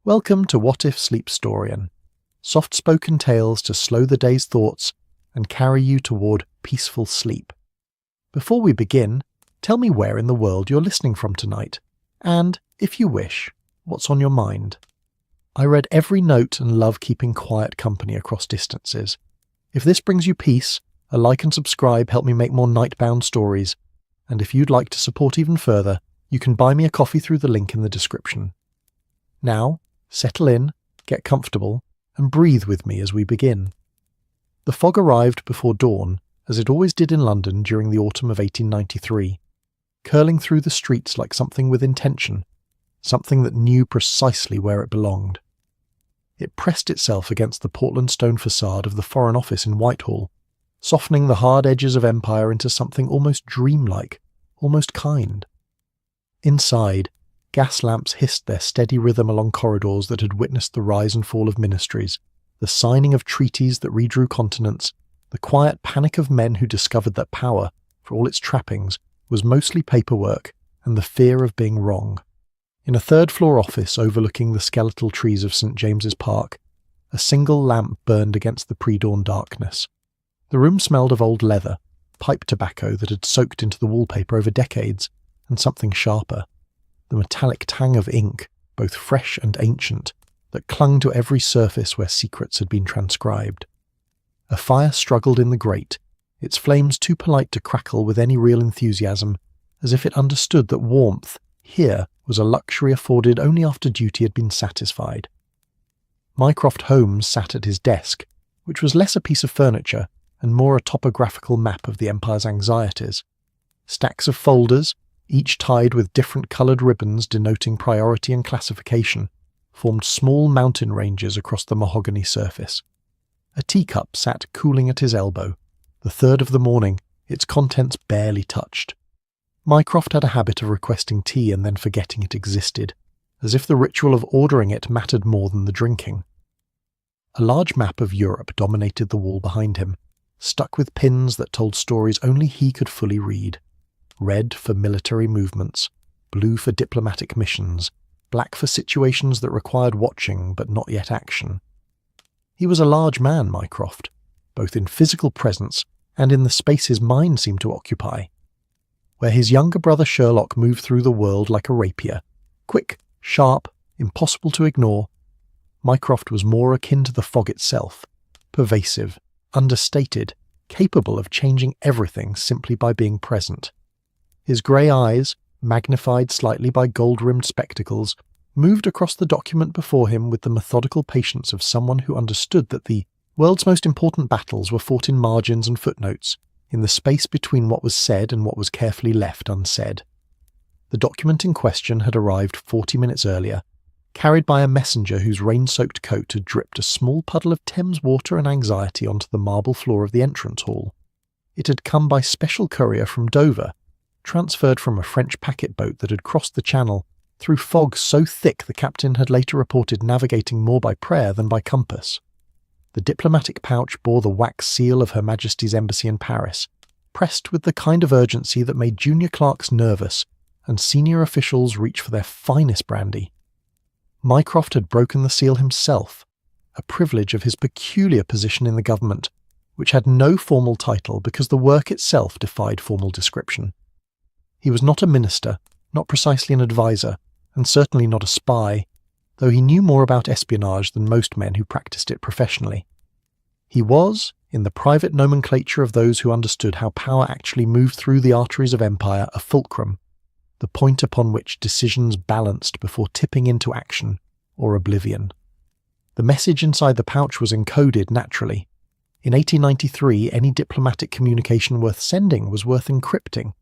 Welcome to What If Sleepstorian, soft-spoken tales to slow the day's thoughts and carry you toward peaceful sleep. Before we begin, tell me where in the world you're listening from tonight, and, if you wish, what's on your mind. I read every note and love keeping quiet company across distances. If this brings you peace, a like and subscribe help me make more nightbound stories, and if you'd like to support even further, you can buy me a coffee through the link in the description. Now, settle in, get comfortable, and breathe with me as we begin. The fog arrived before dawn, as it always did in London during the autumn of 1893, curling through the streets like something with intention, something that knew precisely where it belonged. It pressed itself against the Portland stone facade of the Foreign Office in Whitehall, softening the hard edges of empire into something almost dreamlike, almost kind. Inside, gas lamps hissed their steady rhythm along corridors that had witnessed the rise and fall of ministries, the signing of treaties that redrew continents, the quiet panic of men who discovered that power, for all its trappings, was mostly paperwork and the fear of being wrong. In a third-floor office overlooking the skeletal trees of St. James's Park, a single lamp burned against the pre-dawn darkness. The room smelled of old leather, pipe tobacco that had soaked into the wallpaper over decades, and something sharper. The metallic tang of ink, both fresh and ancient, that clung to every surface where secrets had been transcribed. A fire struggled in the grate, its flames too polite to crackle with any real enthusiasm, as if it understood that warmth, here, was a luxury afforded only after duty had been satisfied. Mycroft Holmes sat at his desk, which was less a piece of furniture and more a topographical map of the Empire's anxieties. Stacks of folders, each tied with different coloured ribbons denoting priority and classification, formed small mountain ranges across the mahogany surface. A teacup sat cooling at his elbow, the third of the morning, its contents barely touched. Mycroft had a habit of requesting tea and then forgetting it existed, as if the ritual of ordering it mattered more than the drinking. A large map of Europe dominated the wall behind him, stuck with pins that told stories only he could fully read. Red for military movements, blue for diplomatic missions, black for situations that required watching but not yet action. He was a large man, Mycroft, both in physical presence and in the space his mind seemed to occupy. Where his younger brother Sherlock moved through the world like a rapier, quick, sharp, impossible to ignore, Mycroft was more akin to the fog itself, pervasive, understated, capable of changing everything simply by being present. His grey eyes, magnified slightly by gold-rimmed spectacles, moved across the document before him with the methodical patience of someone who understood that the world's most important battles were fought in margins and footnotes, in the space between what was said and what was carefully left unsaid. The document in question had arrived 40 minutes earlier, carried by a messenger whose rain-soaked coat had dripped a small puddle of Thames water and anxiety onto the marble floor of the entrance hall. It had come by special courier from Dover, transferred from a French packet boat that had crossed the channel through fog so thick the captain had later reported navigating more by prayer than by compass. The diplomatic pouch bore the wax seal of Her Majesty's Embassy in Paris, pressed with the kind of urgency that made junior clerks nervous and senior officials reach for their finest brandy. Mycroft had broken the seal himself, a privilege of his peculiar position in the government, which had no formal title because the work itself defied formal description. He was not a minister, not precisely an advisor, and certainly not a spy, though he knew more about espionage than most men who practiced it professionally. He was, in the private nomenclature of those who understood how power actually moved through the arteries of empire, a fulcrum, the point upon which decisions balanced before tipping into action or oblivion. The message inside the pouch was encoded naturally. In 1893, any diplomatic communication worth sending was worth encrypting,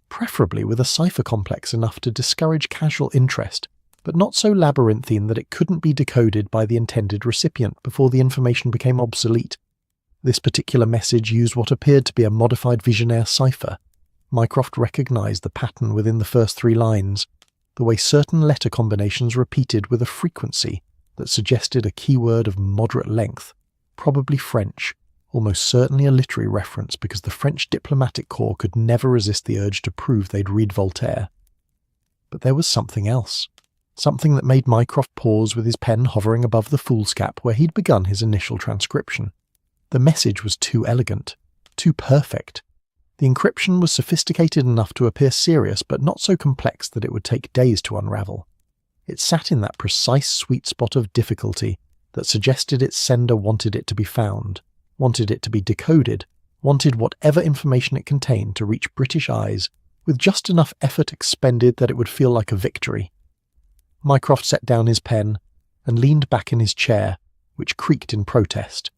preferably with a cipher complex enough to discourage casual interest, but not so labyrinthine that it couldn't be decoded by the intended recipient before the information became obsolete. This particular message used what appeared to be a modified Vigenère cipher. Mycroft recognised the pattern within the first 3 lines, the way certain letter combinations repeated with a frequency that suggested a keyword of moderate length, probably French, almost certainly a literary reference because the French diplomatic corps could never resist the urge to prove they'd read Voltaire. But there was something else. something that made Mycroft pause with his pen hovering above the foolscap where he'd begun his initial transcription. The message was too elegant, too perfect. The encryption was sophisticated enough to appear serious, but not so complex that it would take days to unravel. It sat in that precise sweet spot of difficulty that suggested its sender wanted it to be found, wanted it to be decoded, wanted whatever information it contained to reach British eyes with just enough effort expended that it would feel like a victory. Mycroft set down his pen and leaned back in his chair, which creaked in protest.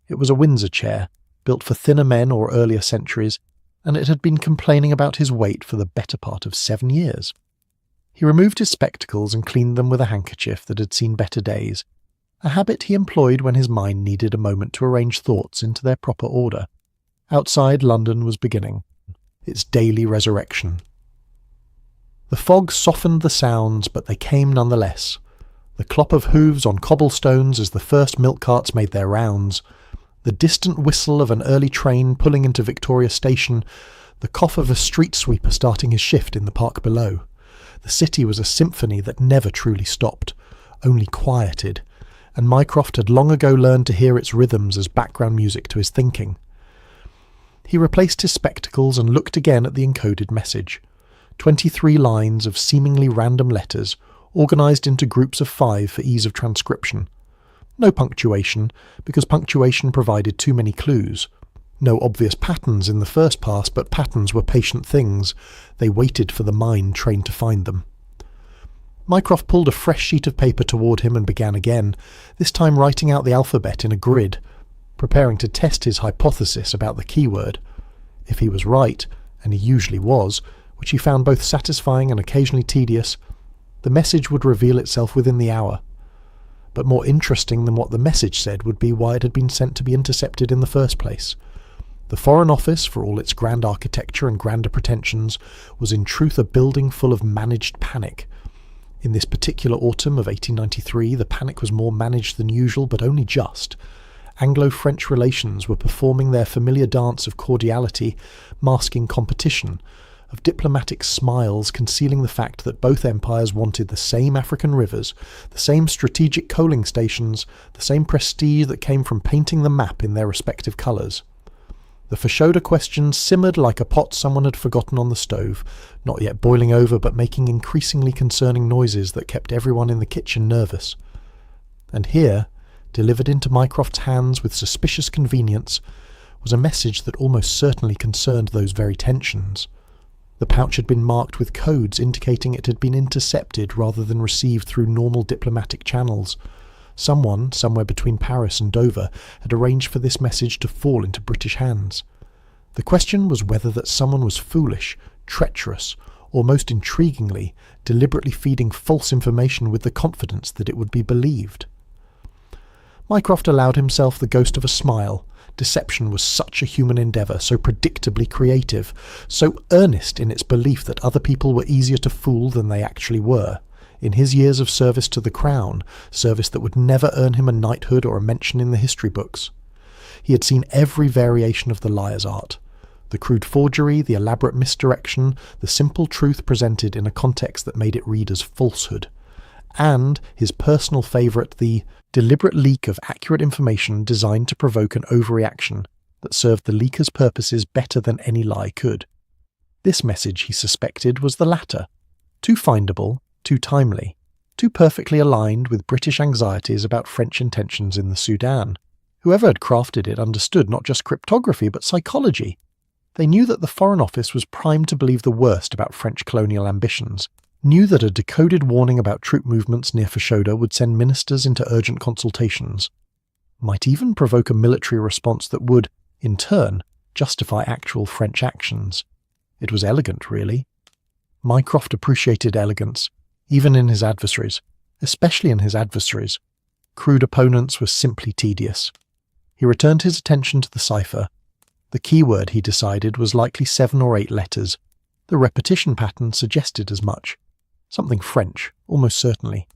It was a Windsor chair, built for thinner men or earlier centuries, and it had been complaining about his weight for the better part of 7 years. He removed his spectacles and cleaned them with a handkerchief that had seen better days, a habit he employed when his mind needed a moment to arrange thoughts into their proper order. Outside, London was beginning its daily resurrection. The fog softened the sounds, but they came nonetheless. The clop of hooves on cobblestones as the first milk carts made their rounds, the distant whistle of an early train pulling into Victoria Station, the cough of a street sweeper starting his shift in the park below. The city was a symphony that never truly stopped, only quieted, and Mycroft had long ago learned to hear its rhythms as background music to his thinking. He replaced his spectacles and looked again at the encoded message. 23 lines of seemingly random letters, organised into groups of 5 for ease of transcription. No punctuation, because punctuation provided too many clues. No obvious patterns in the first pass, but patterns were patient things. They waited for the mind trained to find them. Mycroft pulled a fresh sheet of paper toward him and began again, this time writing out the alphabet in a grid, preparing to test his hypothesis about the keyword. If he was right, and he usually was, which he found both satisfying and occasionally tedious, the message would reveal itself within the hour. But more interesting than what the message said would be why it had been sent to be intercepted in the first place. The Foreign Office, for all its grand architecture and grander pretensions, was in truth a building full of managed panic. In this particular autumn of 1893, the panic was more managed than usual, but only just. Anglo-French relations were performing their familiar dance of cordiality, masking competition, of diplomatic smiles concealing the fact that both empires wanted the same African rivers, the same strategic coaling stations, the same prestige that came from painting the map in their respective colours. The Fashoda question simmered like a pot someone had forgotten on the stove, not yet boiling over but making increasingly concerning noises that kept everyone in the kitchen nervous. And here, delivered into Mycroft's hands with suspicious convenience, was a message that almost certainly concerned those very tensions. The pouch had been marked with codes indicating it had been intercepted rather than received through normal diplomatic channels. Someone, somewhere between Paris and Dover, had arranged for this message to fall into British hands. The question was whether that someone was foolish, treacherous, or most intriguingly, deliberately feeding false information with the confidence that it would be believed. Mycroft allowed himself the ghost of a smile. Deception was such a human endeavour, so predictably creative, so earnest in its belief that other people were easier to fool than they actually were. In his years of service to the Crown, service that would never earn him a knighthood or a mention in the history books, he had seen every variation of the liar's art. The crude forgery, the elaborate misdirection, the simple truth presented in a context that made it read as falsehood. And his personal favourite, the deliberate leak of accurate information designed to provoke an overreaction that served the leaker's purposes better than any lie could. This message, he suspected, was the latter, too findable, too timely, too perfectly aligned with British anxieties about French intentions in the Sudan. Whoever had crafted it understood not just cryptography but psychology. They knew that the Foreign Office was primed to believe the worst about French colonial ambitions, knew that a decoded warning about troop movements near Fashoda would send ministers into urgent consultations, might even provoke a military response that would, in turn, justify actual French actions. It was elegant, really. Mycroft appreciated elegance, even in his adversaries, especially in his adversaries. Crude opponents were simply tedious. He returned his attention to the cipher. The keyword, he decided, was likely 7 or 8 letters. The repetition pattern suggested as much. Something French, almost certainly.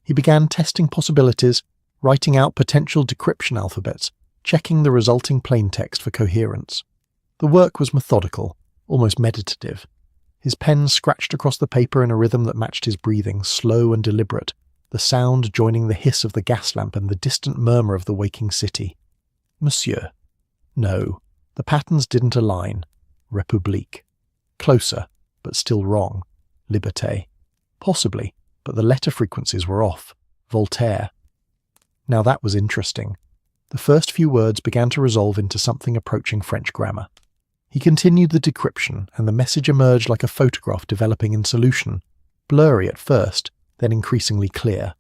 He began testing possibilities, writing out potential decryption alphabets, checking the resulting plaintext for coherence. The work was methodical, almost meditative. His pen scratched across the paper in a rhythm that matched his breathing, slow and deliberate, the sound joining the hiss of the gas lamp and the distant murmur of the waking city. Monsieur. No, the patterns didn't align. République. Closer, but still wrong. Liberté. Possibly, but the letter frequencies were off. Voltaire. Now that was interesting. The first few words began to resolve into something approaching French grammar. He continued the decryption, and the message emerged like a photograph developing in solution, blurry at first, then increasingly clear.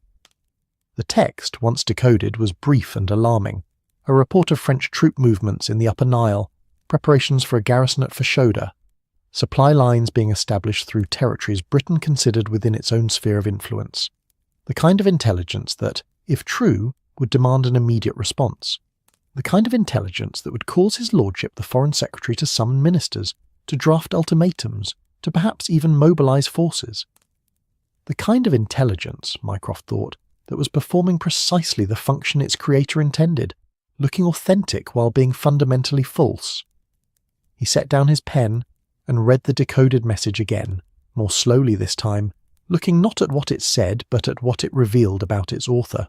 The text, once decoded, was brief and alarming. A report of French troop movements in the Upper Nile, preparations for a garrison at Fashoda, supply lines being established through territories Britain considered within its own sphere of influence. The kind of intelligence that, if true, would demand an immediate response. The kind of intelligence that would cause his lordship the Foreign Secretary to summon ministers, to draft ultimatums, to perhaps even mobilise forces. The kind of intelligence, Mycroft thought, that was performing precisely the function its creator intended, looking authentic while being fundamentally false. He set down his pen and read the decoded message again, more slowly this time, looking not at what it said but at what it revealed about its author.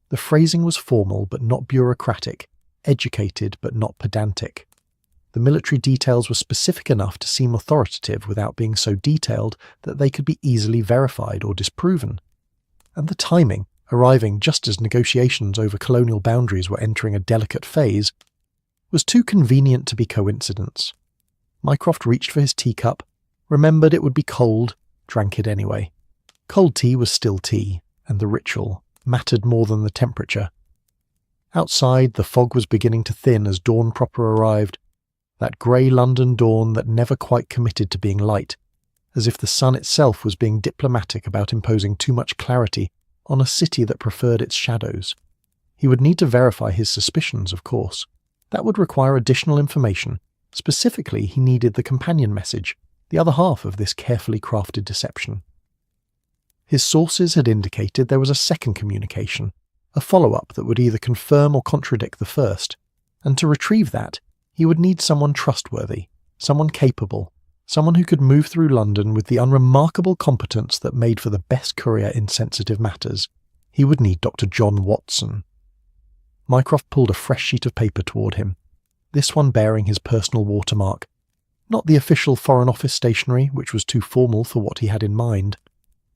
The phrasing was formal but not bureaucratic, educated but not pedantic. The military details were specific enough to seem authoritative without being so detailed that they could be easily verified or disproven. And the timing, arriving just as negotiations over colonial boundaries were entering a delicate phase, was too convenient to be coincidence. Mycroft reached for his teacup, remembered it would be cold, drank it anyway. Cold tea was still tea, and the ritual mattered more than the temperature. Outside, the fog was beginning to thin as dawn proper arrived, that grey London dawn that never quite committed to being light, as if the sun itself was being diplomatic about imposing too much clarity on a city that preferred its shadows. He would need to verify his suspicions, of course. That would require additional information. Specifically, he needed the companion message, the other half of this carefully crafted deception. His sources had indicated there was a second communication, a follow-up that would either confirm or contradict the first, and to retrieve that, he would need someone trustworthy, someone capable, someone who could move through London with the unremarkable competence that made for the best courier in sensitive matters. He would need Dr. John Watson. Mycroft pulled a fresh sheet of paper toward him, this one bearing his personal watermark, not the official Foreign Office stationery, which was too formal for what he had in mind,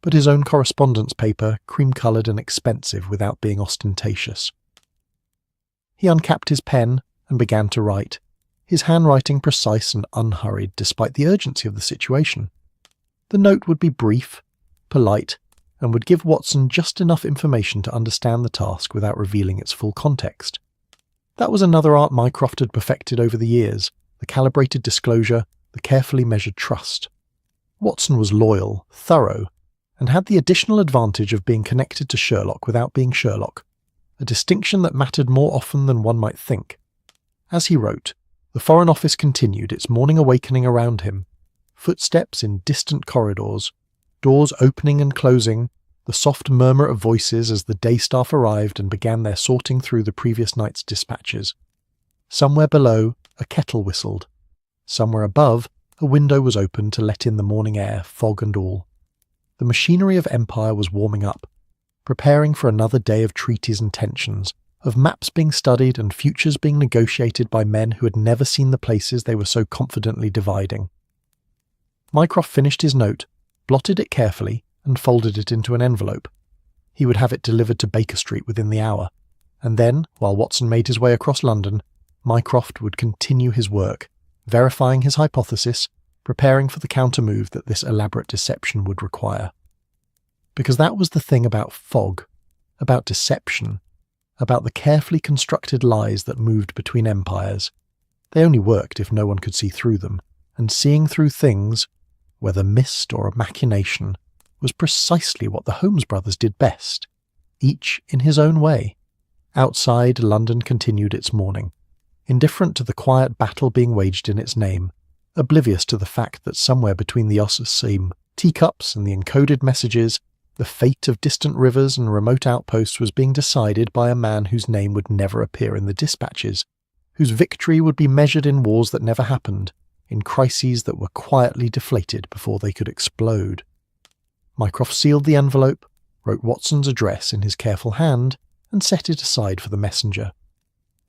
but his own correspondence paper, cream-coloured and expensive without being ostentatious. He uncapped his pen and began to write, his handwriting precise and unhurried despite the urgency of the situation. The note would be brief, polite, and would give Watson just enough information to understand the task without revealing its full context. That was another art Mycroft had perfected over the years, the calibrated disclosure, the carefully measured trust. Watson was loyal, thorough, and had the additional advantage of being connected to Sherlock without being Sherlock, a distinction that mattered more often than one might think. As he wrote, the Foreign Office continued its morning awakening around him, footsteps in distant corridors, doors opening and closing, the soft murmur of voices as the day staff arrived and began their sorting through the previous night's dispatches. Somewhere below, a kettle whistled. Somewhere above, a window was opened to let in the morning air, fog and all. The machinery of empire was warming up, preparing for another day of treaties and tensions, of maps being studied and futures being negotiated by men who had never seen the places they were so confidently dividing. Mycroft finished his note, blotted it carefully, and folded it into an envelope. He would have it delivered to Baker Street within the hour, and then, while Watson made his way across London, Mycroft would continue his work, verifying his hypothesis, preparing for the counter-move that this elaborate deception would require. Because that was the thing about fog, about deception, about the carefully constructed lies that moved between empires. They only worked if no one could see through them, and seeing through things, whether mist or a machination, was precisely what the Holmes brothers did best, each in his own way. Outside, London continued its morning, indifferent to the quiet battle being waged in its name, oblivious to the fact that somewhere between the Osseseam teacups and the encoded messages, the fate of distant rivers and remote outposts was being decided by a man whose name would never appear in the dispatches, whose victory would be measured in wars that never happened, in crises that were quietly deflated before they could explode. Mycroft sealed the envelope, wrote Watson's address in his careful hand, and set it aside for the messenger.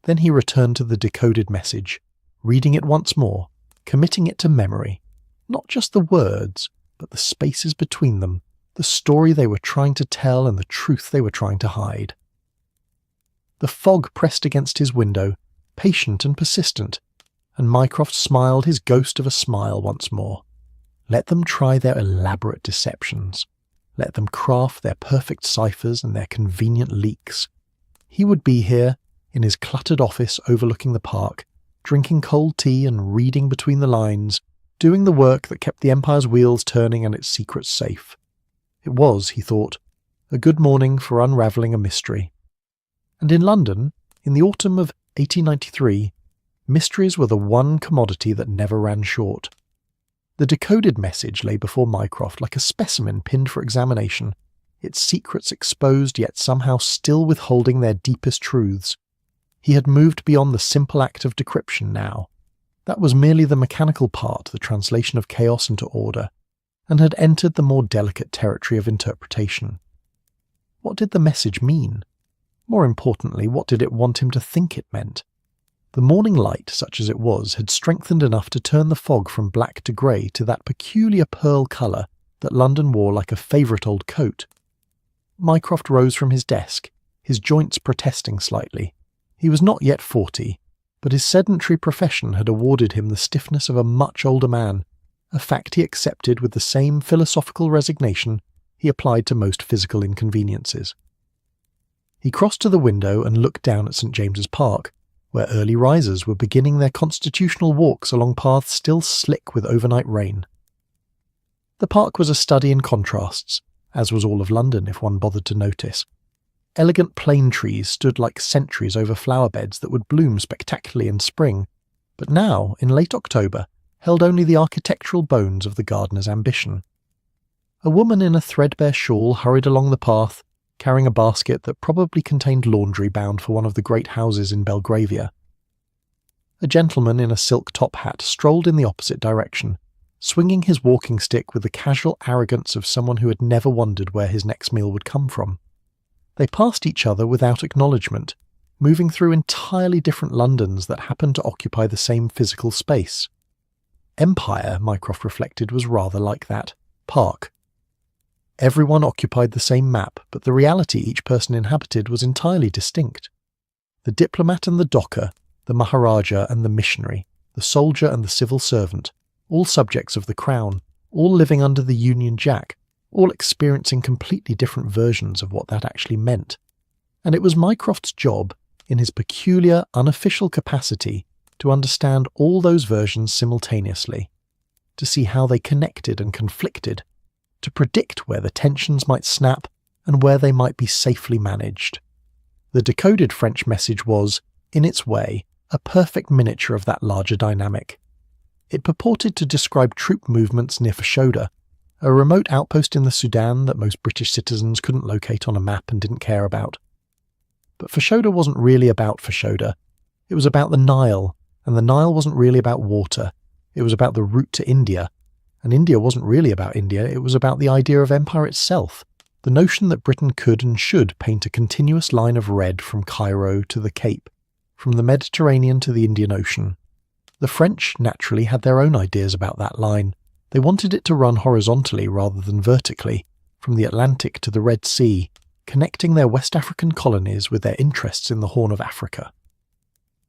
Then he returned to the decoded message, reading it once more, committing it to memory, not just the words, but the spaces between them, the story they were trying to tell and the truth they were trying to hide. The fog pressed against his window, patient and persistent, and Mycroft smiled his ghost of a smile once more. Let them try their elaborate deceptions. Let them craft their perfect ciphers and their convenient leaks. He would be here, in his cluttered office overlooking the park, drinking cold tea and reading between the lines, doing the work that kept the Empire's wheels turning and its secrets safe. It was, he thought, a good morning for unravelling a mystery. And in London, in the autumn of 1893, mysteries were the one commodity that never ran short. The decoded message lay before Mycroft like a specimen pinned for examination, its secrets exposed yet somehow still withholding their deepest truths. He had moved beyond the simple act of decryption now. That was merely the mechanical part, the translation of chaos into order, and had entered the more delicate territory of interpretation. What did the message mean? More importantly, what did it want him to think it meant? The morning light, such as it was, had strengthened enough to turn the fog from black to grey to that peculiar pearl colour that London wore like a favourite old coat. Mycroft rose from his desk, his joints protesting slightly. He was not yet 40, but his sedentary profession had awarded him the stiffness of a much older man, a fact he accepted with the same philosophical resignation he applied to most physical inconveniences. He crossed to the window and looked down at St. James's Park, where early risers were beginning their constitutional walks along paths still slick with overnight rain. The park was a study in contrasts, as was all of London if one bothered to notice. Elegant plane trees stood like sentries over flower beds that would bloom spectacularly in spring, but now, in late October, held only the architectural bones of the gardener's ambition. A woman in a threadbare shawl hurried along the path, carrying a basket that probably contained laundry bound for one of the great houses in Belgravia. A gentleman in a silk top hat strolled in the opposite direction, swinging his walking stick with the casual arrogance of someone who had never wondered where his next meal would come from. They passed each other without acknowledgement, moving through entirely different Londons that happened to occupy the same physical space. Empire, Mycroft reflected, was rather like that. Park. Everyone occupied the same map, but the reality each person inhabited was entirely distinct. The diplomat and the docker, the Maharaja and the missionary, the soldier and the civil servant, all subjects of the crown, all living under the Union Jack, all experiencing completely different versions of what that actually meant. And it was Mycroft's job, in his peculiar, unofficial capacity, to understand all those versions simultaneously, to see how they connected and conflicted, to predict where the tensions might snap and where they might be safely managed. The decoded French message was, in its way, a perfect miniature of that larger dynamic. It purported to describe troop movements near Fashoda, a remote outpost in the Sudan that most British citizens couldn't locate on a map and didn't care about. But Fashoda wasn't really about Fashoda. It was about the Nile, and the Nile wasn't really about water. It was about the route to India. And India wasn't really about India, it was about the idea of empire itself, the notion that Britain could and should paint a continuous line of red from Cairo to the Cape, from the Mediterranean to the Indian Ocean. The French, naturally, had their own ideas about that line. They wanted it to run horizontally rather than vertically, from the Atlantic to the Red Sea, connecting their West African colonies with their interests in the Horn of Africa.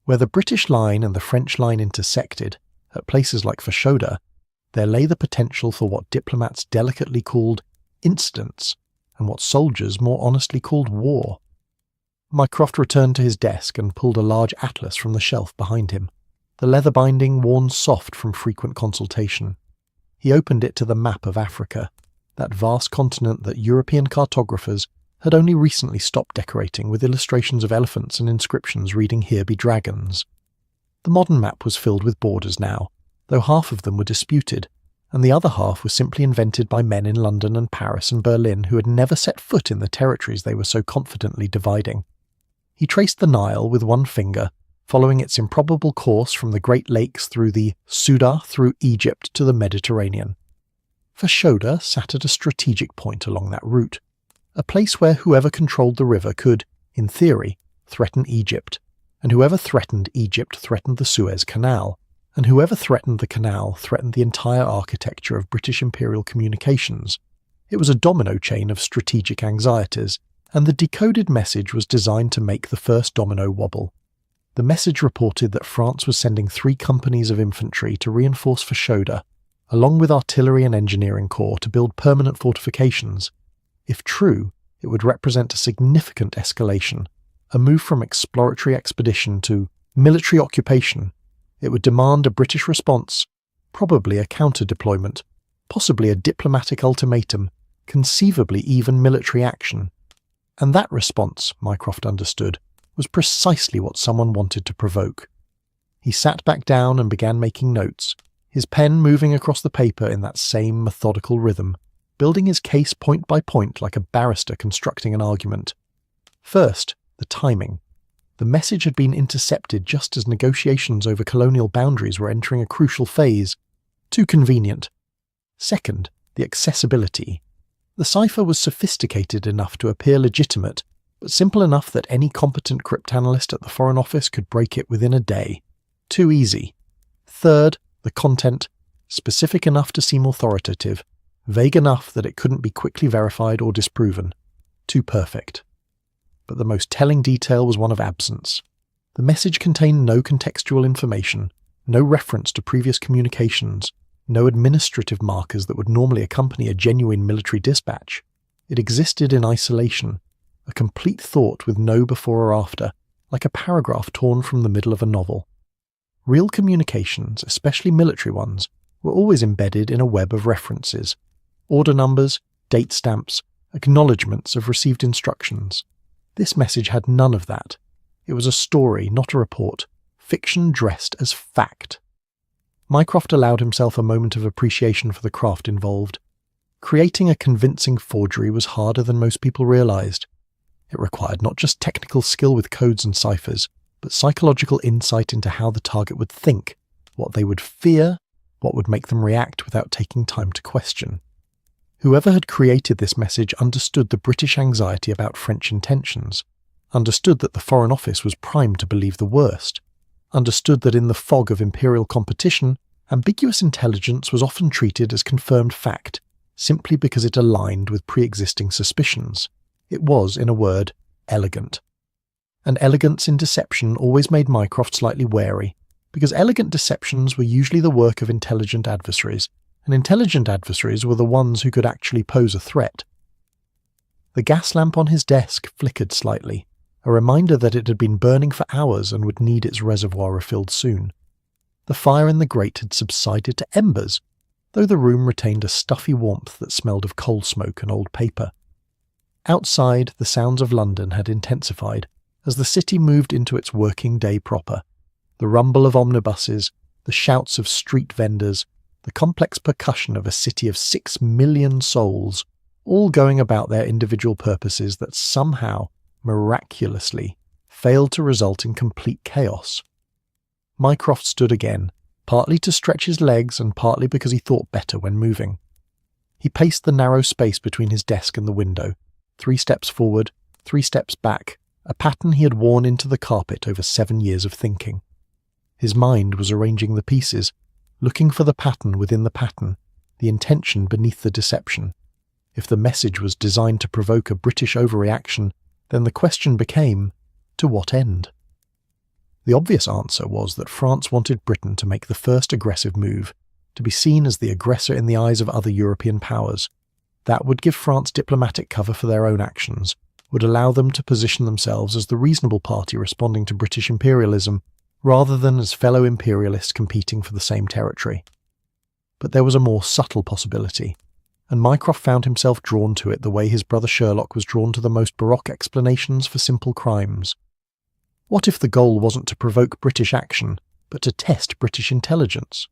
Where the British line and the French line intersected, at places like Fashoda, there lay the potential for what diplomats delicately called incidents, and what soldiers more honestly called war. Mycroft returned to his desk and pulled a large atlas from the shelf behind him, the leather binding worn soft from frequent consultation. He opened it to the map of Africa, that vast continent that European cartographers had only recently stopped decorating with illustrations of elephants and inscriptions reading "Here be dragons." The modern map was filled with borders now, though half of them were disputed, and the other half was simply invented by men in London and Paris and Berlin who had never set foot in the territories they were so confidently dividing. He traced the Nile with one finger, following its improbable course from the Great Lakes through the Sudah through Egypt to the Mediterranean. Fashoda sat at a strategic point along that route, a place where whoever controlled the river could, in theory, threaten Egypt, and whoever threatened Egypt threatened the Suez Canal, and whoever threatened the canal threatened the entire architecture of British imperial communications. It was a domino chain of strategic anxieties, and the decoded message was designed to make the first domino wobble. The message reported that France was sending 3 companies of infantry to reinforce Fashoda, along with artillery and engineering corps to build permanent fortifications. If true, it would represent a significant escalation, a move from exploratory expedition to military occupation. It would demand a British response, probably a counter-deployment, possibly a diplomatic ultimatum, conceivably even military action. And that response, Mycroft understood, was precisely what someone wanted to provoke. He sat back down and began making notes, his pen moving across the paper in that same methodical rhythm, building his case point by point like a barrister constructing an argument. First, the timing. The message had been intercepted just as negotiations over colonial boundaries were entering a crucial phase. Too convenient. Second, the accessibility. The cipher was sophisticated enough to appear legitimate, but simple enough that any competent cryptanalyst at the Foreign Office could break it within a day. Too easy. Third, the content. Specific enough to seem authoritative, vague enough that it couldn't be quickly verified or disproven. Too perfect. But the most telling detail was one of absence. The message contained no contextual information, no reference to previous communications, no administrative markers that would normally accompany a genuine military dispatch. It existed in isolation, a complete thought with no before or after, like a paragraph torn from the middle of a novel. Real communications, especially military ones, were always embedded in a web of references, order numbers, date stamps, acknowledgements of received instructions. This message had none of that. It was a story, not a report, fiction dressed as fact. Mycroft allowed himself a moment of appreciation for the craft involved. Creating a convincing forgery was harder than most people realized. It required not just technical skill with codes and ciphers, but psychological insight into how the target would think, what they would fear, what would make them react without taking time to question. Whoever had created this message understood the British anxiety about French intentions, understood that the Foreign Office was primed to believe the worst, understood that in the fog of imperial competition, ambiguous intelligence was often treated as confirmed fact, simply because it aligned with pre-existing suspicions. It was, in a word, elegant. And elegance in deception always made Mycroft slightly wary, because elegant deceptions were usually the work of intelligent adversaries, and intelligent adversaries were the ones who could actually pose a threat. The gas lamp on his desk flickered slightly, a reminder that it had been burning for hours and would need its reservoir refilled soon. The fire in the grate had subsided to embers, though the room retained a stuffy warmth that smelled of coal smoke and old paper. Outside, the sounds of London had intensified as the city moved into its working day proper. The rumble of omnibuses, the shouts of street vendors, the complex percussion of a city of 6 million souls, all going about their individual purposes that somehow, miraculously, failed to result in complete chaos. Mycroft stood again, partly to stretch his legs and partly because he thought better when moving. He paced the narrow space between his desk and the window, 3 steps forward, 3 steps back, a pattern he had worn into the carpet over 7 years of thinking. His mind was arranging the pieces, looking for the pattern within the pattern, the intention beneath the deception. If the message was designed to provoke a British overreaction, then the question became, to what end? The obvious answer was that France wanted Britain to make the first aggressive move, to be seen as the aggressor in the eyes of other European powers. That would give France diplomatic cover for their own actions, would allow them to position themselves as the reasonable party responding to British imperialism, rather than as fellow imperialists competing for the same territory. But there was a more subtle possibility, and Mycroft found himself drawn to it the way his brother Sherlock was drawn to the most baroque explanations for simple crimes. What if the goal wasn't to provoke British action, but to test British intelligence?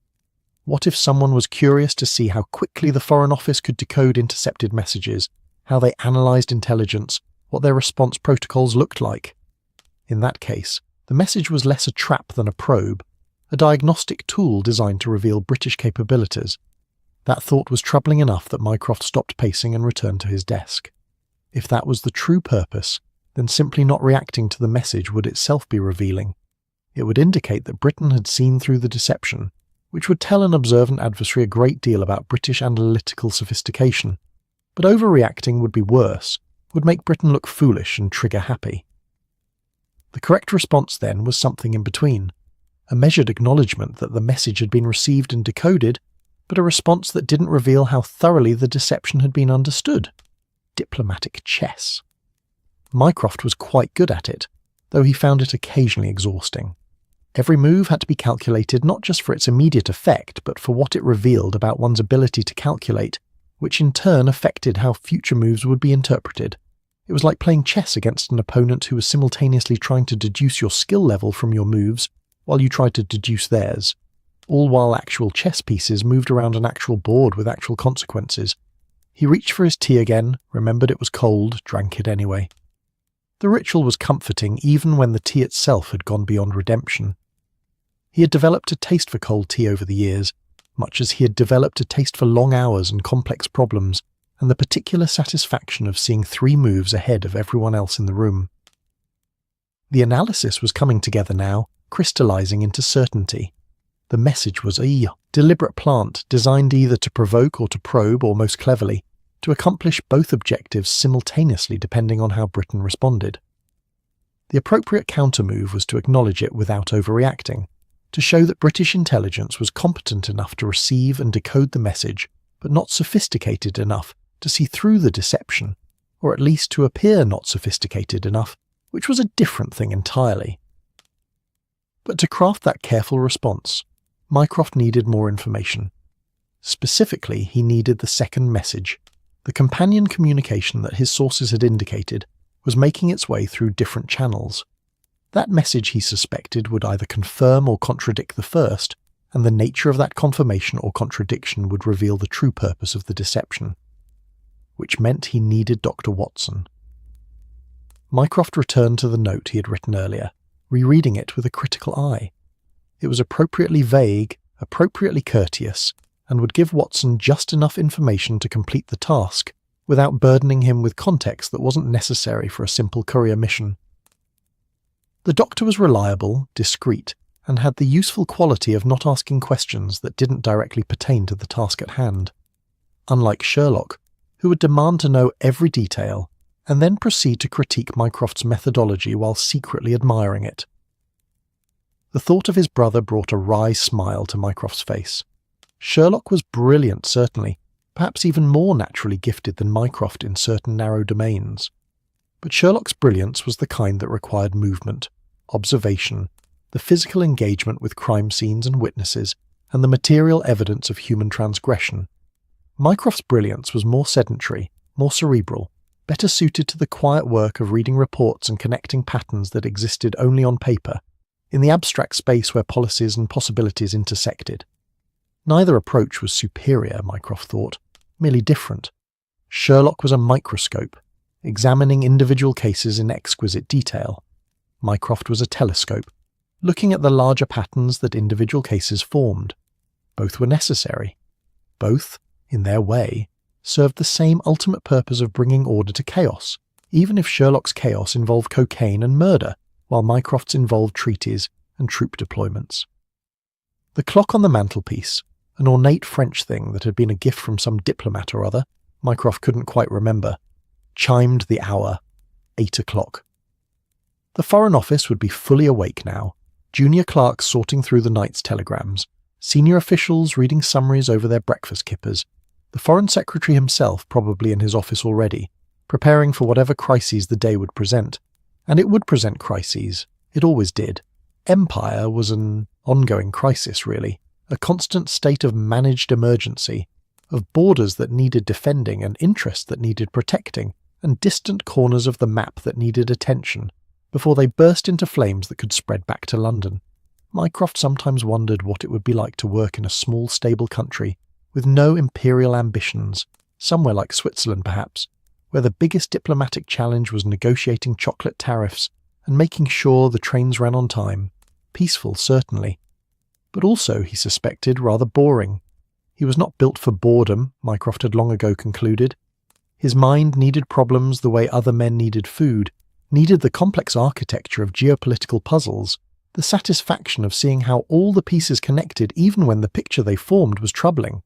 What if someone was curious to see how quickly the Foreign Office could decode intercepted messages, how they analysed intelligence, what their response protocols looked like? In that case, The message was less a trap than a probe, a diagnostic tool designed to reveal British capabilities. That thought was troubling enough that Mycroft stopped pacing and returned to his desk. If that was the true purpose, then simply not reacting to the message would itself be revealing. It would indicate that Britain had seen through the deception, which would tell an observant adversary a great deal about British analytical sophistication. But overreacting would be worse, would make Britain look foolish and trigger-happy. The correct response then was something in between, a measured acknowledgement that the message had been received and decoded, but a response that didn't reveal how thoroughly the deception had been understood. Diplomatic chess. Mycroft was quite good at it, though he found it occasionally exhausting. Every move had to be calculated not just for its immediate effect, but for what it revealed about one's ability to calculate, which in turn affected how future moves would be interpreted. It was like playing chess against an opponent who was simultaneously trying to deduce your skill level from your moves while you tried to deduce theirs, all while actual chess pieces moved around an actual board with actual consequences. He reached for his tea again, remembered it was cold, drank it anyway. The ritual was comforting even when the tea itself had gone beyond redemption. He had developed a taste for cold tea over the years, much as he had developed a taste for long hours and complex problems, and the particular satisfaction of seeing 3 moves ahead of everyone else in the room. The analysis was coming together now, crystallizing into certainty. The message was a deliberate plant designed either to provoke or to probe, or most cleverly, to accomplish both objectives simultaneously depending on how Britain responded. The appropriate counter-move was to acknowledge it without overreacting, to show that British intelligence was competent enough to receive and decode the message, but not sophisticated enough to see through the deception, or at least to appear not sophisticated enough, which was a different thing entirely. But to craft that careful response, Mycroft needed more information. Specifically, he needed the second message. The companion communication that his sources had indicated was making its way through different channels. That message, he suspected, would either confirm or contradict the first, and the nature of that confirmation or contradiction would reveal the true purpose of the deception. Which meant he needed Dr. Watson. Mycroft returned to the note he had written earlier, rereading it with a critical eye. It was appropriately vague, appropriately courteous, and would give Watson just enough information to complete the task, without burdening him with context that wasn't necessary for a simple courier mission. The doctor was reliable, discreet, and had the useful quality of not asking questions that didn't directly pertain to the task at hand. Unlike Sherlock, who would demand to know every detail, and then proceed to critique Mycroft's methodology while secretly admiring it. The thought of his brother brought a wry smile to Mycroft's face. Sherlock was brilliant, certainly, perhaps even more naturally gifted than Mycroft in certain narrow domains. But Sherlock's brilliance was the kind that required movement, observation, the physical engagement with crime scenes and witnesses, and the material evidence of human transgression. Mycroft's brilliance was more sedentary, more cerebral, better suited to the quiet work of reading reports and connecting patterns that existed only on paper, in the abstract space where policies and possibilities intersected. Neither approach was superior, Mycroft thought, merely different. Sherlock was a microscope, examining individual cases in exquisite detail. Mycroft was a telescope, looking at the larger patterns that individual cases formed. Both were necessary. Both, in their way, served the same ultimate purpose of bringing order to chaos, even if Sherlock's chaos involved cocaine and murder, while Mycroft's involved treaties and troop deployments. The clock on the mantelpiece, an ornate French thing that had been a gift from some diplomat or other, Mycroft couldn't quite remember, chimed the hour, 8 o'clock. The Foreign Office would be fully awake now, junior clerks sorting through the night's telegrams, senior officials reading summaries over their breakfast kippers, the Foreign Secretary himself probably in his office already, preparing for whatever crises the day would present. And it would present crises. It always did. Empire was an ongoing crisis, really, a constant state of managed emergency, of borders that needed defending and interests that needed protecting, and distant corners of the map that needed attention, before they burst into flames that could spread back to London. Mycroft sometimes wondered what it would be like to work in a small, stable country, with no imperial ambitions, somewhere like Switzerland perhaps, where the biggest diplomatic challenge was negotiating chocolate tariffs, and making sure the trains ran on time. Peaceful, certainly. But also, he suspected, rather boring. He was not built for boredom, Mycroft had long ago concluded. His mind needed problems the way other men needed food, needed the complex architecture of geopolitical puzzles, the satisfaction of seeing how all the pieces connected even when the picture they formed was troubling.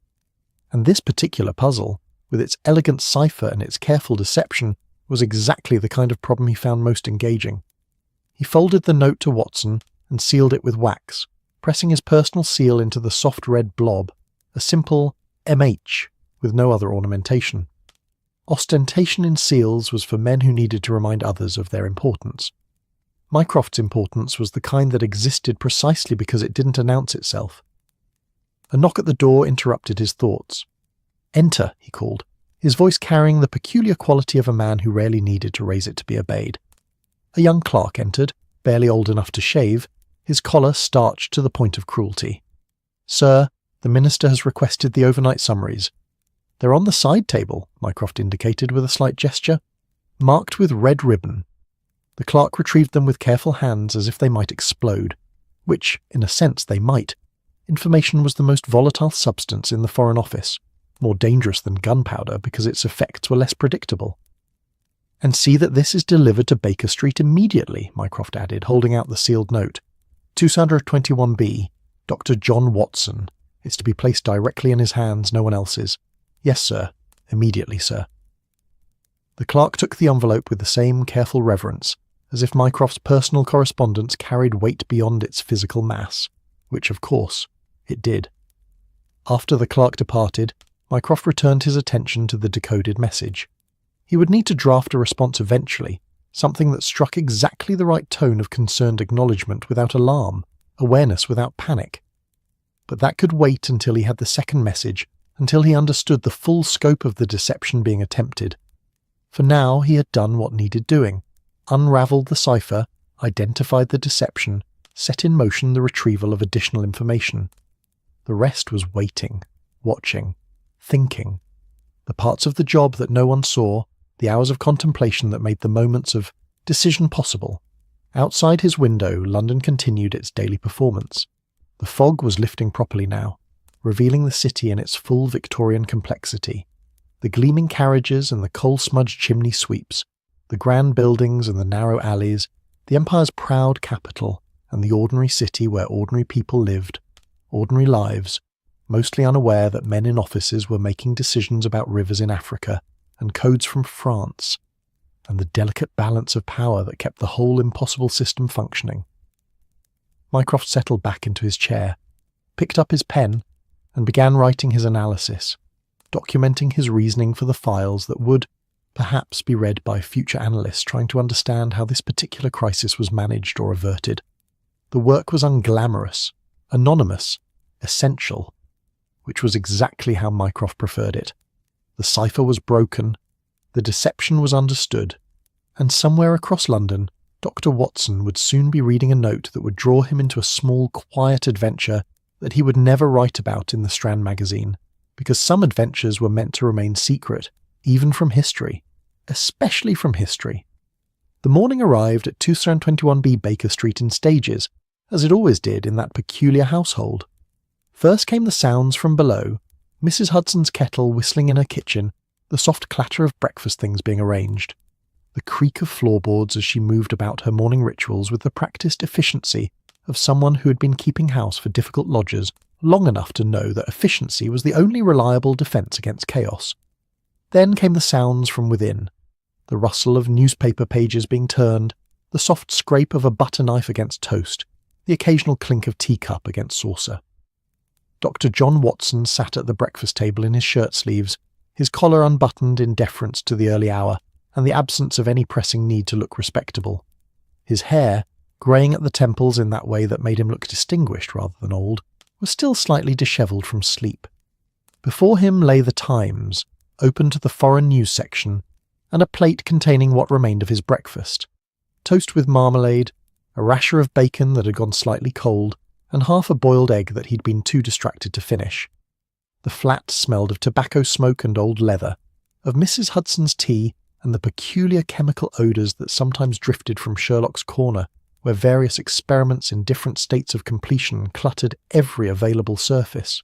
And this particular puzzle, with its elegant cipher and its careful deception, was exactly the kind of problem he found most engaging. He folded the note to Watson and sealed it with wax, pressing his personal seal into the soft red blob, a simple MH with no other ornamentation. Ostentation in seals was for men who needed to remind others of their importance. Mycroft's importance was the kind that existed precisely because it didn't announce itself. A knock at the door interrupted his thoughts. "Enter," he called, his voice carrying the peculiar quality of a man who rarely needed to raise it to be obeyed. A young clerk entered, barely old enough to shave, his collar starched to the point of cruelty. "Sir, the minister has requested the overnight summaries." "They're on the side table," Mycroft indicated with a slight gesture, "marked with red ribbon." The clerk retrieved them with careful hands as if they might explode, which, in a sense, they might. Information was the most volatile substance in the Foreign Office, more dangerous than gunpowder because its effects were less predictable. "And see that this is delivered to Baker Street immediately," Mycroft added, holding out the sealed note. 221B, Dr. John Watson. It's to be placed directly in his hands, no one else's. "Yes, sir. Immediately, sir." The clerk took the envelope with the same careful reverence, as if Mycroft's personal correspondence carried weight beyond its physical mass, which, of course, it did. After the clerk departed, Mycroft returned his attention to the decoded message. He would need to draft a response eventually, something that struck exactly the right tone of concerned acknowledgement without alarm, awareness without panic. But that could wait until he had the second message, until he understood the full scope of the deception being attempted. For now he had done what needed doing, unravelled the cipher, identified the deception, set in motion the retrieval of additional information. The rest was waiting, watching, thinking. The parts of the job that no one saw, the hours of contemplation that made the moments of decision possible. Outside his window, London continued its daily performance. The fog was lifting properly now, revealing the city in its full Victorian complexity. The gleaming carriages and the coal-smudged chimney sweeps, the grand buildings and the narrow alleys, the Empire's proud capital, and the ordinary city where ordinary people lived, ordinary lives, mostly unaware that men in offices were making decisions about rivers in Africa and codes from France, and the delicate balance of power that kept the whole impossible system functioning. Mycroft settled back into his chair, picked up his pen, and began writing his analysis, documenting his reasoning for the files that would, perhaps, be read by future analysts trying to understand how this particular crisis was managed or averted. The work was unglamorous, anonymous, essential, which was exactly how Mycroft preferred it. The cipher was broken, the deception was understood, and somewhere across London, Dr. Watson would soon be reading a note that would draw him into a small, quiet adventure that he would never write about in the Strand magazine, because some adventures were meant to remain secret, even from history, especially from history. The morning arrived at 221B Baker Street in stages, as it always did in that peculiar household. First came the sounds from below, Mrs. Hudson's kettle whistling in her kitchen, the soft clatter of breakfast things being arranged, the creak of floorboards as she moved about her morning rituals with the practised efficiency of someone who had been keeping house for difficult lodgers long enough to know that efficiency was the only reliable defence against chaos. Then came the sounds from within, the rustle of newspaper pages being turned, the soft scrape of a butter knife against toast, the occasional clink of teacup against saucer. Dr. John Watson sat at the breakfast table in his shirt sleeves, his collar unbuttoned in deference to the early hour and the absence of any pressing need to look respectable. His hair, greying at the temples in that way that made him look distinguished rather than old, was still slightly dishevelled from sleep. Before him lay the Times, open to the foreign news section, and a plate containing what remained of his breakfast: toast with marmalade, a rasher of bacon that had gone slightly cold, and half a boiled egg that he'd been too distracted to finish. The flat smelled of tobacco smoke and old leather, of Mrs. Hudson's tea and the peculiar chemical odours that sometimes drifted from Sherlock's corner, where various experiments in different states of completion cluttered every available surface.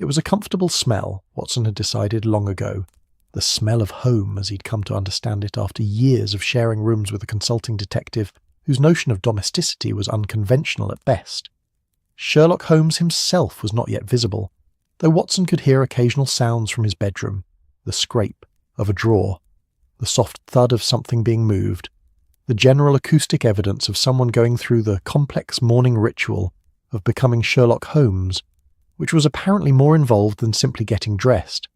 It was a comfortable smell, Watson had decided long ago. The smell of home, as he'd come to understand it after years of sharing rooms with a consulting detective whose notion of domesticity was unconventional at best. Sherlock Holmes himself was not yet visible, though Watson could hear occasional sounds from his bedroom, the scrape of a drawer, the soft thud of something being moved, the general acoustic evidence of someone going through the complex morning ritual of becoming Sherlock Holmes, which was apparently more involved than simply getting dressed.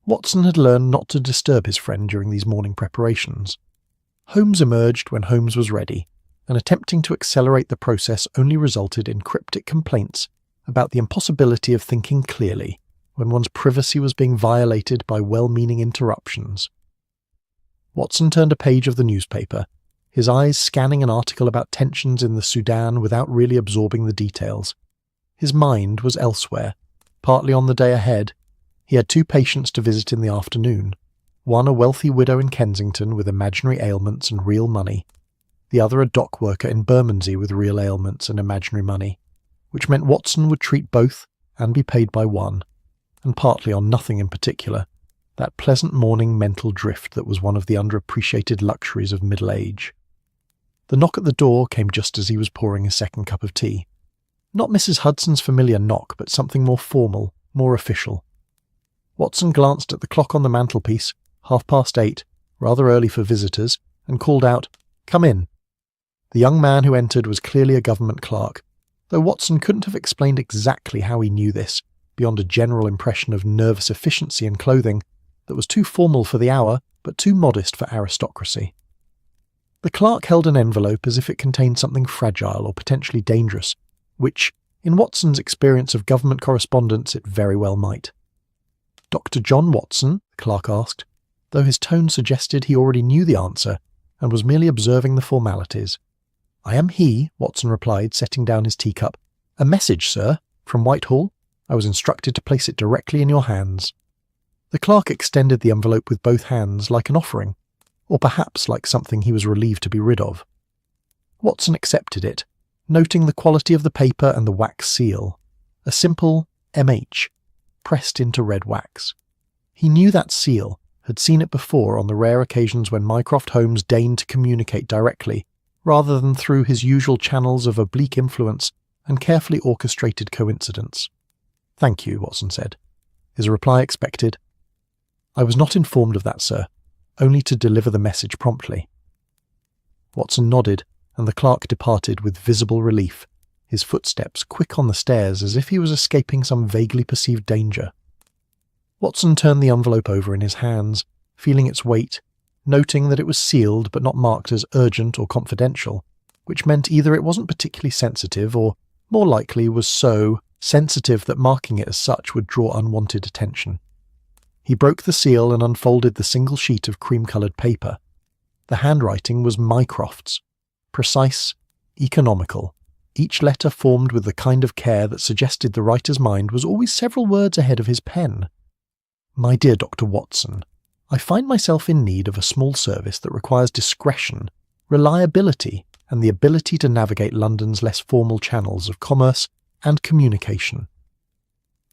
Watson had learned not to disturb his friend during these morning preparations. Holmes emerged when Holmes was ready, and attempting to accelerate the process only resulted in cryptic complaints about the impossibility of thinking clearly when one's privacy was being violated by well-meaning interruptions. Watson turned a page of the newspaper, his eyes scanning an article about tensions in the Sudan without really absorbing the details. His mind was elsewhere, partly on the day ahead. He had 2 patients to visit in the afternoon, one a wealthy widow in Kensington with imaginary ailments and real money, the other a dock worker in Bermondsey with real ailments and imaginary money, which meant Watson would treat both and be paid by one, and partly on nothing in particular, that pleasant morning mental drift that was one of the underappreciated luxuries of middle age. The knock at the door came just as he was pouring his second cup of tea. Not Mrs. Hudson's familiar knock, but something more formal, more official. Watson glanced at the clock on the mantelpiece, 8:30, rather early for visitors, and called out, "Come in." The young man who entered was clearly a government clerk, though Watson couldn't have explained exactly how he knew this, beyond a general impression of nervous efficiency in clothing that was too formal for the hour, but too modest for aristocracy. The clerk held an envelope as if it contained something fragile or potentially dangerous, which, in Watson's experience of government correspondence, it very well might. "Dr. John Watson?" the clerk asked, though his tone suggested he already knew the answer and was merely observing the formalities. "I am he," Watson replied, setting down his teacup. "A message, sir, from Whitehall. I was instructed to place it directly in your hands." The clerk extended the envelope with both hands like an offering, or perhaps like something he was relieved to be rid of. Watson accepted it, noting the quality of the paper and the wax seal, a simple MH, pressed into red wax. He knew that seal, had seen it before on the rare occasions when Mycroft Holmes deigned to communicate directly, rather than through his usual channels of oblique influence and carefully orchestrated coincidence. "Thank you," Watson said. His reply expected. "I was not informed of that, sir, only to deliver the message promptly." Watson nodded, and the clerk departed with visible relief, his footsteps quick on the stairs as if he was escaping some vaguely perceived danger. Watson turned the envelope over in his hands, feeling its weight, noting that it was sealed but not marked as urgent or confidential, which meant either it wasn't particularly sensitive or, more likely, was so sensitive that marking it as such would draw unwanted attention. He broke the seal and unfolded the single sheet of cream-coloured paper. The handwriting was Mycroft's, precise, economical, each letter formed with the kind of care that suggested the writer's mind was always several words ahead of his pen. "My dear Dr. Watson, I find myself in need of a small service that requires discretion, reliability, and the ability to navigate London's less formal channels of commerce and communication.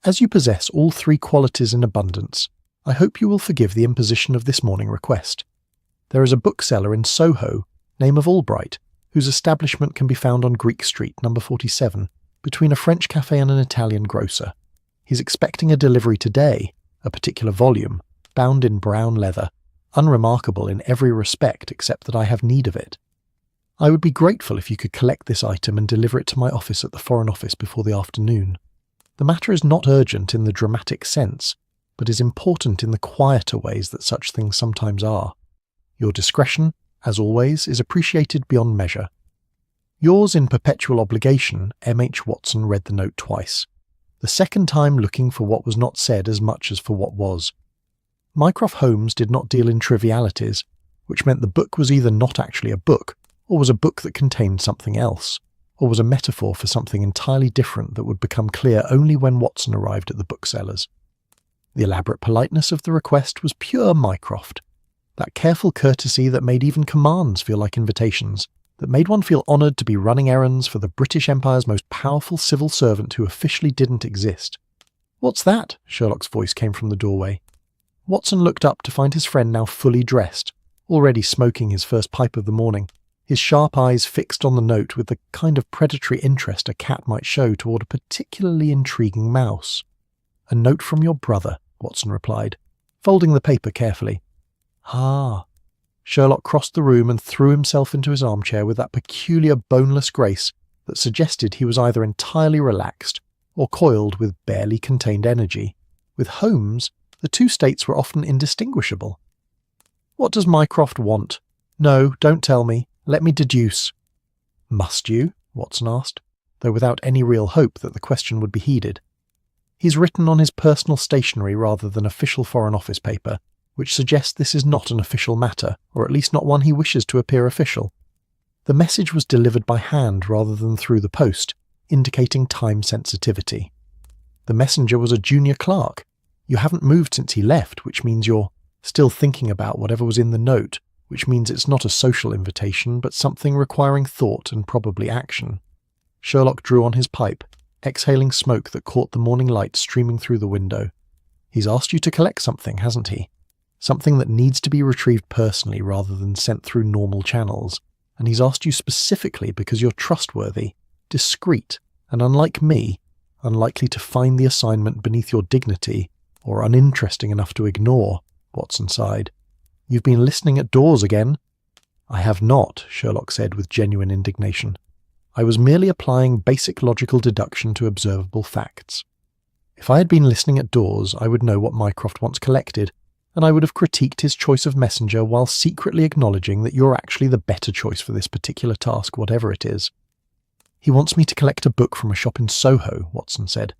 As you possess all 3 qualities in abundance, I hope you will forgive the imposition of this morning request. There is a bookseller in Soho, name of Albright, whose establishment can be found on Greek Street, number 47, between a French cafe and an Italian grocer. He's expecting a delivery today, a particular volume, bound in brown leather, unremarkable in every respect except that I have need of it. I would be grateful if you could collect this item and deliver it to my office at the Foreign Office before the afternoon. The matter is not urgent in the dramatic sense, but is important in the quieter ways that such things sometimes are. Your discretion, as always, is appreciated beyond measure. Yours in perpetual obligation, M.H. Watson read the note twice, the second time looking for what was not said as much as for what was. Mycroft Holmes did not deal in trivialities, which meant the book was either not actually a book, or was a book that contained something else, or was a metaphor for something entirely different that would become clear only when Watson arrived at the bookseller's. The elaborate politeness of the request was pure Mycroft. That careful courtesy that made even commands feel like invitations, that made one feel honoured to be running errands for the British Empire's most powerful civil servant who officially didn't exist. "What's that?" Sherlock's voice came from the doorway. Watson looked up to find his friend now fully dressed, already smoking his first pipe of the morning, his sharp eyes fixed on the note with the kind of predatory interest a cat might show toward a particularly intriguing mouse. "A note from your brother," Watson replied, folding the paper carefully. "Ah." Sherlock crossed the room and threw himself into his armchair with that peculiar boneless grace that suggested he was either entirely relaxed or coiled with barely contained energy. With Holmes, the two states were often indistinguishable. "What does Mycroft want?" "No, don't tell me. Let me deduce." "Must you?" Watson asked, though without any real hope that the question would be heeded. "He's written on his personal stationery rather than official Foreign Office paper, which suggests this is not an official matter, or at least not one he wishes to appear official. The message was delivered by hand rather than through the post, indicating time sensitivity. The messenger was a junior clerk. You haven't moved since he left, which means you're still thinking about whatever was in the note, which means it's not a social invitation, but something requiring thought and probably action. Sherlock drew on his pipe, exhaling smoke that caught the morning light streaming through the window. "He's asked you to collect something, hasn't he? Something that needs to be retrieved personally rather than sent through normal channels. And he's asked you specifically because you're trustworthy, discreet, and unlike me, unlikely to find the assignment beneath your dignity or uninteresting enough to ignore," Watson sighed. "You've been listening at doors again." "I have not," Sherlock said with genuine indignation. "I was merely applying basic logical deduction to observable facts. If I had been listening at doors, I would know what Mycroft wants collected, and I would have critiqued his choice of messenger while secretly acknowledging that you're actually the better choice for this particular task, whatever it is." "He wants me to collect a book from a shop in Soho," Watson said,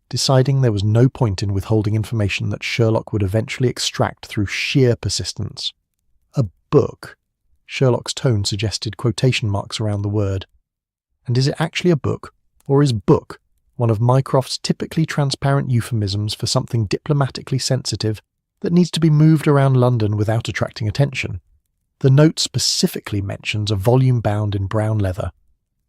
deciding there was no point in withholding information that Sherlock would eventually extract through sheer persistence. "A book?" Sherlock's tone suggested quotation marks around the word. "And is it actually a book, or is book one of Mycroft's typically transparent euphemisms for something diplomatically sensitive that needs to be moved around London without attracting attention? The note specifically mentions a volume bound in brown leather,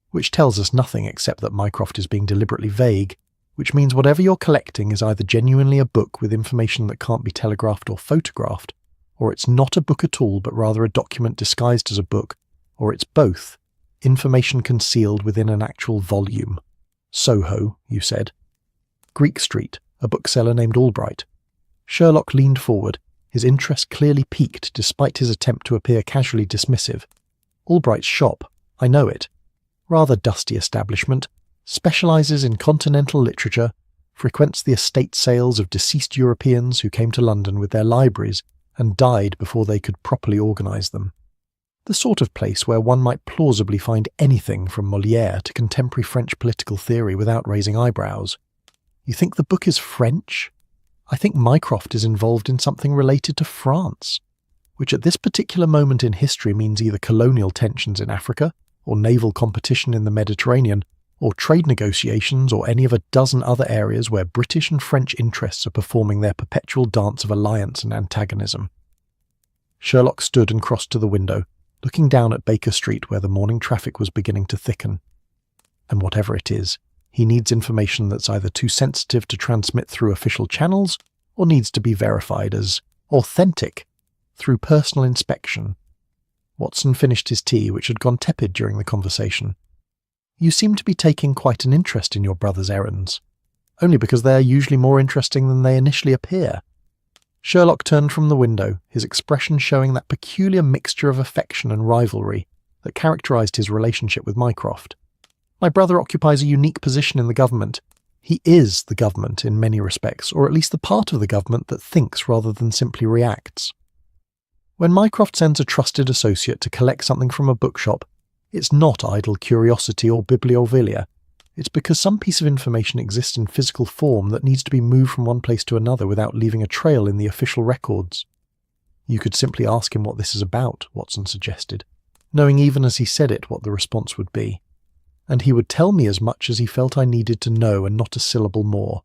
which tells us nothing except that Mycroft is being deliberately vague, which means whatever you're collecting is either genuinely a book with information that can't be telegraphed or photographed, or it's not a book at all but rather a document disguised as a book, or it's both, information concealed within an actual volume. Soho, you said. Greek Street, a bookseller named Albright. Sherlock leaned forward, his interest clearly piqued despite his attempt to appear casually dismissive. Albright's shop, I know it. Rather dusty establishment, specialises in continental literature, frequents the estate sales of deceased Europeans who came to London with their libraries and died before they could properly organise them. The sort of place where one might plausibly find anything from Molière to contemporary French political theory without raising eyebrows. You think the book is French? I think Mycroft is involved in something related to France, which at this particular moment in history means either colonial tensions in Africa, or naval competition in the Mediterranean, or trade negotiations, or any of a dozen other areas where British and French interests are performing their perpetual dance of alliance and antagonism. Sherlock stood and crossed to the window, looking down at Baker Street where the morning traffic was beginning to thicken. And whatever it is, he needs information that's either too sensitive to transmit through official channels, or needs to be verified as authentic through personal inspection. Watson finished his tea, which had gone tepid during the conversation. You seem to be taking quite an interest in your brother's errands, only because they are usually more interesting than they initially appear. Sherlock turned from the window, his expression showing that peculiar mixture of affection and rivalry that characterised his relationship with Mycroft. My brother occupies a unique position in the government. He is the government in many respects, or at least the part of the government that thinks rather than simply reacts. When Mycroft sends a trusted associate to collect something from a bookshop, it's not idle curiosity or bibliophilia. It's because some piece of information exists in physical form that needs to be moved from one place to another without leaving a trail in the official records. You could simply ask him what this is about, Watson suggested, knowing even as he said it what the response would be. And he would tell me as much as he felt I needed to know and not a syllable more.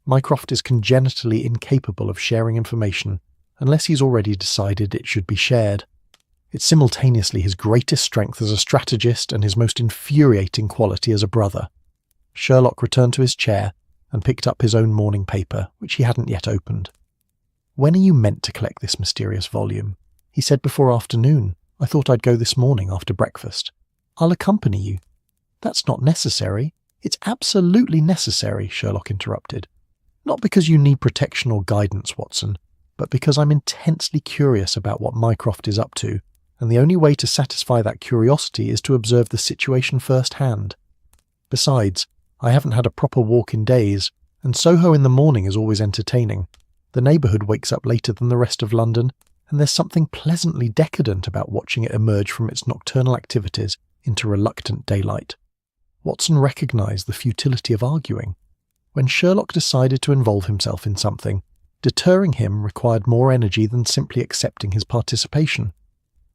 Mycroft is congenitally incapable of sharing information, unless he's already decided it should be shared. It's simultaneously his greatest strength as a strategist and his most infuriating quality as a brother. Sherlock returned to his chair and picked up his own morning paper, which he hadn't yet opened. "When are you meant to collect this mysterious volume?" "He said before afternoon. I thought I'd go this morning after breakfast." "I'll accompany you." "That's not necessary." "It's absolutely necessary," Sherlock interrupted. "Not because you need protection or guidance, Watson, but because I'm intensely curious about what Mycroft is up to, and the only way to satisfy that curiosity is to observe the situation firsthand. Besides, I haven't had a proper walk in days, and Soho in the morning is always entertaining. The neighbourhood wakes up later than the rest of London, and there's something pleasantly decadent about watching it emerge from its nocturnal activities into reluctant daylight." Watson recognised the futility of arguing. When Sherlock decided to involve himself in something, deterring him required more energy than simply accepting his participation.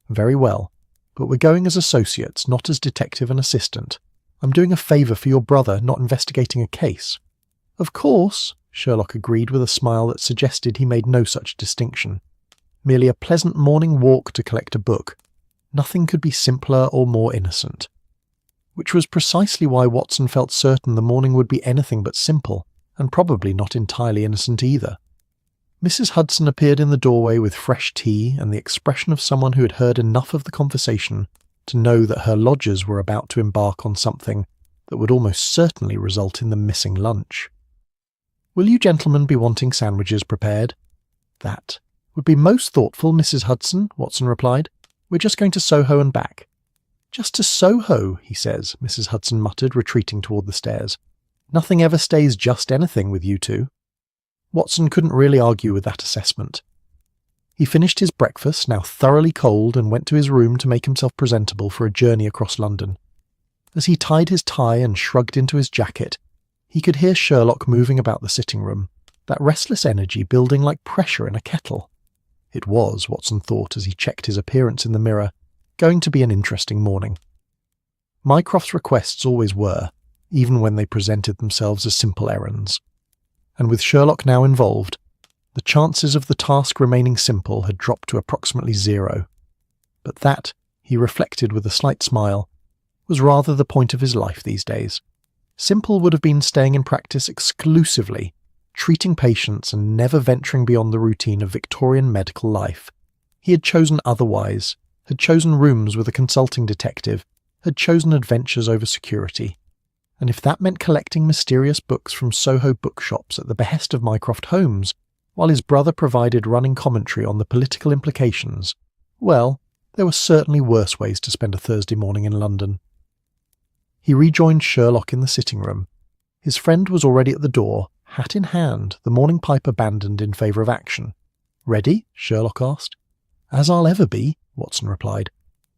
"Very well, but we're going as associates, not as detective and assistant. I'm doing a favour for your brother, not investigating a case." "Of course," Sherlock agreed with a smile that suggested he made no such distinction. "Merely a pleasant morning walk to collect a book. Nothing could be simpler or more innocent." Which was precisely why Watson felt certain the morning would be anything but simple, and probably not entirely innocent either. Mrs. Hudson appeared in the doorway with fresh tea and the expression of someone who had heard enough of the conversation to know that her lodgers were about to embark on something that would almost certainly result in them missing lunch. "Will you gentlemen be wanting sandwiches prepared?" "That would be most thoughtful, Mrs. Hudson," Watson replied. "We're just going to Soho and back." "Just to Soho, he says," Mrs. Hudson muttered, retreating toward the stairs. "Nothing ever stays just anything with you two." Watson couldn't really argue with that assessment. He finished his breakfast, now thoroughly cold, and went to his room to make himself presentable for a journey across London. As he tied his tie and shrugged into his jacket, he could hear Sherlock moving about the sitting room, that restless energy building like pressure in a kettle. It was, Watson thought as he checked his appearance in the mirror, going to be an interesting morning. Mycroft's requests always were, even when they presented themselves as simple errands. And with Sherlock now involved, the chances of the task remaining simple had dropped to approximately 0. But that, he reflected with a slight smile, was rather the point of his life these days. Simple would have been staying in practice exclusively, treating patients and never venturing beyond the routine of Victorian medical life. He had chosen otherwise, had chosen rooms with a consulting detective, had chosen adventures over security. And if that meant collecting mysterious books from Soho bookshops at the behest of Mycroft Holmes, while his brother provided running commentary on the political implications, well, there were certainly worse ways to spend a Thursday morning in London. He rejoined Sherlock in the sitting room. His friend was already at the door, hat in hand, the morning pipe abandoned in favour of action. "Ready?" Sherlock asked. "As I'll ever be," Watson replied,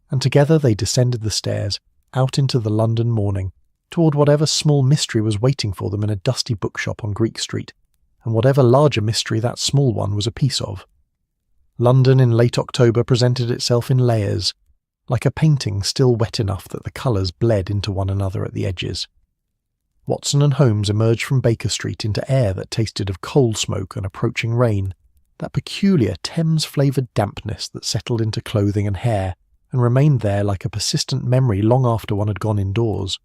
and together they descended the stairs, out into the London morning, toward whatever small mystery was waiting for them in a dusty bookshop on Greek Street, and whatever larger mystery that small one was a piece of. London in late October presented itself in layers, like a painting still wet enough that the colours bled into one another at the edges. Watson and Holmes emerged from Baker Street into air that tasted of coal smoke and approaching rain, that peculiar Thames-flavoured dampness that settled into clothing and hair and remained there like a persistent memory long after one had gone indoors.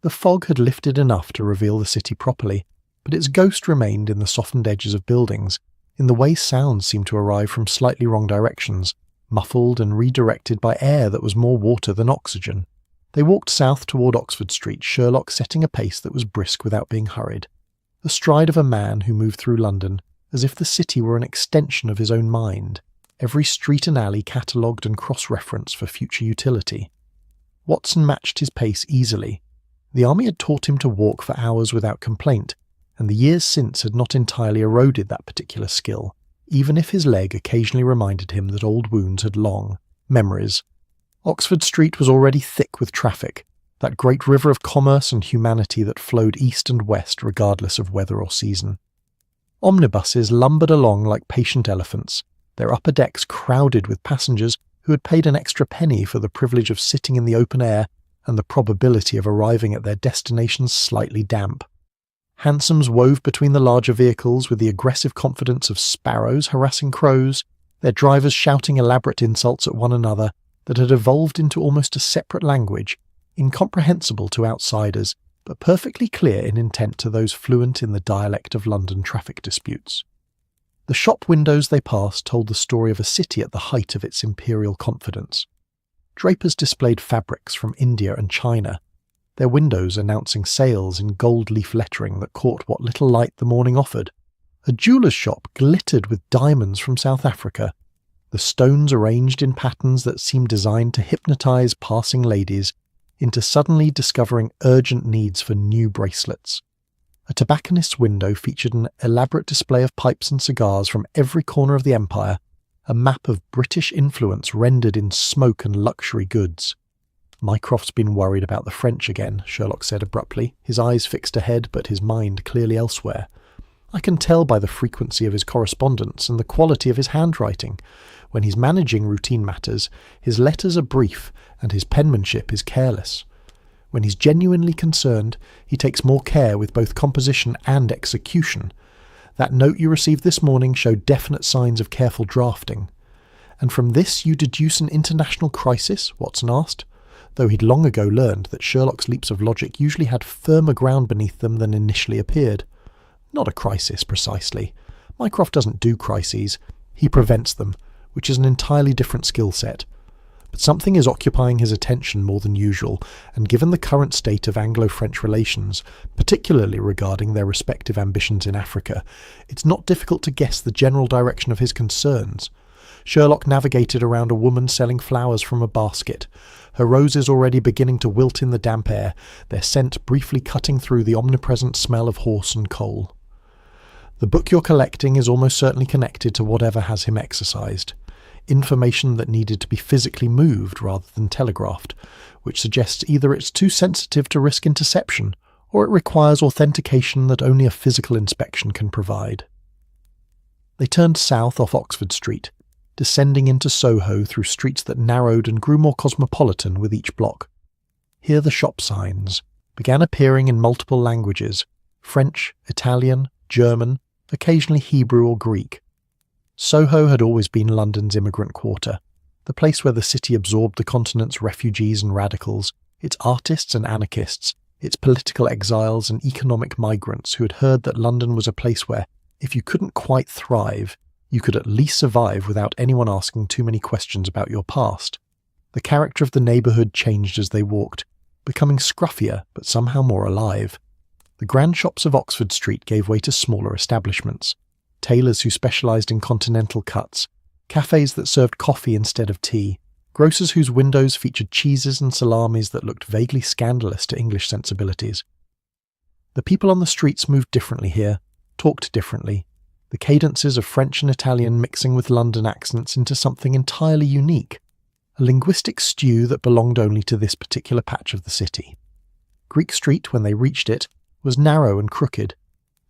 The fog had lifted enough to reveal the city properly, but its ghost remained in the softened edges of buildings, in the way sounds seemed to arrive from slightly wrong directions, muffled and redirected by air that was more water than oxygen. They walked south toward Oxford Street, Sherlock setting a pace that was brisk without being hurried, the stride of a man who moved through London as if the city were an extension of his own mind, every street and alley catalogued and cross-referenced for future utility. Watson matched his pace easily. The army had taught him to walk for hours without complaint, and the years since had not entirely eroded that particular skill, even if his leg occasionally reminded him that old wounds had long memories. Oxford Street was already thick with traffic, that great river of commerce and humanity that flowed east and west regardless of weather or season. Omnibuses lumbered along like patient elephants, their upper decks crowded with passengers who had paid an extra penny for the privilege of sitting in the open air and the probability of arriving at their destinations slightly damp. Hansoms wove between the larger vehicles with the aggressive confidence of sparrows harassing crows, their drivers shouting elaborate insults at one another that had evolved into almost a separate language, incomprehensible to outsiders, but perfectly clear in intent to those fluent in the dialect of London traffic disputes. The shop windows they passed told the story of a city at the height of its imperial confidence. Drapers displayed fabrics from India and China, their windows announcing sales in gold leaf lettering that caught what little light the morning offered. A jeweller's shop glittered with diamonds from South Africa, the stones arranged in patterns that seemed designed to hypnotise passing ladies into suddenly discovering urgent needs for new bracelets. A tobacconist's window featured an elaborate display of pipes and cigars from every corner of the empire, a map of British influence rendered in smoke and luxury goods. "Mycroft's been worried about the French again," Sherlock said abruptly, his eyes fixed ahead but his mind clearly elsewhere. "I can tell by the frequency of his correspondence and the quality of his handwriting. When he's managing routine matters, his letters are brief and his penmanship is careless. When he's genuinely concerned, he takes more care with both composition and execution. That note you received this morning showed definite signs of careful drafting." "And from this you deduce an international crisis?" Watson asked, though he'd long ago learned that Sherlock's leaps of logic usually had firmer ground beneath them than initially appeared. "Not a crisis, precisely. Mycroft doesn't do crises. He prevents them, which is an entirely different skill set. But something is occupying his attention more than usual, and given the current state of Anglo-French relations, particularly regarding their respective ambitions in Africa, it's not difficult to guess the general direction of his concerns." Sherlock navigated around a woman selling flowers from a basket, her roses already beginning to wilt in the damp air, their scent briefly cutting through the omnipresent smell of horse and coal. "The book you're collecting is almost certainly connected to whatever has him exercised. Information that needed to be physically moved rather than telegraphed, which suggests either it's too sensitive to risk interception, or it requires authentication that only a physical inspection can provide." They turned south off Oxford Street, descending into Soho through streets that narrowed and grew more cosmopolitan with each block. Here the shop signs began appearing in multiple languages: French, Italian, German, occasionally Hebrew or Greek. Soho had always been London's immigrant quarter, the place where the city absorbed the continent's refugees and radicals, its artists and anarchists, its political exiles and economic migrants who had heard that London was a place where, if you couldn't quite thrive, you could at least survive without anyone asking too many questions about your past. The character of the neighbourhood changed as they walked, becoming scruffier but somehow more alive. The grand shops of Oxford Street gave way to smaller establishments: tailors who specialised in continental cuts, cafes that served coffee instead of tea, grocers whose windows featured cheeses and salamis that looked vaguely scandalous to English sensibilities. The people on the streets moved differently here, talked differently, the cadences of French and Italian mixing with London accents into something entirely unique, a linguistic stew that belonged only to this particular patch of the city. Greek Street, when they reached it, was narrow and crooked,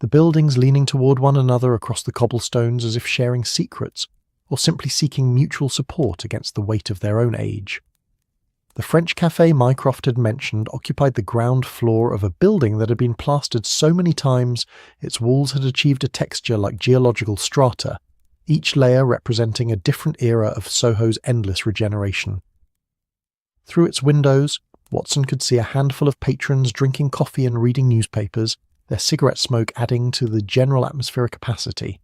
the buildings leaning toward one another across the cobblestones as if sharing secrets, or simply seeking mutual support against the weight of their own age. The French cafe Mycroft had mentioned occupied the ground floor of a building that had been plastered so many times its walls had achieved a texture like geological strata, each layer representing a different era of Soho's endless regeneration. Through its windows, Watson could see a handful of patrons drinking coffee and reading newspapers, their cigarette smoke adding to the general atmospheric opacity.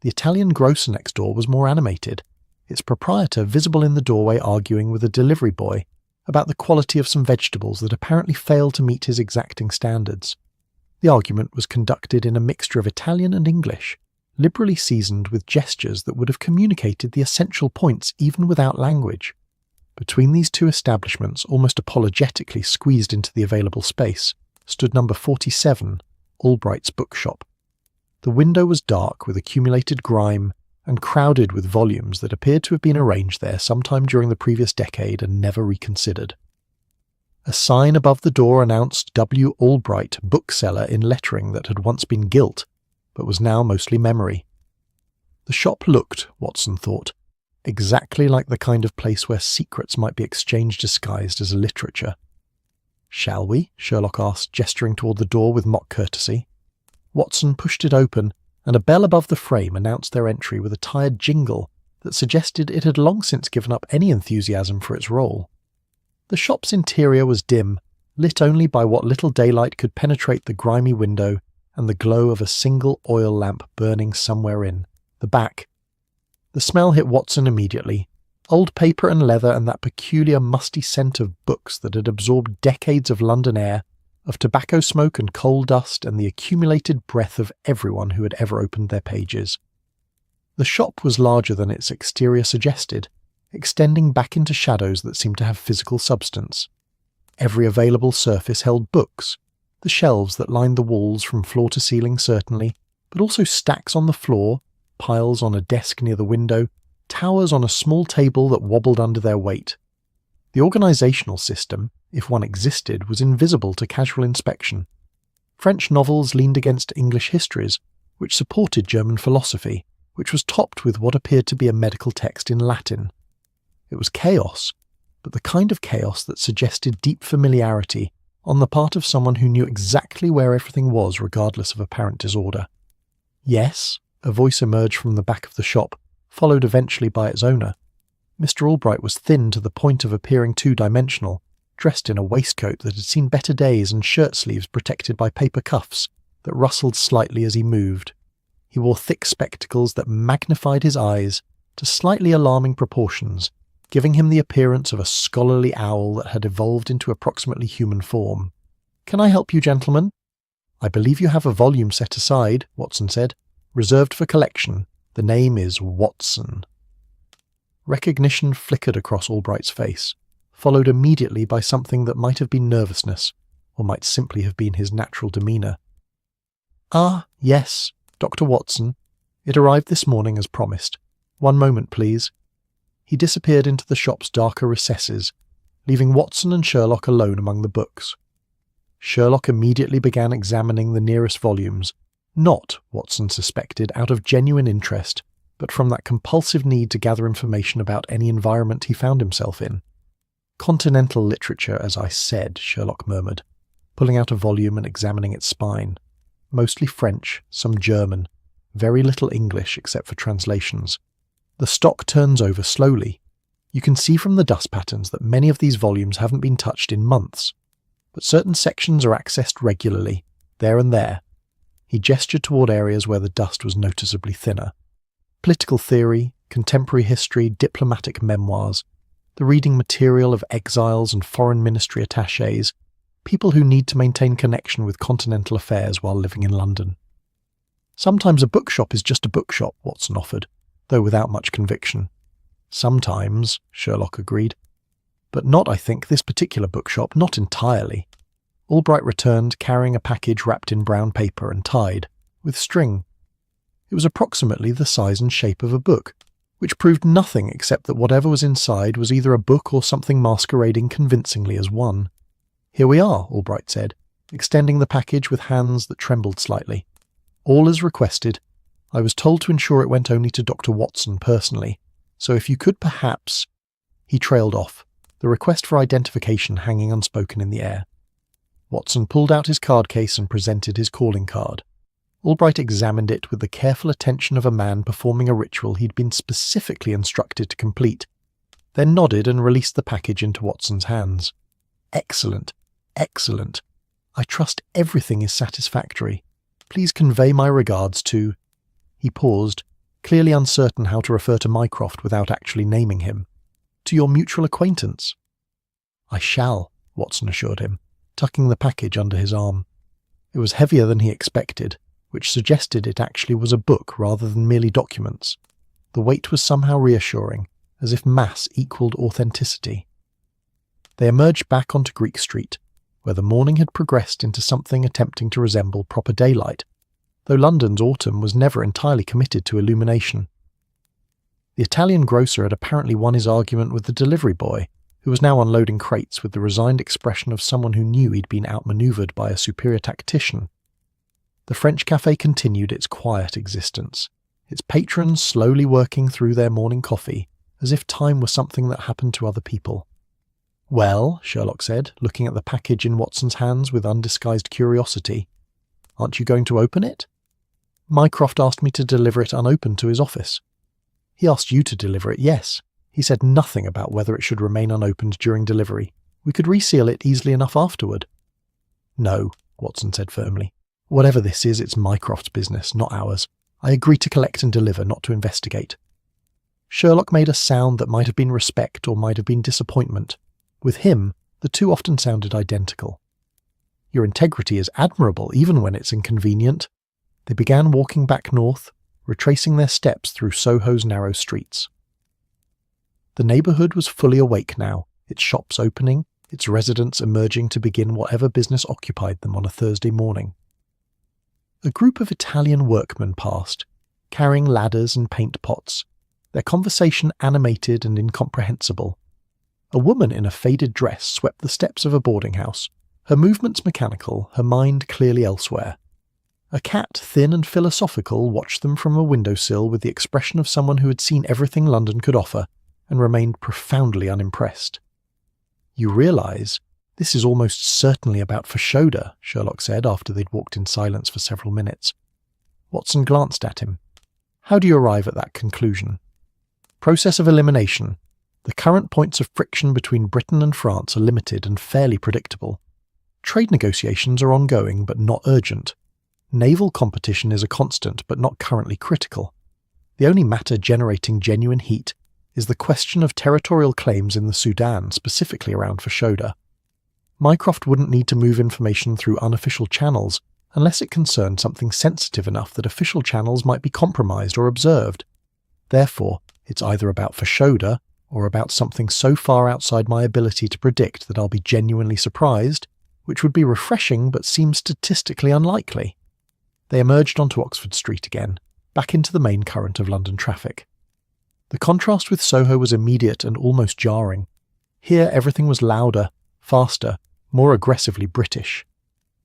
The Italian grocer next door was more animated, its proprietor visible in the doorway arguing with a delivery boy about the quality of some vegetables that apparently failed to meet his exacting standards. The argument was conducted in a mixture of Italian and English, liberally seasoned with gestures that would have communicated the essential points even without language. Between these two establishments, almost apologetically squeezed into the available space, stood number 47, Albright's bookshop. The window was dark with accumulated grime and crowded with volumes that appeared to have been arranged there sometime during the previous decade and never reconsidered. A sign above the door announced W. Albright, bookseller, in lettering that had once been gilt, but was now mostly memory. The shop looked, Watson thought, exactly like the kind of place where secrets might be exchanged disguised as literature. "Shall we?" Sherlock asked, gesturing toward the door with mock courtesy. Watson pushed it open, and a bell above the frame announced their entry with a tired jingle that suggested it had long since given up any enthusiasm for its role. The shop's interior was dim, lit only by what little daylight could penetrate the grimy window and the glow of a single oil lamp burning somewhere in the back. The smell hit Watson immediately. Old paper and leather and that peculiar musty scent of books that had absorbed decades of London air, of tobacco smoke and coal dust and the accumulated breath of everyone who had ever opened their pages. The shop was larger than its exterior suggested, extending back into shadows that seemed to have physical substance. Every available surface held books, the shelves that lined the walls from floor to ceiling certainly, but also stacks on the floor, piles on a desk near the window, towers on a small table that wobbled under their weight. The organisational system, if one existed, was invisible to casual inspection. French novels leaned against English histories, which supported German philosophy, which was topped with what appeared to be a medical text in Latin. It was chaos, but the kind of chaos that suggested deep familiarity on the part of someone who knew exactly where everything was regardless of apparent disorder. Yes, a voice emerged from the back of the shop, followed eventually by its owner. Mr. Albright was thin to the point of appearing two-dimensional, dressed in a waistcoat that had seen better days and shirt sleeves protected by paper cuffs that rustled slightly as he moved. He wore thick spectacles that magnified his eyes to slightly alarming proportions, giving him the appearance of a scholarly owl that had evolved into approximately human form. "Can I help you, gentlemen?" "I believe you have a volume set aside," Watson said, "reserved for collection. The name is Watson." Recognition flickered across Albright's face, followed immediately by something that might have been nervousness, or might simply have been his natural demeanour. "Ah, yes, Dr. Watson. It arrived this morning as promised. One moment, please." He disappeared into the shop's darker recesses, leaving Watson and Sherlock alone among the books. Sherlock immediately began examining the nearest volumes, not, Watson suspected, out of genuine interest, but from that compulsive need to gather information about any environment he found himself in. "Continental literature, as I said," Sherlock murmured, pulling out a volume and examining its spine. "Mostly French, some German, very little English except for translations. The stock turns over slowly. You can see from the dust patterns that many of these volumes haven't been touched in months, but certain sections are accessed regularly, there and there." He gestured toward areas where the dust was noticeably thinner. Political theory, contemporary history, diplomatic memoirs, the reading material of exiles and foreign ministry attachés, people who need to maintain connection with continental affairs while living in London. "Sometimes a bookshop is just a bookshop," Watson offered, though without much conviction. "Sometimes," Sherlock agreed. "But not, I think, this particular bookshop, not entirely." Albright returned, carrying a package wrapped in brown paper and tied, with string. It was approximately the size and shape of a book, which proved nothing except that whatever was inside was either a book or something masquerading convincingly as one. "Here we are," Albright said, extending the package with hands that trembled slightly. "All as requested. I was told to ensure it went only to Dr. Watson personally, so if you could perhaps—" He trailed off, the request for identification hanging unspoken in the air. Watson pulled out his card case and presented his calling card. Albright examined it with the careful attention of a man performing a ritual he'd been specifically instructed to complete, then nodded and released the package into Watson's hands. "Excellent, excellent. I trust everything is satisfactory. Please convey my regards to—" He paused, clearly uncertain how to refer to Mycroft without actually naming him. "To your mutual acquaintance." "I shall," Watson assured him, tucking the package under his arm. It was heavier than he expected, which suggested it actually was a book rather than merely documents. The weight was somehow reassuring, as if mass equalled authenticity. They emerged back onto Greek Street, where the morning had progressed into something attempting to resemble proper daylight, though London's autumn was never entirely committed to illumination. The Italian grocer had apparently won his argument with the delivery boy, who was now unloading crates with the resigned expression of someone who knew he'd been outmaneuvered by a superior tactician. The French cafe continued its quiet existence, its patrons slowly working through their morning coffee, as if time were something that happened to other people. "Well," Sherlock said, looking at the package in Watson's hands with undisguised curiosity. Aren't you going to open it?" "Mycroft asked me to deliver it unopened to his office." "He asked you to deliver it, yes. He said nothing about whether it should remain unopened during delivery. We could reseal it easily enough afterward." "No," Watson said firmly. "Whatever this is, it's Mycroft's business, not ours. I agree to collect and deliver, not to investigate." Sherlock made a sound that might have been respect or might have been disappointment. With him, the two often sounded identical. "Your integrity is admirable, even when it's inconvenient." They began walking back north, retracing their steps through Soho's narrow streets. The neighbourhood was fully awake now, its shops opening, its residents emerging to begin whatever business occupied them on a Thursday morning. A group of Italian workmen passed, carrying ladders and paint pots, their conversation animated and incomprehensible. A woman in a faded dress swept the steps of a boarding house, her movements mechanical, her mind clearly elsewhere. A cat, thin and philosophical, watched them from a windowsill with the expression of someone who had seen everything London could offer and remained profoundly unimpressed. "You realise, this is almost certainly about Fashoda," Sherlock said after they'd walked in silence for several minutes. Watson glanced at him. "How do you arrive at that conclusion?" "Process of elimination. The current points of friction between Britain and France are limited and fairly predictable. Trade negotiations are ongoing but not urgent. Naval competition is a constant but not currently critical. The only matter generating genuine heat is the question of territorial claims in the Sudan, specifically around Fashoda. Mycroft wouldn't need to move information through unofficial channels unless it concerned something sensitive enough that official channels might be compromised or observed. Therefore, it's either about Fashoda or about something so far outside my ability to predict that I'll be genuinely surprised, which would be refreshing but seems statistically unlikely." They emerged onto Oxford Street again, back into the main current of London traffic. The contrast with Soho was immediate and almost jarring. Here everything was louder, faster, more aggressively British.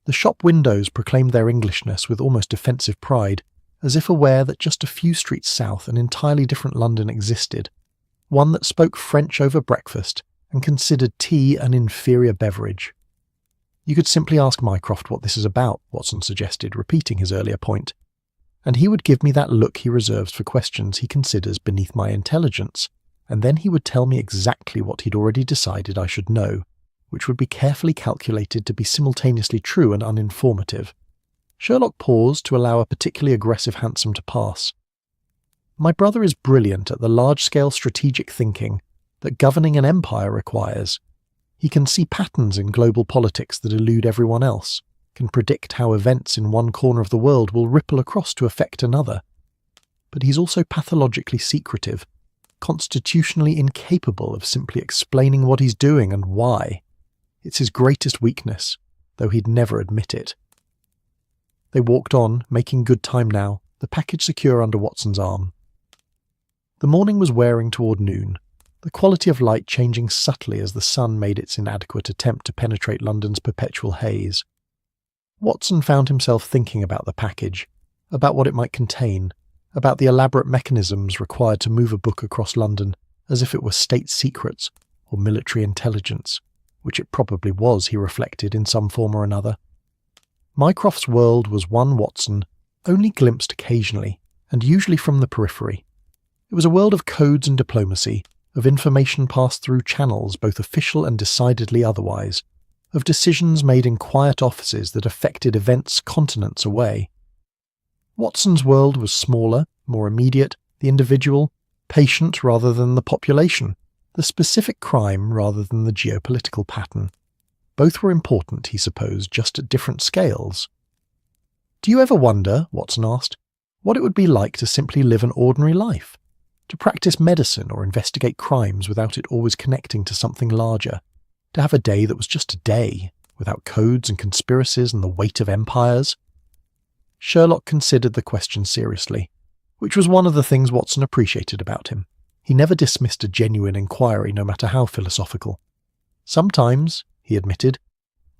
The shop windows proclaimed their Englishness with almost defensive pride, as if aware that just a few streets south an entirely different London existed, one that spoke French over breakfast and considered tea an inferior beverage. "You could simply ask Mycroft what this is about," Watson suggested, repeating his earlier point. "And he would give me that look he reserves for questions he considers beneath my intelligence, and then he would tell me exactly what he'd already decided I should know, which would be carefully calculated to be simultaneously true and uninformative." Sherlock paused to allow a particularly aggressive hansom to pass. "My brother is brilliant at the large-scale strategic thinking that governing an empire requires. He can see patterns in global politics that elude everyone else, can predict how events in one corner of the world will ripple across to affect another. But he's also pathologically secretive, constitutionally incapable of simply explaining what he's doing and why. It's his greatest weakness, though he'd never admit it." They walked on, making good time now, the package secure under Watson's arm. The morning was wearing toward noon, the quality of light changing subtly as the sun made its inadequate attempt to penetrate London's perpetual haze. Watson found himself thinking about the package, about what it might contain, about the elaborate mechanisms required to move a book across London as if it were state secrets or military intelligence, which it probably was, he reflected, in some form or another. Mycroft's world was one Watson only glimpsed occasionally, and usually from the periphery. It was a world of codes and diplomacy, of information passed through channels both official and decidedly otherwise, of decisions made in quiet offices that affected events continents away. Watson's world was smaller, more immediate, the individual, patient rather than the population, the specific crime rather than the geopolitical pattern. Both were important, he supposed, just at different scales. "Do you ever wonder," Watson asked, "what it would be like to simply live an ordinary life? To practice medicine or investigate crimes without it always connecting to something larger? To have a day that was just a day, without codes and conspiracies and the weight of empires?" Sherlock considered the question seriously, which was one of the things Watson appreciated about him. He never dismissed a genuine inquiry, no matter how philosophical. "Sometimes," he admitted,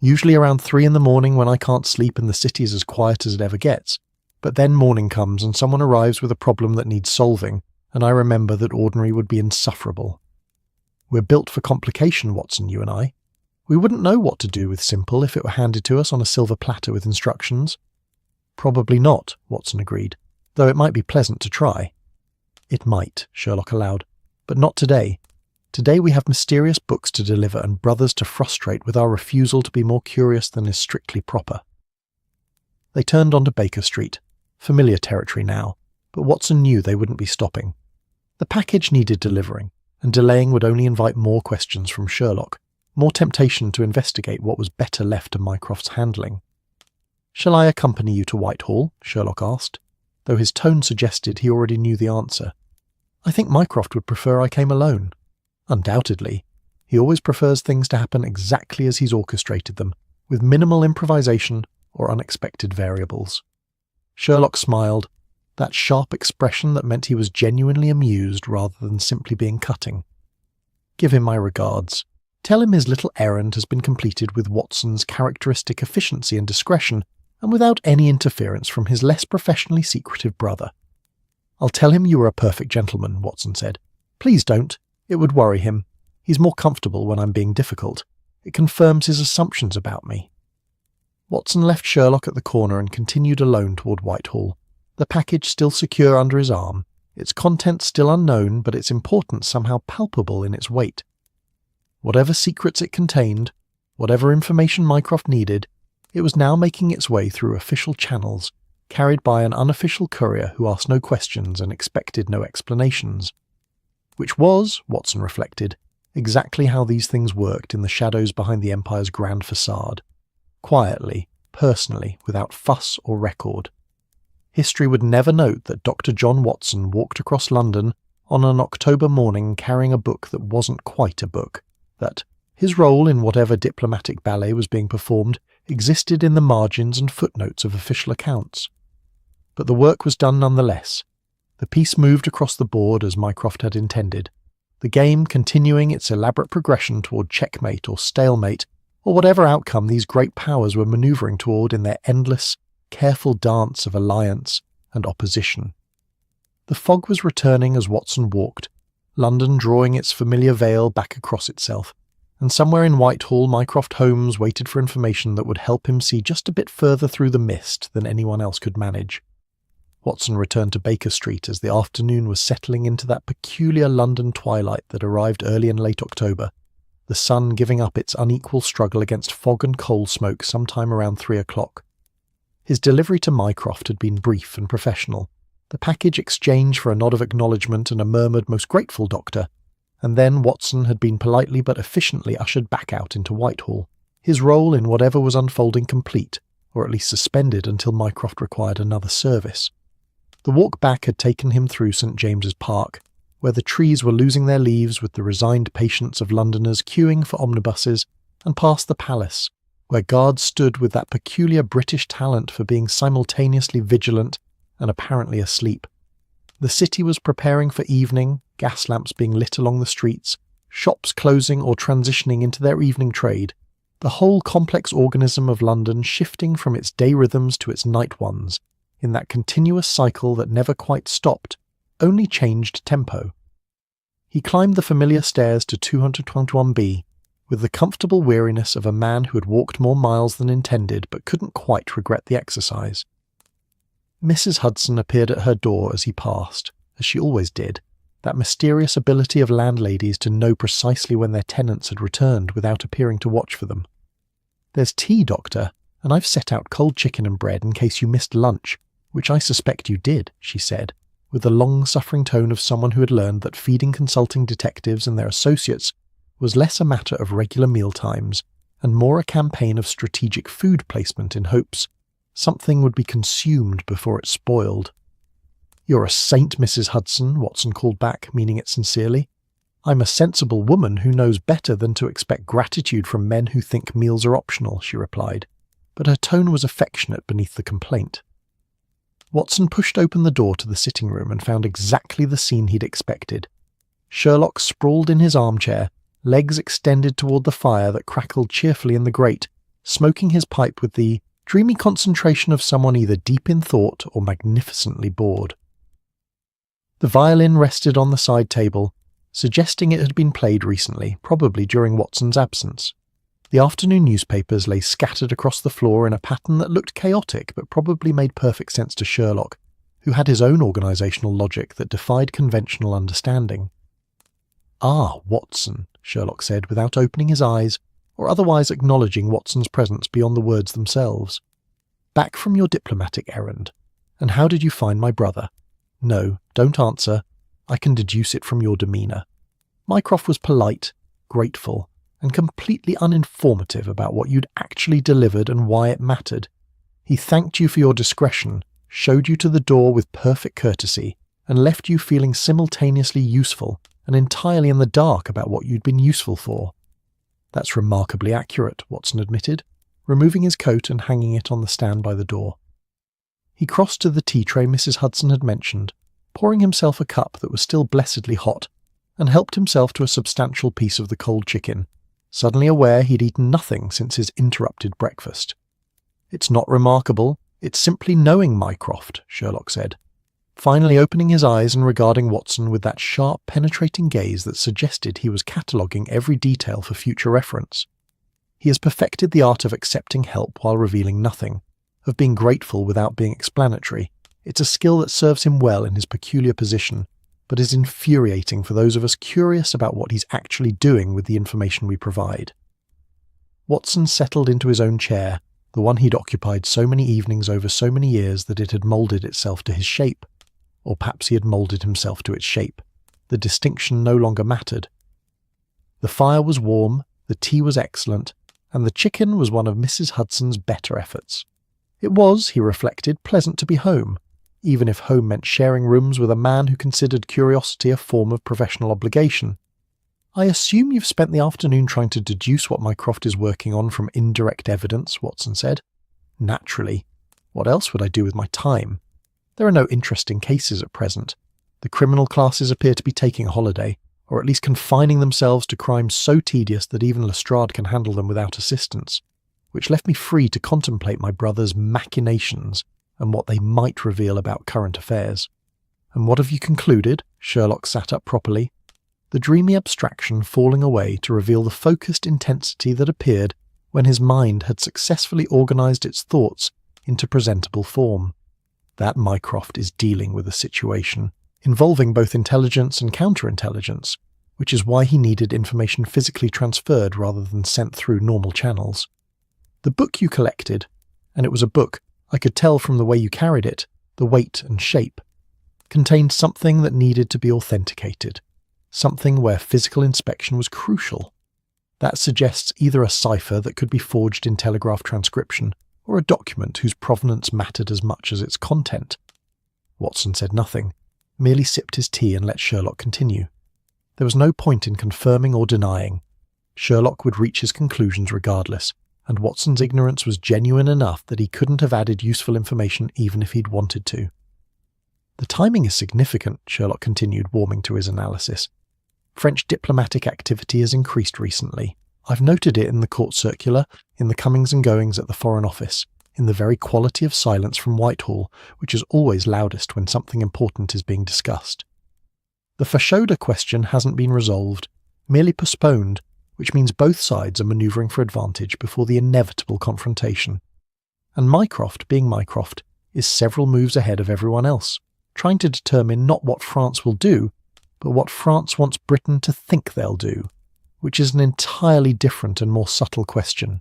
"usually around 3 in the morning when I can't sleep and the city is as quiet as it ever gets. But then morning comes and someone arrives with a problem that needs solving, and I remember that ordinary would be insufferable. We're built for complication, Watson, you and I. We wouldn't know what to do with simple if it were handed to us on a silver platter with instructions. Probably not, Watson agreed, though it might be pleasant to try. It might, Sherlock allowed, but not today. Today we have mysterious books to deliver and brothers to frustrate with our refusal to be more curious than is strictly proper. They turned onto Baker Street, familiar territory now, but Watson knew they wouldn't be stopping. The package needed delivering, and delaying would only invite more questions from Sherlock, more temptation to investigate what was better left to Mycroft's handling. "Shall I accompany you to Whitehall?" Sherlock asked, though his tone suggested he already knew the answer. "I think Mycroft would prefer I came alone." "Undoubtedly. He always prefers things to happen exactly as he's orchestrated them, with minimal improvisation or unexpected variables." Sherlock smiled, that sharp expression that meant he was genuinely amused rather than simply being cutting. "Give him my regards. Tell him his little errand has been completed with Watson's characteristic efficiency and discretion, and without any interference from his less professionally secretive brother." "I'll tell him you are a perfect gentleman," Watson said. "Please don't. It would worry him. He's more comfortable when I'm being difficult. It confirms his assumptions about me." Watson left Sherlock at the corner and continued alone toward Whitehall, the package still secure under his arm, its contents still unknown but its importance somehow palpable in its weight. Whatever secrets it contained, whatever information Mycroft needed, it was now making its way through official channels, carried by an unofficial courier who asked no questions and expected no explanations. Which was, Watson reflected, exactly how these things worked in the shadows behind the Empire's grand facade. Quietly, personally, without fuss or record. History would never note that Dr. John Watson walked across London on an October morning carrying a book that wasn't quite a book, that his role in whatever diplomatic ballet was being performed existed in the margins and footnotes of official accounts. But the work was done nonetheless. The piece moved across the board as Mycroft had intended, the game continuing its elaborate progression toward checkmate or stalemate, or whatever outcome these great powers were manoeuvring toward in their endless, careful dance of alliance and opposition. The fog was returning as Watson walked, London drawing its familiar veil back across itself, and somewhere in Whitehall Mycroft Holmes waited for information that would help him see just a bit further through the mist than anyone else could manage. Watson returned to Baker Street as the afternoon was settling into that peculiar London twilight that arrived early in late October, the sun giving up its unequal struggle against fog and coal smoke sometime around 3 o'clock. His delivery to Mycroft had been brief and professional, the package exchanged for a nod of acknowledgement and a murmured "most grateful, Doctor," and then Watson had been politely but efficiently ushered back out into Whitehall, his role in whatever was unfolding complete, or at least suspended until Mycroft required another service. The walk back had taken him through St. James's Park, where the trees were losing their leaves with the resigned patience of Londoners queuing for omnibuses, and past the Palace, where guards stood with that peculiar British talent for being simultaneously vigilant and apparently asleep. The city was preparing for evening, gas lamps being lit along the streets, shops closing or transitioning into their evening trade, the whole complex organism of London shifting from its day rhythms to its night ones, in that continuous cycle that never quite stopped, only changed tempo. He climbed the familiar stairs to 221B, with the comfortable weariness of a man who had walked more miles than intended but couldn't quite regret the exercise. Mrs. Hudson appeared at her door as he passed, as she always did, that mysterious ability of landladies to know precisely when their tenants had returned without appearing to watch for them. "There's tea, Doctor, and I've set out cold chicken and bread in case you missed lunch, which I suspect you did," she said, with the long-suffering tone of someone who had learned that feeding consulting detectives and their associates was less a matter of regular meal times and more a campaign of strategic food placement in hopes something would be consumed before it spoiled. "You're a saint, Mrs. Hudson," Watson called back, meaning it sincerely. "I'm a sensible woman who knows better than to expect gratitude from men who think meals are optional," she replied, but her tone was affectionate beneath the complaint. Watson pushed open the door to the sitting room and found exactly the scene he'd expected. Sherlock sprawled in his armchair, legs extended toward the fire that crackled cheerfully in the grate, smoking his pipe with the dreamy concentration of someone either deep in thought or magnificently bored. The violin rested on the side table, suggesting it had been played recently, probably during Watson's absence. The afternoon newspapers lay scattered across the floor in a pattern that looked chaotic but probably made perfect sense to Sherlock, who had his own organisational logic that defied conventional understanding. "Ah, Watson," Sherlock said without opening his eyes or otherwise acknowledging Watson's presence beyond the words themselves. "Back from your diplomatic errand. And how did you find my brother? No, don't answer. I can deduce it from your demeanour." Mycroft was polite, grateful, and completely uninformative about what you'd actually delivered and why it mattered. He thanked you for your discretion, showed you to the door with perfect courtesy, and left you feeling simultaneously useful and entirely in the dark about what you'd been useful for. "That's remarkably accurate," Watson admitted, removing his coat and hanging it on the stand by the door. He crossed to the tea tray Mrs. Hudson had mentioned, pouring himself a cup that was still blessedly hot, and helped himself to a substantial piece of the cold chicken, suddenly aware he'd eaten nothing since his interrupted breakfast. "It's not remarkable, it's simply knowing Mycroft," Sherlock said, finally opening his eyes and regarding Watson with that sharp, penetrating gaze that suggested he was cataloguing every detail for future reference. "He has perfected the art of accepting help while revealing nothing, of being grateful without being explanatory. It's a skill that serves him well in his peculiar position, but is infuriating for those of us curious about what he's actually doing with the information we provide." Watson settled into his own chair, the one he'd occupied so many evenings over so many years that it had moulded itself to his shape. Or perhaps he had moulded himself to its shape. The distinction no longer mattered. The fire was warm, the tea was excellent, and the chicken was one of Mrs. Hudson's better efforts. It was, he reflected, pleasant to be home, even if home meant sharing rooms with a man who considered curiosity a form of professional obligation. "I assume you've spent the afternoon trying to deduce what Mycroft is working on from indirect evidence," Watson said. "Naturally. What else would I do with my time? There are no interesting cases at present. The criminal classes appear to be taking a holiday, or at least confining themselves to crimes so tedious that even Lestrade can handle them without assistance, which left me free to contemplate my brother's machinations and what they might reveal about current affairs." "And what have you concluded?" Sherlock sat up properly, the dreamy abstraction falling away to reveal the focused intensity that appeared when his mind had successfully organised its thoughts into presentable form. "That Mycroft is dealing with a situation involving both intelligence and counterintelligence, which is why he needed information physically transferred rather than sent through normal channels. The book you collected, and it was a book, I could tell from the way you carried it, the weight and shape, contained something that needed to be authenticated, something where physical inspection was crucial. That suggests either a cipher that could be forged in telegraph transcription, or a document whose provenance mattered as much as its content." Watson said nothing, merely sipped his tea and let Sherlock continue. There was no point in confirming or denying. Sherlock would reach his conclusions regardless, and Watson's ignorance was genuine enough that he couldn't have added useful information even if he'd wanted to. "The timing is significant," Sherlock continued, warming to his analysis. "French diplomatic activity has increased recently. I've noted it in the court circular, in the comings and goings at the Foreign Office, in the very quality of silence from Whitehall, which is always loudest when something important is being discussed. The Fashoda question hasn't been resolved, merely postponed, which means both sides are manoeuvring for advantage before the inevitable confrontation. And Mycroft, being Mycroft, is several moves ahead of everyone else, trying to determine not what France will do, but what France wants Britain to think they'll do, which is an entirely different and more subtle question."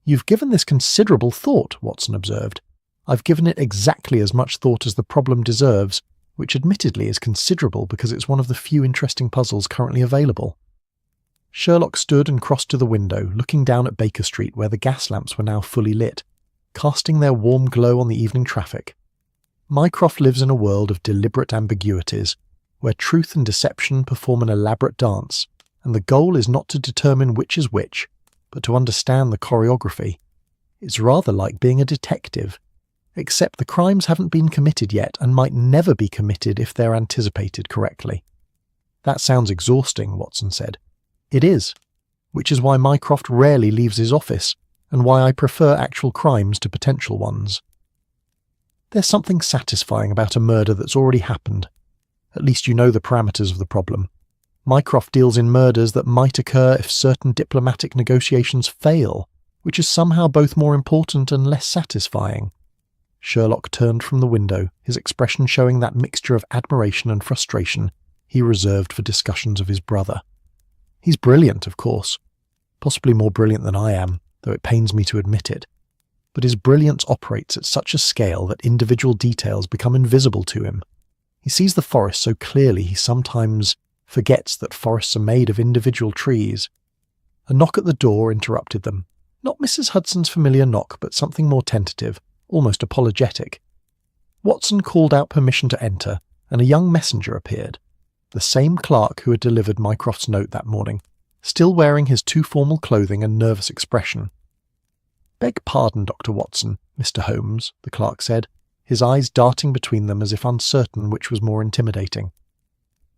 "You've given this considerable thought," Watson observed. "I've given it exactly as much thought as the problem deserves, which admittedly is considerable because it's one of the few interesting puzzles currently available." Sherlock stood and crossed to the window, looking down at Baker Street where the gas lamps were now fully lit, casting their warm glow on the evening traffic. Mycroft lives in a world of deliberate ambiguities, where truth and deception perform an elaborate dance, and the goal is not to determine which is which, but to understand the choreography. It's rather like being a detective, except the crimes haven't been committed yet and might never be committed if they're anticipated correctly. "That sounds exhausting," Watson said. "It is, which is why Mycroft rarely leaves his office, and why I prefer actual crimes to potential ones. There's something satisfying about a murder that's already happened. At least you know the parameters of the problem. Mycroft deals in murders that might occur if certain diplomatic negotiations fail, which is somehow both more important and less satisfying. Sherlock turned from the window, his expression showing that mixture of admiration and frustration he reserved for discussions of his brother. He's brilliant, of course. Possibly more brilliant than I am, though it pains me to admit it. But his brilliance operates at such a scale that individual details become invisible to him. He sees the forest so clearly he sometimes forgets that forests are made of individual trees. A knock at the door interrupted them. Not Mrs. Hudson's familiar knock, but something more tentative, almost apologetic. Watson called out permission to enter, and a young messenger appeared. The same clerk who had delivered Mycroft's note that morning, still wearing his too formal clothing and nervous expression. "Beg pardon, Dr. Watson, Mr. Holmes," the clerk said, his eyes darting between them as if uncertain which was more intimidating.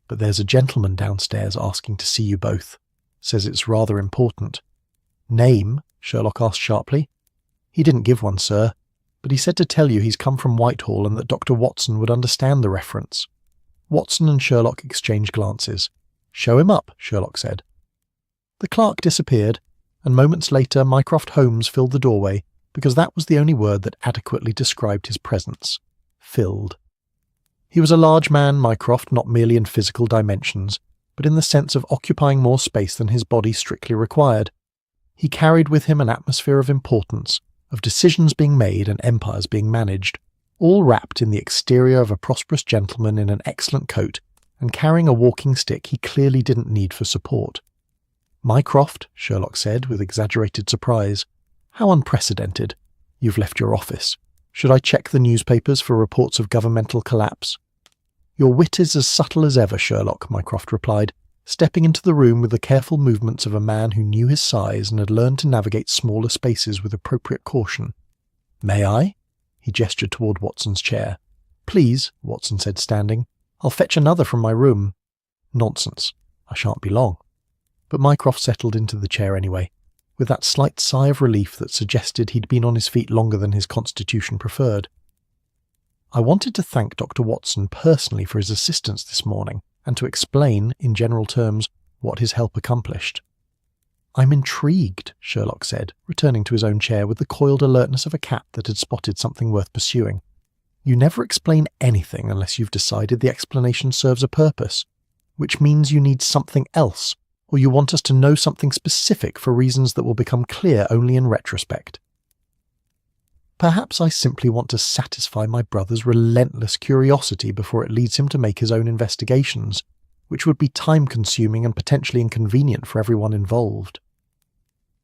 "But there's a gentleman downstairs asking to see you both. Says it's rather important." "Name?" Sherlock asked sharply. "He didn't give one, sir, but he said to tell you he's come from Whitehall and that Dr. Watson would understand the reference." Watson and Sherlock exchanged glances. "Show him up," Sherlock said. The clerk disappeared, and moments later Mycroft Holmes filled the doorway, because that was the only word that adequately described his presence. Filled. He was a large man, Mycroft, not merely in physical dimensions, but in the sense of occupying more space than his body strictly required. He carried with him an atmosphere of importance, of decisions being made and empires being managed, all wrapped in the exterior of a prosperous gentleman in an excellent coat and carrying a walking stick he clearly didn't need for support. "Mycroft," Sherlock said with exaggerated surprise. "How unprecedented. You've left your office. Should I check the newspapers for reports of governmental collapse?" "Your wit is as subtle as ever, Sherlock," Mycroft replied, stepping into the room with the careful movements of a man who knew his size and had learned to navigate smaller spaces with appropriate caution. "May I?" He gestured toward Watson's chair. "Please," Watson said, standing. "I'll fetch another from my room." "Nonsense. I shan't be long." But Mycroft settled into the chair anyway, with that slight sigh of relief that suggested he'd been on his feet longer than his constitution preferred. "I wanted to thank Dr. Watson personally for his assistance this morning, and to explain, in general terms, what his help accomplished." "I'm intrigued," Sherlock said, returning to his own chair with the coiled alertness of a cat that had spotted something worth pursuing. "You never explain anything unless you've decided the explanation serves a purpose, which means you need something else, or you want us to know something specific for reasons that will become clear only in retrospect." "Perhaps I simply want to satisfy my brother's relentless curiosity before it leads him to make his own investigations, which would be time-consuming and potentially inconvenient for everyone involved."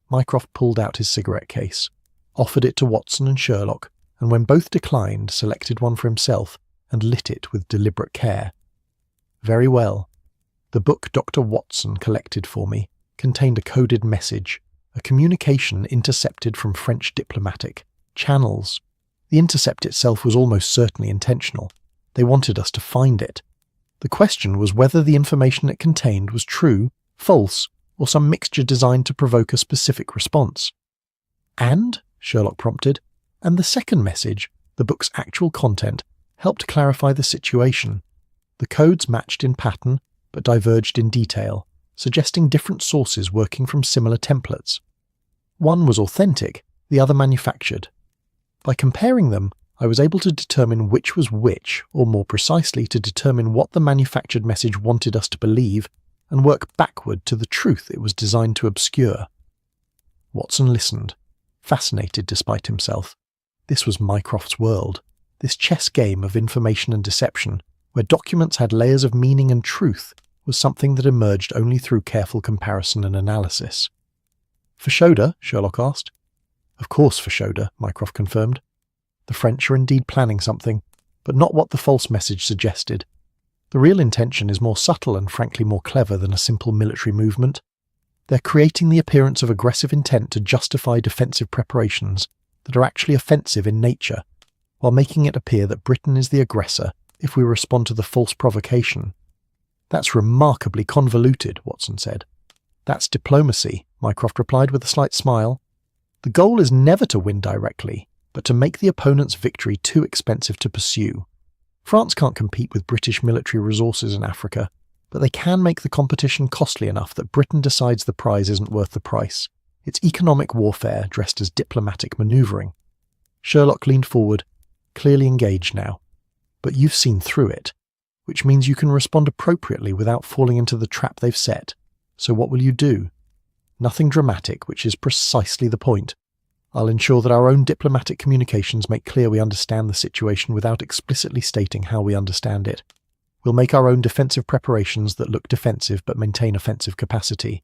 Mycroft pulled out his cigarette case, offered it to Watson and Sherlock, and when both declined, selected one for himself and lit it with deliberate care. "Very well. The book Dr. Watson collected for me contained a coded message, a communication intercepted from French diplomatic channels. The intercept itself was almost certainly intentional. They wanted us to find it. The question was whether the information it contained was true, false, or some mixture designed to provoke a specific response. "And," Sherlock prompted, "and the second message, the book's actual content, helped clarify the situation. The codes matched in pattern, but diverged in detail, suggesting different sources working from similar templates. One was authentic, the other manufactured. By comparing them, I was able to determine which was which, or more precisely to determine what the manufactured message wanted us to believe, and work backward to the truth it was designed to obscure." Watson listened, fascinated despite himself. This was Mycroft's world, this chess game of information and deception, where documents had layers of meaning and truth, was something that emerged only through careful comparison and analysis. "For Shoda?" Sherlock asked. "Of course for Shoda," Mycroft confirmed. "The French are indeed planning something, but not what the false message suggested. The real intention is more subtle and frankly more clever than a simple military movement. They're creating the appearance of aggressive intent to justify defensive preparations that are actually offensive in nature, while making it appear that Britain is the aggressor if we respond to the false provocation." "That's remarkably convoluted," Watson said. "That's diplomacy," Mycroft replied with a slight smile. "The goal is never to win directly, but to make the opponent's victory too expensive to pursue. France can't compete with British military resources in Africa, but they can make the competition costly enough that Britain decides the prize isn't worth the price. It's economic warfare dressed as diplomatic manoeuvring. Sherlock leaned forward, clearly engaged now. But you've seen through it, which means you can respond appropriately without falling into the trap they've set. So what will you do? Nothing dramatic, which is precisely the point. I'll ensure that our own diplomatic communications make clear we understand the situation without explicitly stating how we understand it. We'll make our own defensive preparations that look defensive but maintain offensive capacity.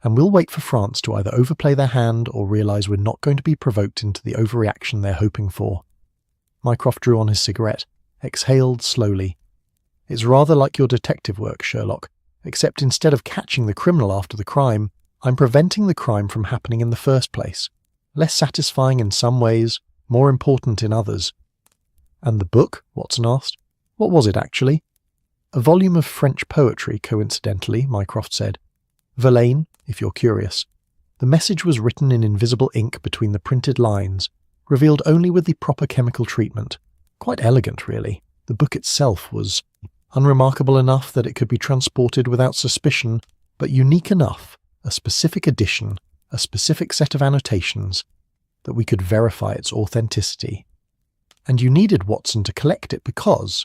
And we'll wait for France to either overplay their hand or realise we're not going to be provoked into the overreaction they're hoping for. Mycroft drew on his cigarette, exhaled slowly. It's rather like your detective work, Sherlock, except instead of catching the criminal after the crime, I'm preventing the crime from happening in the first place. Less satisfying in some ways, more important in others. And the book? Watson asked. What was it actually? A volume of French poetry, coincidentally, Mycroft said. Verlaine, if you're curious. The message was written in invisible ink between the printed lines, revealed only with the proper chemical treatment. Quite elegant, really. The book itself was unremarkable enough that it could be transported without suspicion, but unique enough, a specific edition, a specific set of annotations, that we could verify its authenticity. And you needed Watson to collect it because,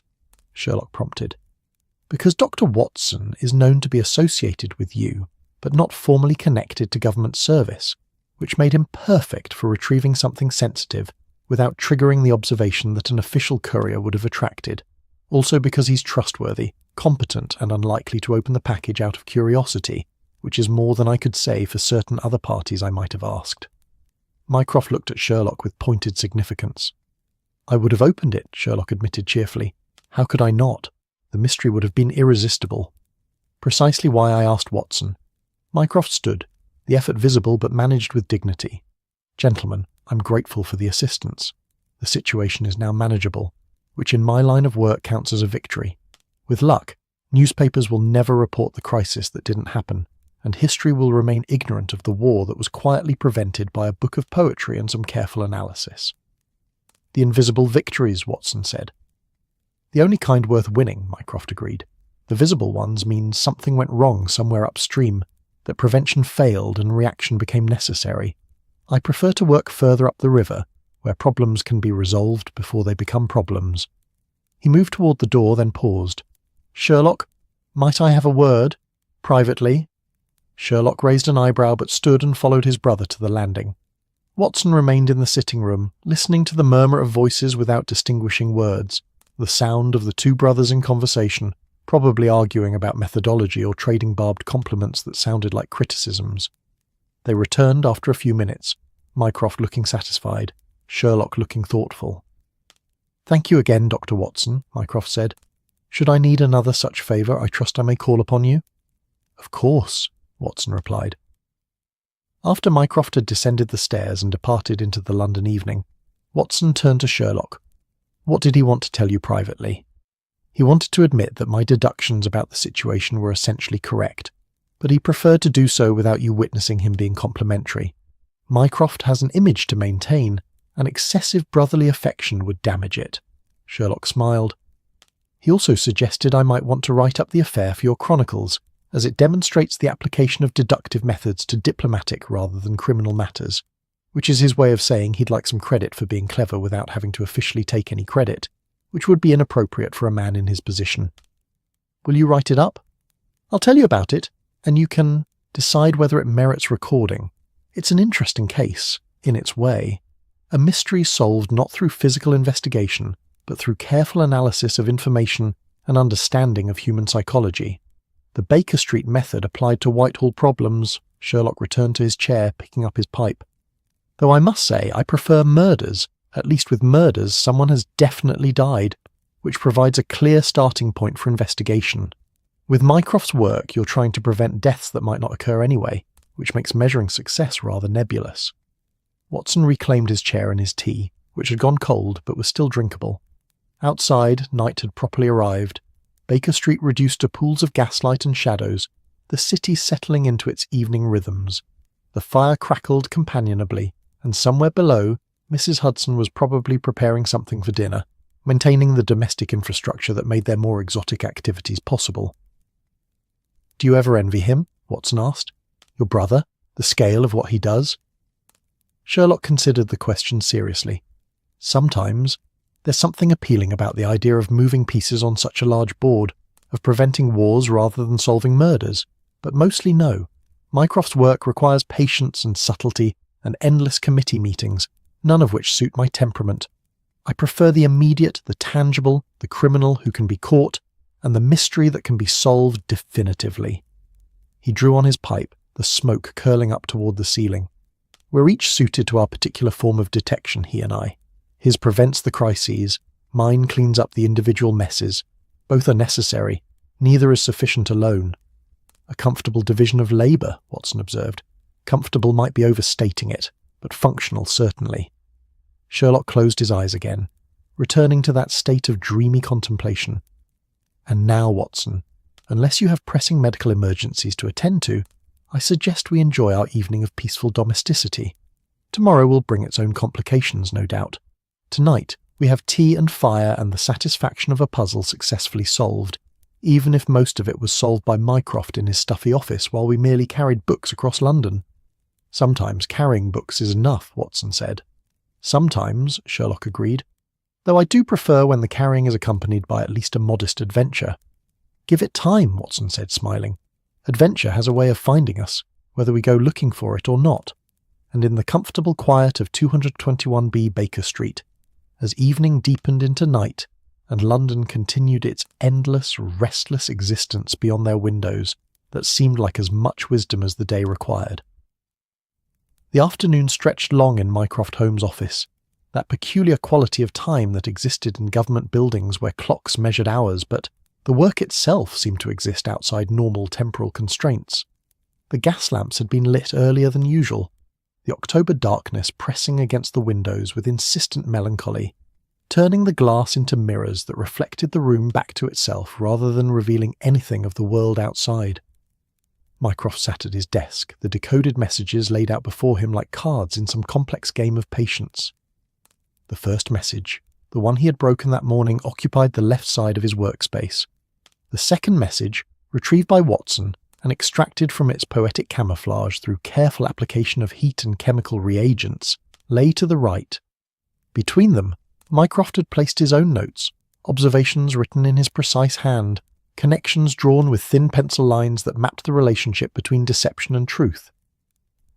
Sherlock prompted, because Dr. Watson is known to be associated with you, but not formally connected to government service, which made him perfect for retrieving something sensitive without triggering the observation that an official courier would have attracted. Also because he's trustworthy, competent, and unlikely to open the package out of curiosity, which is more than I could say for certain other parties I might have asked. Mycroft looked at Sherlock with pointed significance. I would have opened it, Sherlock admitted cheerfully. How could I not? The mystery would have been irresistible. Precisely why I asked Watson. Mycroft stood, the effort visible but managed with dignity. Gentlemen, I'm grateful for the assistance. The situation is now manageable, which in my line of work counts as a victory. With luck, newspapers will never report the crisis that didn't happen, and history will remain ignorant of the war that was quietly prevented by a book of poetry and some careful analysis. The invisible victories, Watson said. The only kind worth winning, Mycroft agreed. The visible ones mean something went wrong somewhere upstream, that prevention failed and reaction became necessary. I prefer to work further up the river, where problems can be resolved before they become problems. He moved toward the door, then paused. Sherlock, might I have a word? Privately? Sherlock raised an eyebrow but stood and followed his brother to the landing. Watson remained in the sitting room, listening to the murmur of voices without distinguishing words, the sound of the two brothers in conversation, probably arguing about methodology or trading barbed compliments that sounded like criticisms. They returned after a few minutes, Mycroft looking satisfied, Sherlock looking thoughtful. Thank you again, Dr. Watson, Mycroft said. Should I need another such favour, I trust I may call upon you? Of course, Watson replied. After Mycroft had descended the stairs and departed into the London evening, Watson turned to Sherlock. What did he want to tell you privately? He wanted to admit that my deductions about the situation were essentially correct, but he preferred to do so without you witnessing him being complimentary. Mycroft has an image to maintain, and excessive brotherly affection would damage it. Sherlock smiled. He also suggested I might want to write up the affair for your chronicles, as it demonstrates the application of deductive methods to diplomatic rather than criminal matters, which is his way of saying he'd like some credit for being clever without having to officially take any credit, which would be inappropriate for a man in his position. Will you write it up? I'll tell you about it, and you can decide whether it merits recording. It's an interesting case, in its way. A mystery solved not through physical investigation, but through careful analysis of information and understanding of human psychology. The Baker Street method applied to Whitehall problems. Sherlock returned to his chair, picking up his pipe. Though I must say I prefer murders. At least with murders, someone has definitely died, which provides a clear starting point for investigation. With Mycroft's work, you're trying to prevent deaths that might not occur anyway, which makes measuring success rather nebulous. Watson reclaimed his chair and his tea, which had gone cold but was still drinkable. Outside, night had properly arrived. Baker Street reduced to pools of gaslight and shadows, the city settling into its evening rhythms. The fire crackled companionably, and somewhere below, Mrs. Hudson was probably preparing something for dinner, maintaining the domestic infrastructure that made their more exotic activities possible. Do you ever envy him? Watson asked. Your brother? The scale of what he does? Sherlock considered the question seriously. Sometimes, there's something appealing about the idea of moving pieces on such a large board, of preventing wars rather than solving murders, but mostly no. Mycroft's work requires patience and subtlety and endless committee meetings, none of which suit my temperament. I prefer the immediate, the tangible, the criminal who can be caught, and the mystery that can be solved definitively. He drew on his pipe, the smoke curling up toward the ceiling. We're each suited to our particular form of detection, he and I. His prevents the crises, mine cleans up the individual messes. Both are necessary, neither is sufficient alone. A comfortable division of labour, Watson observed. Comfortable might be overstating it, but functional certainly. Sherlock closed his eyes again, returning to that state of dreamy contemplation. And now, Watson, unless you have pressing medical emergencies to attend to, I suggest we enjoy our evening of peaceful domesticity. Tomorrow will bring its own complications, no doubt. Tonight, we have tea and fire and the satisfaction of a puzzle successfully solved, even if most of it was solved by Mycroft in his stuffy office while we merely carried books across London. Sometimes carrying books is enough, Watson said. Sometimes, Sherlock agreed, though I do prefer when the carrying is accompanied by at least a modest adventure. Give it time, Watson said, smiling. Adventure has a way of finding us, whether we go looking for it or not, and in the comfortable quiet of 221B Baker Street, as evening deepened into night, and London continued its endless, restless existence beyond their windows that seemed like as much wisdom as the day required. The afternoon stretched long in Mycroft Holmes' office, that peculiar quality of time that existed in government buildings where clocks measured hours, but the work itself seemed to exist outside normal temporal constraints. The gas lamps had been lit earlier than usual, the October darkness pressing against the windows with insistent melancholy, turning the glass into mirrors that reflected the room back to itself rather than revealing anything of the world outside. Mycroft sat at his desk, the decoded messages laid out before him like cards in some complex game of patience. The first message, the one he had broken that morning, occupied the left side of his workspace. The second message, retrieved by Watson and extracted from its poetic camouflage through careful application of heat and chemical reagents, lay to the right. Between them, Mycroft had placed his own notes, observations written in his precise hand, connections drawn with thin pencil lines that mapped the relationship between deception and truth.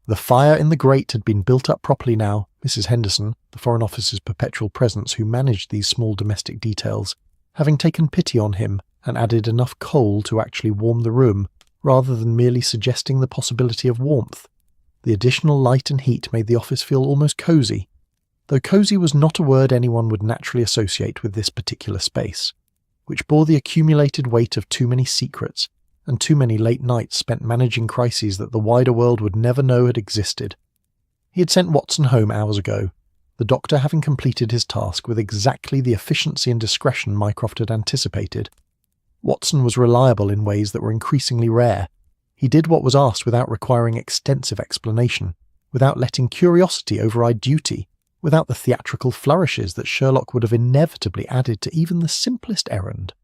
The fire in the grate had been built up properly now. Mrs. Henderson, the Foreign Office's perpetual presence who managed these small domestic details, having taken pity on him and added enough coal to actually warm the room, rather than merely suggesting the possibility of warmth. The additional light and heat made the office feel almost cosy, though cosy was not a word anyone would naturally associate with this particular space, which bore the accumulated weight of too many secrets and too many late nights spent managing crises that the wider world would never know had existed. He had sent Watson home hours ago, the doctor having completed his task with exactly the efficiency and discretion Mycroft had anticipated. Watson was reliable in ways that were increasingly rare. He did what was asked without requiring extensive explanation, without letting curiosity override duty, without the theatrical flourishes that Sherlock would have inevitably added to even the simplest errand.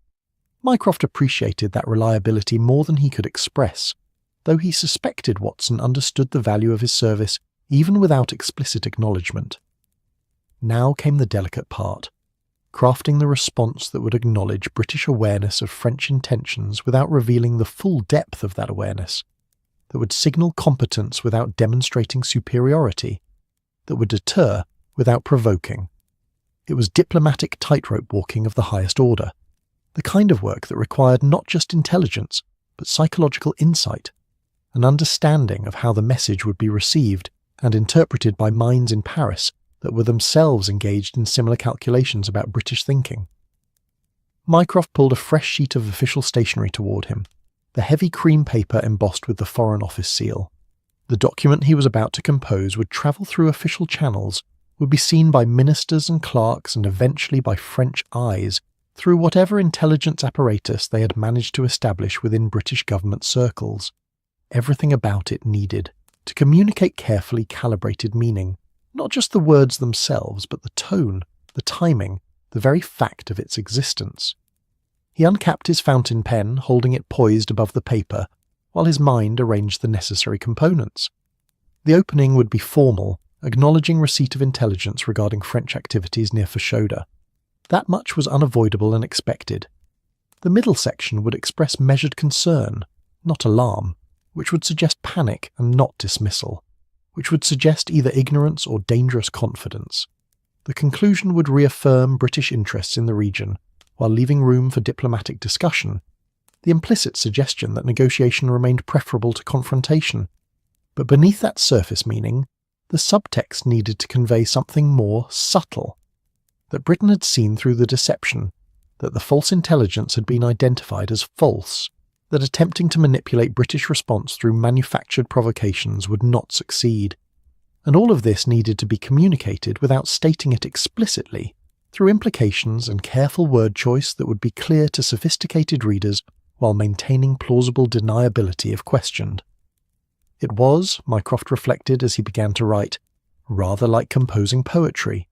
Mycroft appreciated that reliability more than he could express, though he suspected Watson understood the value of his service even without explicit acknowledgement. Now came the delicate part, crafting the response that would acknowledge British awareness of French intentions without revealing the full depth of that awareness, that would signal competence without demonstrating superiority, that would deter without provoking. It was diplomatic tightrope walking of the highest order, the kind of work that required not just intelligence, but psychological insight, an understanding of how the message would be received and interpreted by minds in Paris that were themselves engaged in similar calculations about British thinking. Mycroft pulled a fresh sheet of official stationery toward him, the heavy cream paper embossed with the Foreign Office seal. The document he was about to compose would travel through official channels, would be seen by ministers and clerks and eventually by French eyes, through whatever intelligence apparatus they had managed to establish within British government circles. Everything about it needed to communicate carefully calibrated meaning, not just the words themselves, but the tone, the timing, the very fact of its existence. He uncapped his fountain pen, holding it poised above the paper, while his mind arranged the necessary components. The opening would be formal, acknowledging receipt of intelligence regarding French activities near Fashoda. That much was unavoidable and expected. The middle section would express measured concern, not alarm, which would suggest panic and not dismissal, which would suggest either ignorance or dangerous confidence. The conclusion would reaffirm British interests in the region, while leaving room for diplomatic discussion, the implicit suggestion that negotiation remained preferable to confrontation. But beneath that surface meaning, the subtext needed to convey something more subtle, that Britain had seen through the deception, that the false intelligence had been identified as false, that attempting to manipulate British response through manufactured provocations would not succeed. And all of this needed to be communicated without stating it explicitly, through implications and careful word choice that would be clear to sophisticated readers while maintaining plausible deniability if questioned. It was, Mycroft reflected as he began to write, rather like composing poetry,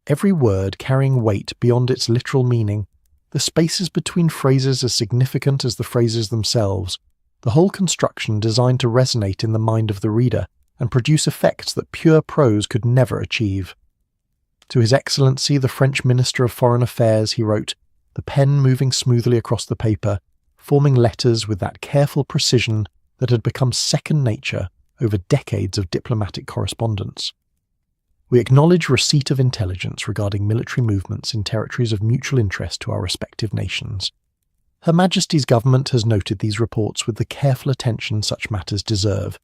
every word carrying weight beyond its literal meaning, the spaces between phrases as significant as the phrases themselves, the whole construction designed to resonate in the mind of the reader and produce effects that pure prose could never achieve. To His Excellency the French Minister of Foreign Affairs he wrote, the pen moving smoothly across the paper, forming letters with that careful precision that had become second nature over decades of diplomatic correspondence. We acknowledge receipt of intelligence regarding military movements in territories of mutual interest to our respective nations. Her Majesty's government has noted these reports with the careful attention such matters deserve,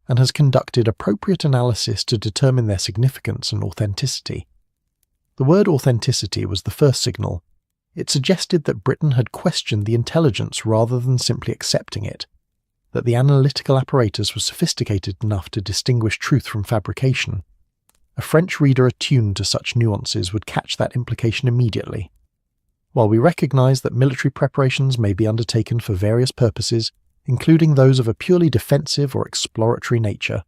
and has conducted appropriate analysis to determine their significance and authenticity. The word authenticity was the first signal. It suggested that Britain had questioned the intelligence rather than simply accepting it, that the analytical apparatus was sophisticated enough to distinguish truth from fabrication. A French reader attuned to such nuances would catch that implication immediately. While we recognise that military preparations may be undertaken for various purposes, including those of a purely defensive or exploratory nature,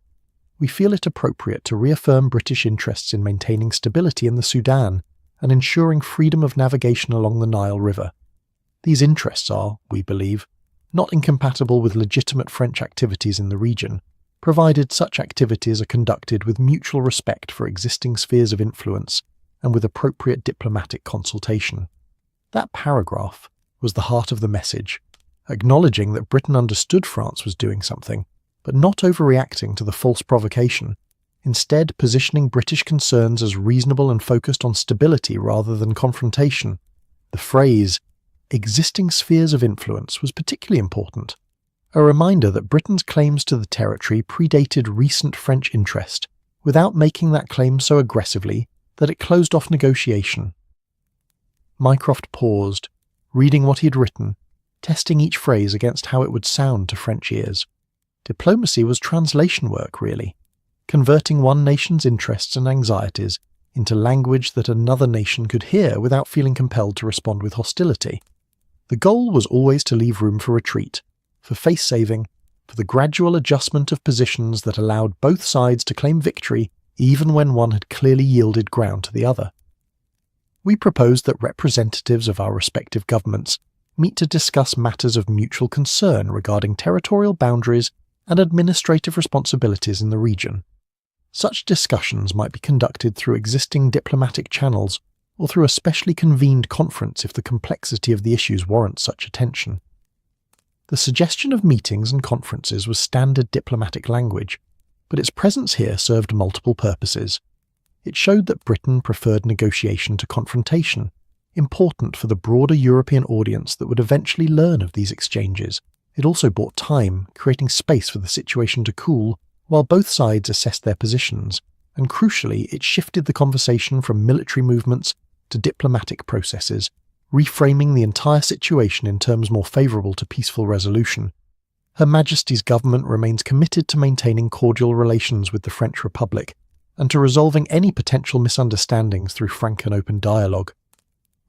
we feel it appropriate to reaffirm British interests in maintaining stability in the Sudan and ensuring freedom of navigation along the Nile River. These interests are, we believe, not incompatible with legitimate French activities in the region, provided such activities are conducted with mutual respect for existing spheres of influence and with appropriate diplomatic consultation. That paragraph was the heart of the message, acknowledging that Britain understood France was doing something, but not overreacting to the false provocation, instead positioning British concerns as reasonable and focused on stability rather than confrontation. The phrase, existing spheres of influence, was particularly important, a reminder that Britain's claims to the territory predated recent French interest, without making that claim so aggressively that it closed off negotiation. Mycroft paused, reading what he had written, testing each phrase against how it would sound to French ears. Diplomacy was translation work, really, converting one nation's interests and anxieties into language that another nation could hear without feeling compelled to respond with hostility. The goal was always to leave room for retreat, for face-saving, for the gradual adjustment of positions that allowed both sides to claim victory even when one had clearly yielded ground to the other. We proposed that representatives of our respective governments meet to discuss matters of mutual concern regarding territorial boundaries and administrative responsibilities in the region. Such discussions might be conducted through existing diplomatic channels or through a specially convened conference if the complexity of the issues warrants such attention. The suggestion of meetings and conferences was standard diplomatic language, but its presence here served multiple purposes. It showed that Britain preferred negotiation to confrontation, important for the broader European audience that would eventually learn of these exchanges. It also bought time, creating space for the situation to cool, while both sides assessed their positions, and crucially it shifted the conversation from military movements to diplomatic processes, reframing the entire situation in terms more favourable to peaceful resolution. Her Majesty's government remains committed to maintaining cordial relations with the French Republic, and to resolving any potential misunderstandings through frank and open dialogue.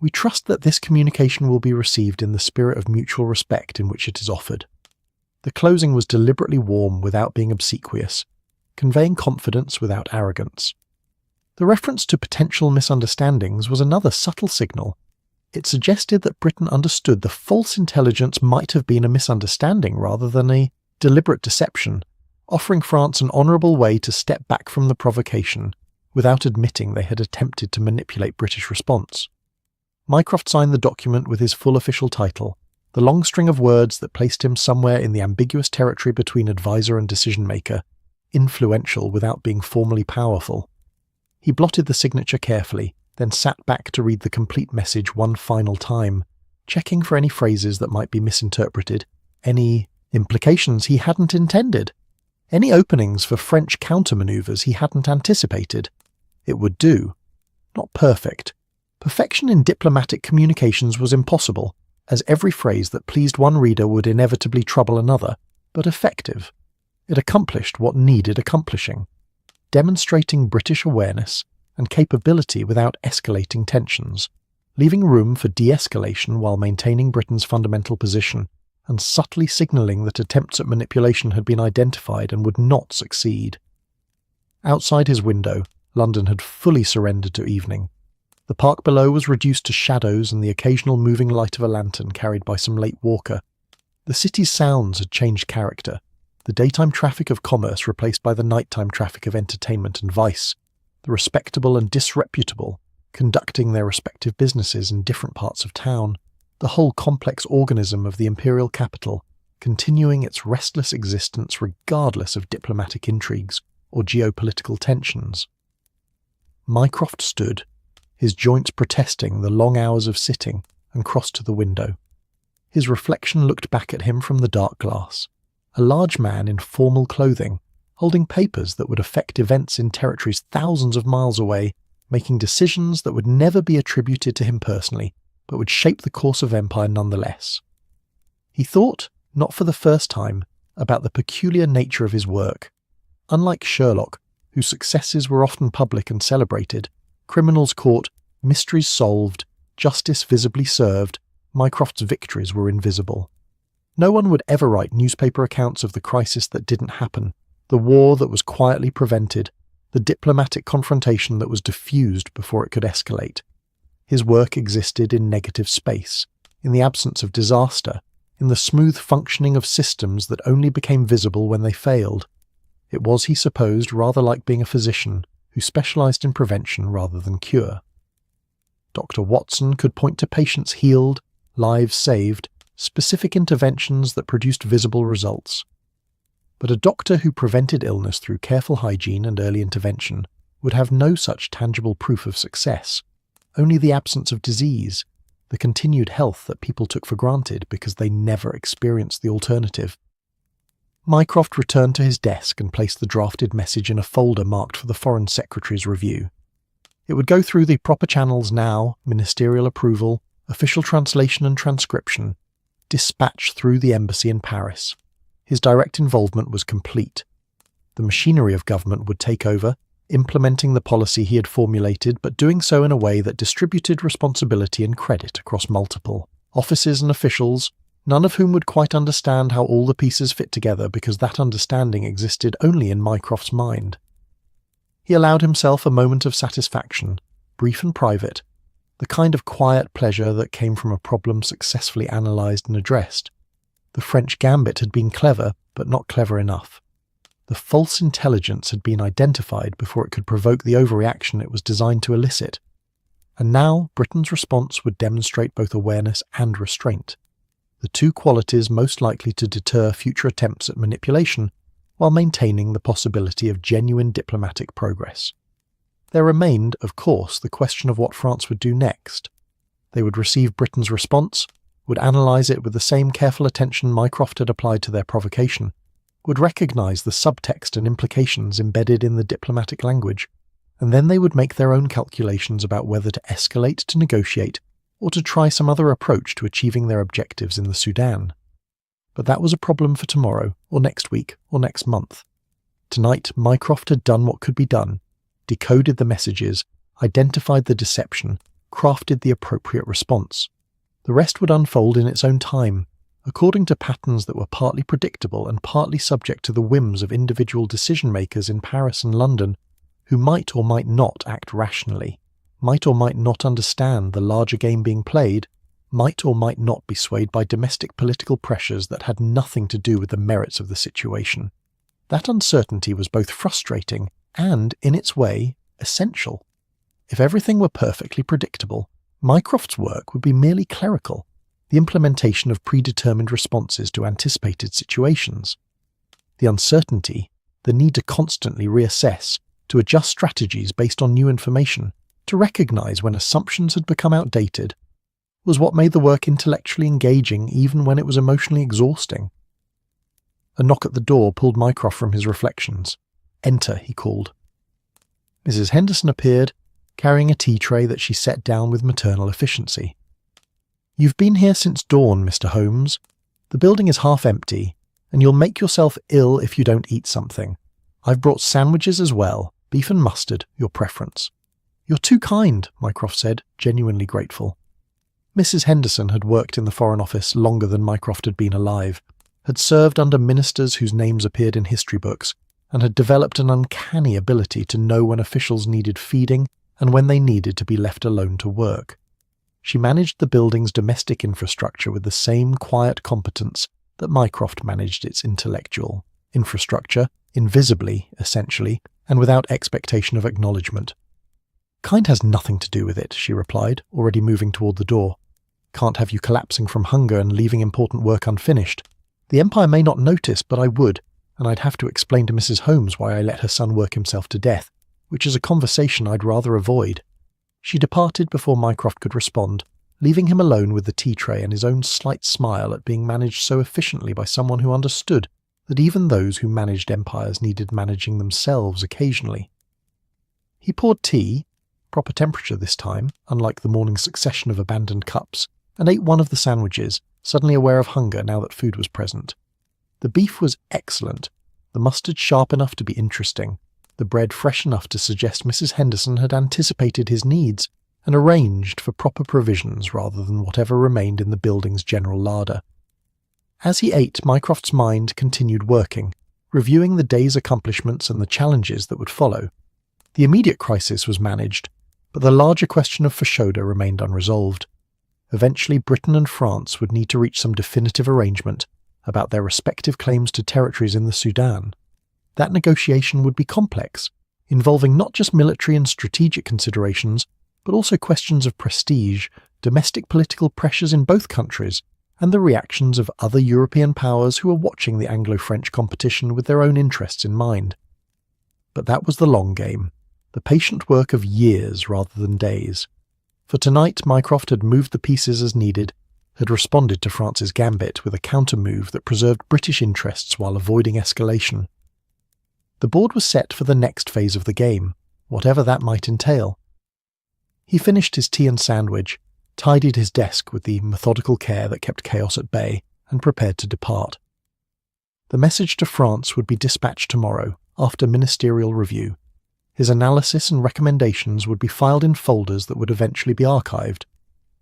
We trust that this communication will be received in the spirit of mutual respect in which it is offered. The closing was deliberately warm without being obsequious, conveying confidence without arrogance. The reference to potential misunderstandings was another subtle signal. It suggested that Britain understood the false intelligence might have been a misunderstanding rather than a Deliberate deception, offering France an honourable way to step back from the provocation without admitting they had attempted to manipulate British response. Mycroft signed the document with his full official title, the long string of words that placed him somewhere in the ambiguous territory between advisor and decision-maker, influential without being formally powerful. He blotted the signature carefully, then sat back to read the complete message one final time, checking for any phrases that might be misinterpreted, any implications he hadn't intended, any openings for French counter-manoeuvres he hadn't anticipated. It would do. Not perfect. Perfection in diplomatic communications was impossible, as every phrase that pleased one reader would inevitably trouble another, but effective. It accomplished what needed accomplishing, demonstrating British awareness and capability without escalating tensions, leaving room for de-escalation while maintaining Britain's fundamental position, and subtly signalling that attempts at manipulation had been identified and would not succeed. Outside his window, London had fully surrendered to evening. The park below was reduced to shadows and the occasional moving light of a lantern carried by some late walker. The city's sounds had changed character, the daytime traffic of commerce replaced by the nighttime traffic of entertainment and vice, the respectable and disreputable conducting their respective businesses in different parts of town, the whole complex organism of the imperial capital continuing its restless existence regardless of diplomatic intrigues or geopolitical tensions. Mycroft stood, his joints protesting the long hours of sitting, and crossed to the window. His reflection looked back at him from the dark glass, a large man in formal clothing, holding papers that would affect events in territories thousands of miles away, making decisions that would never be attributed to him personally, but would shape the course of empire nonetheless. He thought, not for the first time, about the peculiar nature of his work. Unlike Sherlock, whose successes were often public and celebrated, criminals caught, mysteries solved, justice visibly served, Mycroft's victories were invisible. No one would ever write newspaper accounts of the crisis that didn't happen, the war that was quietly prevented, the diplomatic confrontation that was diffused before it could escalate. His work existed in negative space, in the absence of disaster, in the smooth functioning of systems that only became visible when they failed. It was, he supposed, rather like being a physician who specialized in prevention rather than cure. Dr. Watson could point to patients healed, lives saved, specific interventions that produced visible results. But a doctor who prevented illness through careful hygiene and early intervention would have no such tangible proof of success, only the absence of disease, the continued health that people took for granted because they never experienced the alternative. Mycroft returned to his desk and placed the drafted message in a folder marked for the Foreign Secretary's review. It would go through the proper channels now, ministerial approval, official translation and transcription, dispatch through the embassy in Paris. His direct involvement was complete. The machinery of government would take over, implementing the policy he had formulated, but doing so in a way that distributed responsibility and credit across multiple offices and officials, none of whom would quite understand how all the pieces fit together because that understanding existed only in Mycroft's mind. He allowed himself a moment of satisfaction, brief and private, the kind of quiet pleasure that came from a problem successfully analysed and addressed. The French gambit had been clever, but not clever enough. The false intelligence had been identified before it could provoke the overreaction it was designed to elicit. And now Britain's response would demonstrate both awareness and restraint, the two qualities most likely to deter future attempts at manipulation while maintaining the possibility of genuine diplomatic progress. There remained, of course, the question of what France would do next. They would receive Britain's response, would analyse it with the same careful attention Mycroft had applied to their provocation, would recognise the subtext and implications embedded in the diplomatic language, and then they would make their own calculations about whether to escalate to negotiate or to try some other approach to achieving their objectives in the Sudan. But that was a problem for tomorrow, or next week, or next month. Tonight, Mycroft had done what could be done, decoded the messages, identified the deception, crafted the appropriate response. The rest would unfold in its own time, according to patterns that were partly predictable and partly subject to the whims of individual decision-makers in Paris and London, who might or might not act rationally, might or might not understand the larger game being played, might or might not be swayed by domestic political pressures that had nothing to do with the merits of the situation. That uncertainty was both frustrating and, in its way, essential. If everything were perfectly predictable, Mycroft's work would be merely clerical, the implementation of predetermined responses to anticipated situations. The uncertainty, the need to constantly reassess, to adjust strategies based on new information, to recognize when assumptions had become outdated, was what made the work intellectually engaging even when it was emotionally exhausting. A knock at the door pulled Mycroft from his reflections. "Enter," he called. Mrs. Henderson appeared, carrying a tea tray that she set down with maternal efficiency. "You've been here since dawn, Mr. Holmes. The building is half empty, and you'll make yourself ill if you don't eat something. I've brought sandwiches as well, beef and mustard, your preference." "You're too kind," Mycroft said, genuinely grateful. Mrs. Henderson had worked in the Foreign Office longer than Mycroft had been alive, had served under ministers whose names appeared in history books, and had developed an uncanny ability to know when officials needed feeding and when they needed to be left alone to work. She managed the building's domestic infrastructure with the same quiet competence that Mycroft managed its intellectual infrastructure, invisibly, essentially, and without expectation of acknowledgement. "Kind has nothing to do with it," she replied, already moving toward the door. "Can't have you collapsing from hunger and leaving important work unfinished. The Empire may not notice, but I would, and I'd have to explain to Mrs. Holmes why I let her son work himself to death, which is a conversation I'd rather avoid." She departed before Mycroft could respond, leaving him alone with the tea tray and his own slight smile at being managed so efficiently by someone who understood that even those who managed empires needed managing themselves occasionally. He poured tea, proper temperature this time, unlike the morning succession of abandoned cups, and ate one of the sandwiches, suddenly aware of hunger now that food was present. The beef was excellent, the mustard sharp enough to be interesting, the bread fresh enough to suggest Mrs. Henderson had anticipated his needs and arranged for proper provisions rather than whatever remained in the building's general larder. As he ate, Mycroft's mind continued working, reviewing the day's accomplishments and the challenges that would follow. The immediate crisis was managed, but the larger question of Fashoda remained unresolved. Eventually, Britain and France would need to reach some definitive arrangement about their respective claims to territories in the Sudan. That negotiation would be complex, involving not just military and strategic considerations, but also questions of prestige, domestic political pressures in both countries, and the reactions of other European powers who were watching the Anglo-French competition with their own interests in mind. But that was the long game, the patient work of years rather than days. For tonight, Mycroft had moved the pieces as needed, had responded to France's gambit with a counter-move that preserved British interests while avoiding escalation. The board was set for the next phase of the game, whatever that might entail. He finished his tea and sandwich, tidied his desk with the methodical care that kept chaos at bay, and prepared to depart. The message to France would be dispatched tomorrow, after ministerial review. His analysis and recommendations would be filed in folders that would eventually be archived,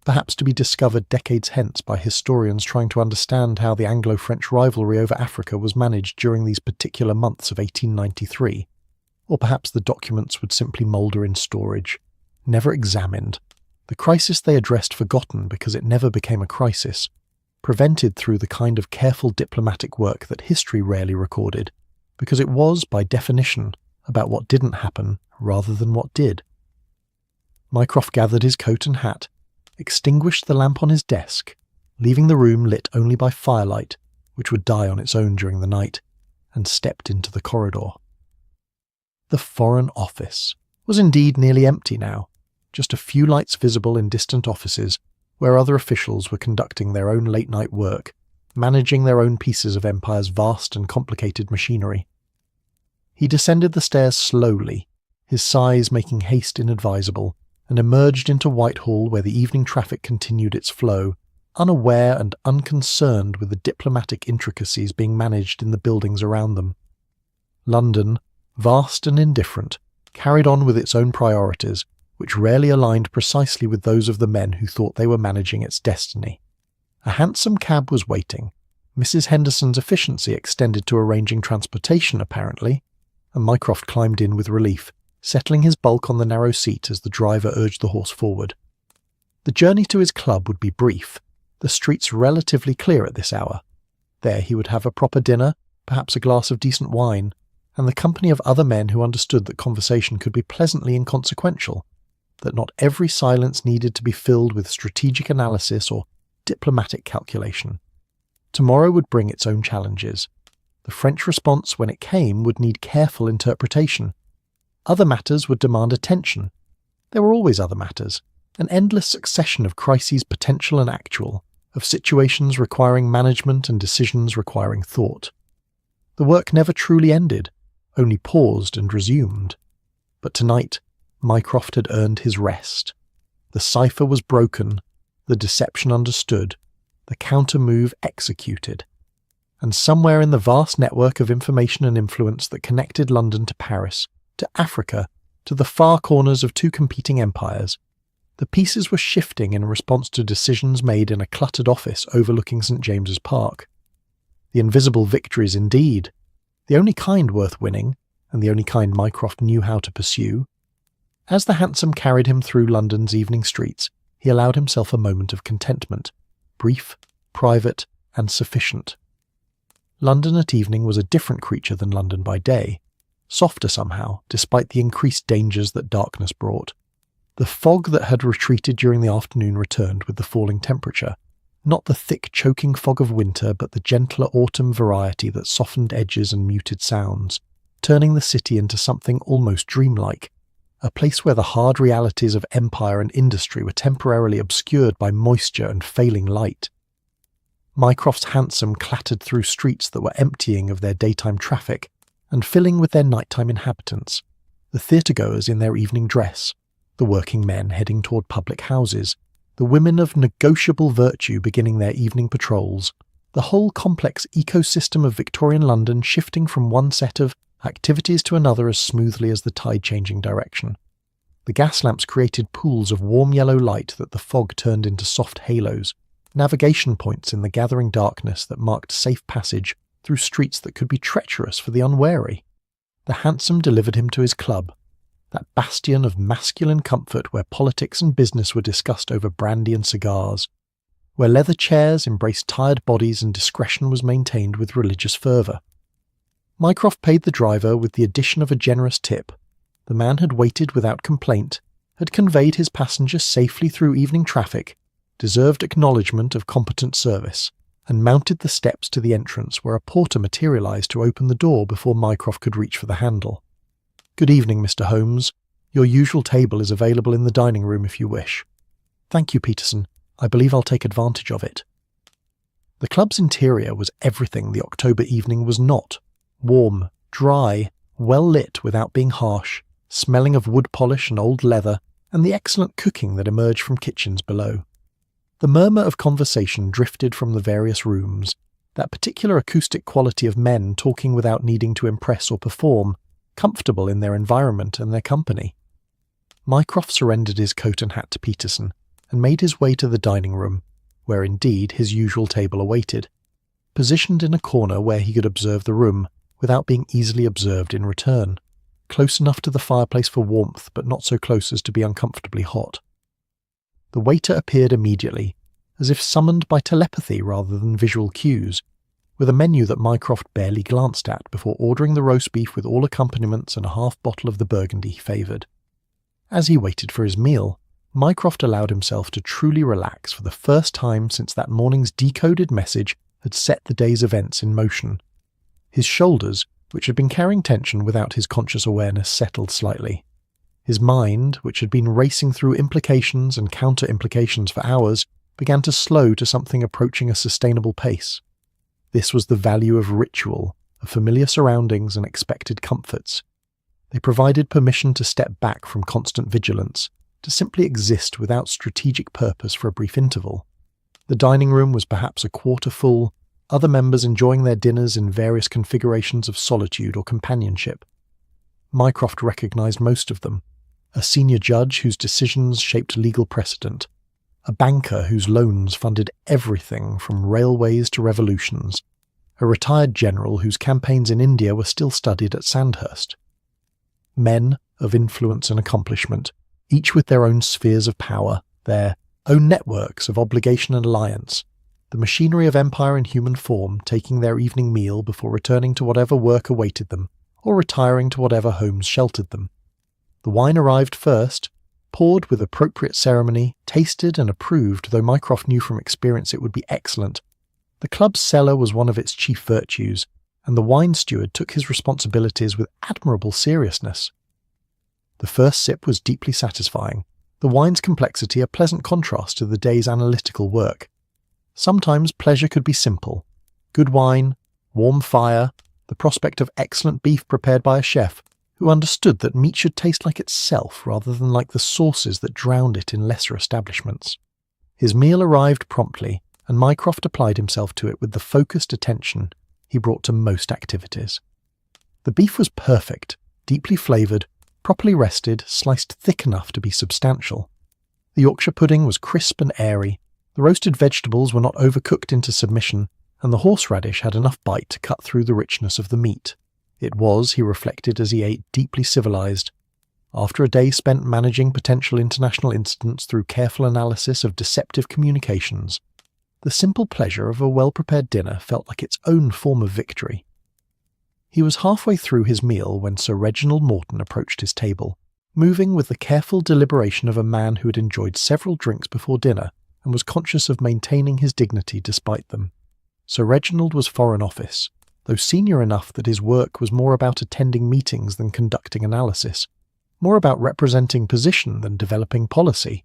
perhaps to be discovered decades hence by historians trying to understand how the Anglo-French rivalry over Africa was managed during these particular months of 1893. Or perhaps the documents would simply moulder in storage, never examined, the crisis they addressed forgotten because it never became a crisis, prevented through the kind of careful diplomatic work that history rarely recorded, because it was, by definition, about what didn't happen rather than what did. Mycroft gathered his coat and hat, extinguished the lamp on his desk, leaving the room lit only by firelight, which would die on its own during the night, and stepped into the corridor. The Foreign Office was indeed nearly empty now, just a few lights visible in distant offices where other officials were conducting their own late-night work, managing their own pieces of Empire's vast and complicated machinery. He descended the stairs slowly, his sighs making haste inadvisable, and emerged into Whitehall where the evening traffic continued its flow, unaware and unconcerned with the diplomatic intricacies being managed in the buildings around them. London, vast and indifferent, carried on with its own priorities, which rarely aligned precisely with those of the men who thought they were managing its destiny. A hansom cab was waiting. Mrs. Henderson's efficiency extended to arranging transportation, apparently, and Mycroft climbed in with relief, settling his bulk on the narrow seat as the driver urged the horse forward. The journey to his club would be brief, the streets relatively clear at this hour. There he would have a proper dinner, perhaps a glass of decent wine, and the company of other men who understood that conversation could be pleasantly inconsequential, that not every silence needed to be filled with strategic analysis or diplomatic calculation. Tomorrow would bring its own challenges. The French response, when it came, would need careful interpretation. Other matters would demand attention. There were always other matters, an endless succession of crises potential and actual, of situations requiring management and decisions requiring thought. The work never truly ended, only paused and resumed. But tonight, Mycroft had earned his rest. The cipher was broken, the deception understood, the counter-move executed. And somewhere in the vast network of information and influence that connected London to Paris, to Africa, to the far corners of two competing empires, the pieces were shifting in response to decisions made in a cluttered office overlooking St. James's Park. The invisible victories indeed, the only kind worth winning, and the only kind Mycroft knew how to pursue. As the hansom carried him through London's evening streets, he allowed himself a moment of contentment, brief, private, and sufficient. London at evening was a different creature than London by day, softer somehow, despite the increased dangers that darkness brought. The fog that had retreated during the afternoon returned with the falling temperature, not the thick choking fog of winter but the gentler autumn variety that softened edges and muted sounds, turning the city into something almost dreamlike, a place where the hard realities of empire and industry were temporarily obscured by moisture and failing light. Mycroft's hansom clattered through streets that were emptying of their daytime traffic and filling with their nighttime inhabitants, the theatre-goers in their evening dress, the working men heading toward public houses, the women of negotiable virtue beginning their evening patrols, the whole complex ecosystem of Victorian London shifting from one set of activities to another as smoothly as the tide changing direction. The gas lamps created pools of warm yellow light that the fog turned into soft halos, navigation points in the gathering darkness that marked safe passage through streets that could be treacherous for the unwary. The hansom delivered him to his club, that bastion of masculine comfort where politics and business were discussed over brandy and cigars, where leather chairs embraced tired bodies and discretion was maintained with religious fervour. Mycroft paid the driver with the addition of a generous tip. The man had waited without complaint, had conveyed his passenger safely through evening traffic, deserved acknowledgement of competent service, and mounted the steps to the entrance where a porter materialised to open the door before Mycroft could reach for the handle. "Good evening, Mr. Holmes. Your usual table is available in the dining room if you wish." "Thank you, Peterson. I believe I'll take advantage of it." The club's interior was everything the October evening was not. Warm, dry, well lit without being harsh, smelling of wood polish and old leather, and the excellent cooking that emerged from kitchens below. The murmur of conversation drifted from the various rooms, that particular acoustic quality of men talking without needing to impress or perform, comfortable in their environment and their company. Mycroft surrendered his coat and hat to Peterson, and made his way to the dining room, where indeed his usual table awaited, positioned in a corner where he could observe the room, without being easily observed in return, close enough to the fireplace for warmth but not so close as to be uncomfortably hot. The waiter appeared immediately, as if summoned by telepathy rather than visual cues, with a menu that Mycroft barely glanced at before ordering the roast beef with all accompaniments and a half bottle of the Burgundy he favoured. As he waited for his meal, Mycroft allowed himself to truly relax for the first time since that morning's decoded message had set the day's events in motion. His shoulders, which had been carrying tension without his conscious awareness, settled slightly. His mind, which had been racing through implications and counter-implications for hours, began to slow to something approaching a sustainable pace. This was the value of ritual, of familiar surroundings and expected comforts. They provided permission to step back from constant vigilance, to simply exist without strategic purpose for a brief interval. The dining room was perhaps a quarter full, other members enjoying their dinners in various configurations of solitude or companionship. Mycroft recognised most of them: a senior judge whose decisions shaped legal precedent, a banker whose loans funded everything from railways to revolutions, a retired general whose campaigns in India were still studied at Sandhurst. Men of influence and accomplishment, each with their own spheres of power, their own networks of obligation and alliance, the machinery of empire in human form taking their evening meal before returning to whatever work awaited them, or retiring to whatever homes sheltered them. The wine arrived first, poured with appropriate ceremony, tasted and approved, though Mycroft knew from experience it would be excellent. The club's cellar was one of its chief virtues, and the wine steward took his responsibilities with admirable seriousness. The first sip was deeply satisfying, the wine's complexity a pleasant contrast to the day's analytical work. Sometimes pleasure could be simple. Good wine, warm fire, the prospect of excellent beef prepared by a chef who understood that meat should taste like itself rather than like the sauces that drowned it in lesser establishments. His meal arrived promptly, and Mycroft applied himself to it with the focused attention he brought to most activities. The beef was perfect, deeply flavoured, properly rested, sliced thick enough to be substantial. The Yorkshire pudding was crisp and airy, the roasted vegetables were not overcooked into submission, and the horseradish had enough bite to cut through the richness of the meat. It was, he reflected as he ate, deeply civilised. After a day spent managing potential international incidents through careful analysis of deceptive communications, the simple pleasure of a well-prepared dinner felt like its own form of victory. He was halfway through his meal when Sir Reginald Morton approached his table, moving with the careful deliberation of a man who had enjoyed several drinks before dinner and was conscious of maintaining his dignity despite them. Sir Reginald was Foreign Office, though senior enough that his work was more about attending meetings than conducting analysis, more about representing position than developing policy.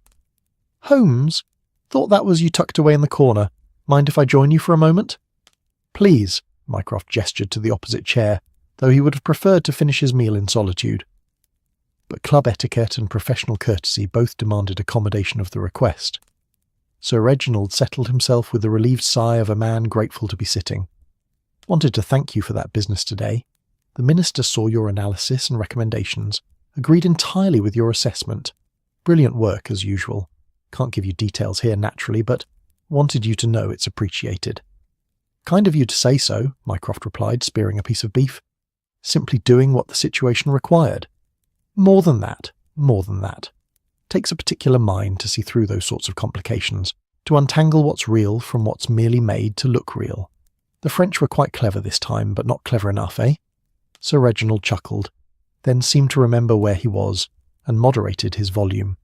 "Holmes, thought that was you tucked away in the corner. Mind if I join you for a moment?" "Please," Mycroft gestured to the opposite chair, though he would have preferred to finish his meal in solitude. But club etiquette and professional courtesy both demanded accommodation of the request. Sir Reginald settled himself with the relieved sigh of a man grateful to be sitting. "Wanted to thank you for that business today. The Minister saw your analysis and recommendations, agreed entirely with your assessment. Brilliant work, as usual. Can't give you details here naturally, but wanted you to know it's appreciated." "Kind of you to say so," Mycroft replied, spearing a piece of beef. "Simply doing what the situation required." More than that. Takes a particular mind to see through those sorts of complications, to untangle what's real from what's merely made to look real. The French were quite clever this time, but not clever enough, eh?" Sir Reginald chuckled, then seemed to remember where he was, and moderated his volume.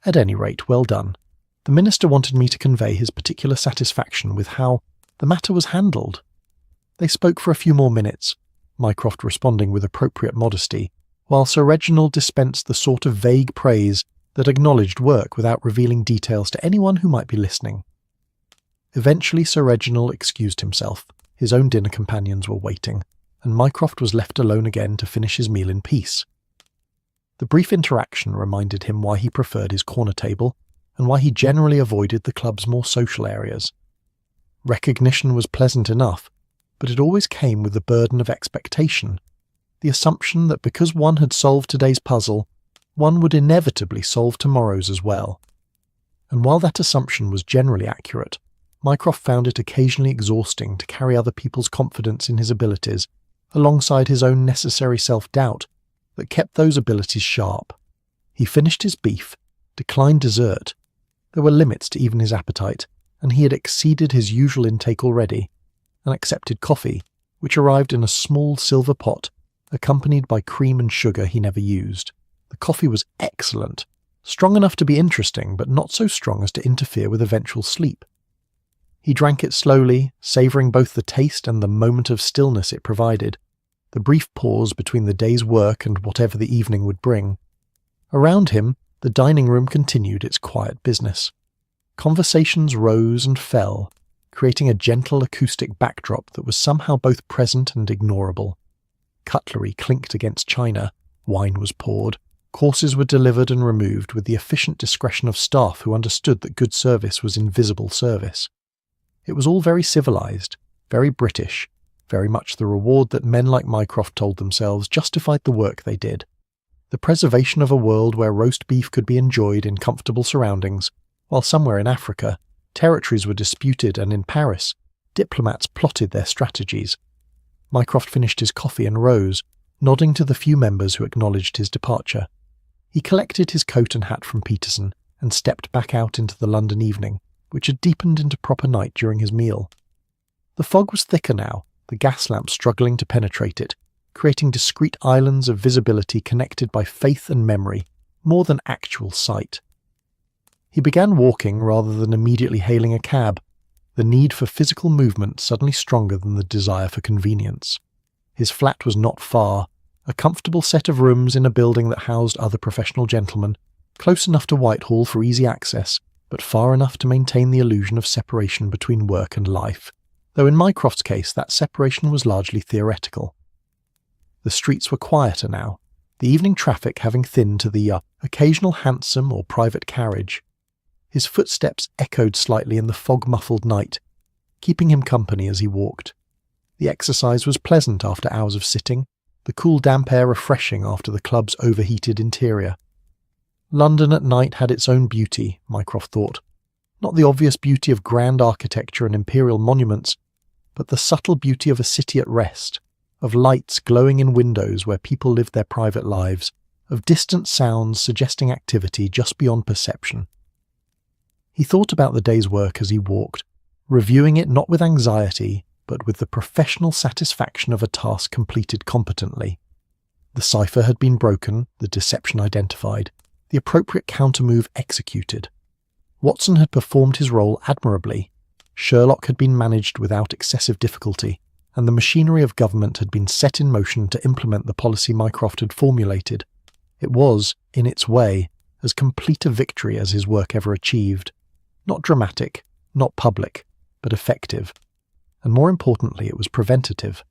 "At any rate, well done. The Minister wanted me to convey his particular satisfaction with how the matter was handled." They spoke for a few more minutes, Mycroft responding with appropriate modesty, while Sir Reginald dispensed the sort of vague praise that acknowledged work without revealing details to anyone who might be listening. Eventually Sir Reginald excused himself. His own dinner companions were waiting, and Mycroft was left alone again to finish his meal in peace. The brief interaction reminded him why he preferred his corner table, and why he generally avoided the club's more social areas. Recognition was pleasant enough, but it always came with the burden of expectation, the assumption that because one had solved today's puzzle, one would inevitably solve tomorrow's as well. And while that assumption was generally accurate, Mycroft found it occasionally exhausting to carry other people's confidence in his abilities, alongside his own necessary self-doubt that kept those abilities sharp. He finished his beef, declined dessert. There were limits to even his appetite, and he had exceeded his usual intake already, and accepted coffee, which arrived in a small silver pot, accompanied by cream and sugar he never used. The coffee was excellent, strong enough to be interesting, but not so strong as to interfere with eventual sleep. He drank it slowly, savouring both the taste and the moment of stillness it provided, the brief pause between the day's work and whatever the evening would bring. Around him, the dining room continued its quiet business. Conversations rose and fell, creating a gentle acoustic backdrop that was somehow both present and ignorable. Cutlery clinked against china, wine was poured, courses were delivered and removed with the efficient discretion of staff who understood that good service was invisible service. It was all very civilised, very British, very much the reward that men like Mycroft told themselves justified the work they did. The preservation of a world where roast beef could be enjoyed in comfortable surroundings, while somewhere in Africa, territories were disputed and in Paris, diplomats plotted their strategies. Mycroft finished his coffee and rose, nodding to the few members who acknowledged his departure. He collected his coat and hat from Peterson, and stepped back out into the London evening, which had deepened into proper night during his meal. The fog was thicker now, the gas lamp struggling to penetrate it, creating discrete islands of visibility connected by faith and memory, more than actual sight. He began walking rather than immediately hailing a cab, the need for physical movement suddenly stronger than the desire for convenience. His flat was not far, a comfortable set of rooms in a building that housed other professional gentlemen, close enough to Whitehall for easy access, but far enough to maintain the illusion of separation between work and life, though in Mycroft's case that separation was largely theoretical. The streets were quieter now, the evening traffic having thinned to the occasional hansom or private carriage. His footsteps echoed slightly in the fog-muffled night, keeping him company as he walked. The exercise was pleasant after hours of sitting, the cool damp air refreshing after the club's overheated interior. London at night had its own beauty, Mycroft thought. Not the obvious beauty of grand architecture and imperial monuments, but the subtle beauty of a city at rest, of lights glowing in windows where people lived their private lives, of distant sounds suggesting activity just beyond perception. He thought about the day's work as he walked, reviewing it not with anxiety, but with the professional satisfaction of a task completed competently. The cipher had been broken, the deception identified, the appropriate countermove executed. Watson had performed his role admirably. Sherlock had been managed without excessive difficulty, and the machinery of government had been set in motion to implement the policy Mycroft had formulated. It was, in its way, as complete a victory as his work ever achieved. Not dramatic, not public, but effective. And more importantly, it was preventative.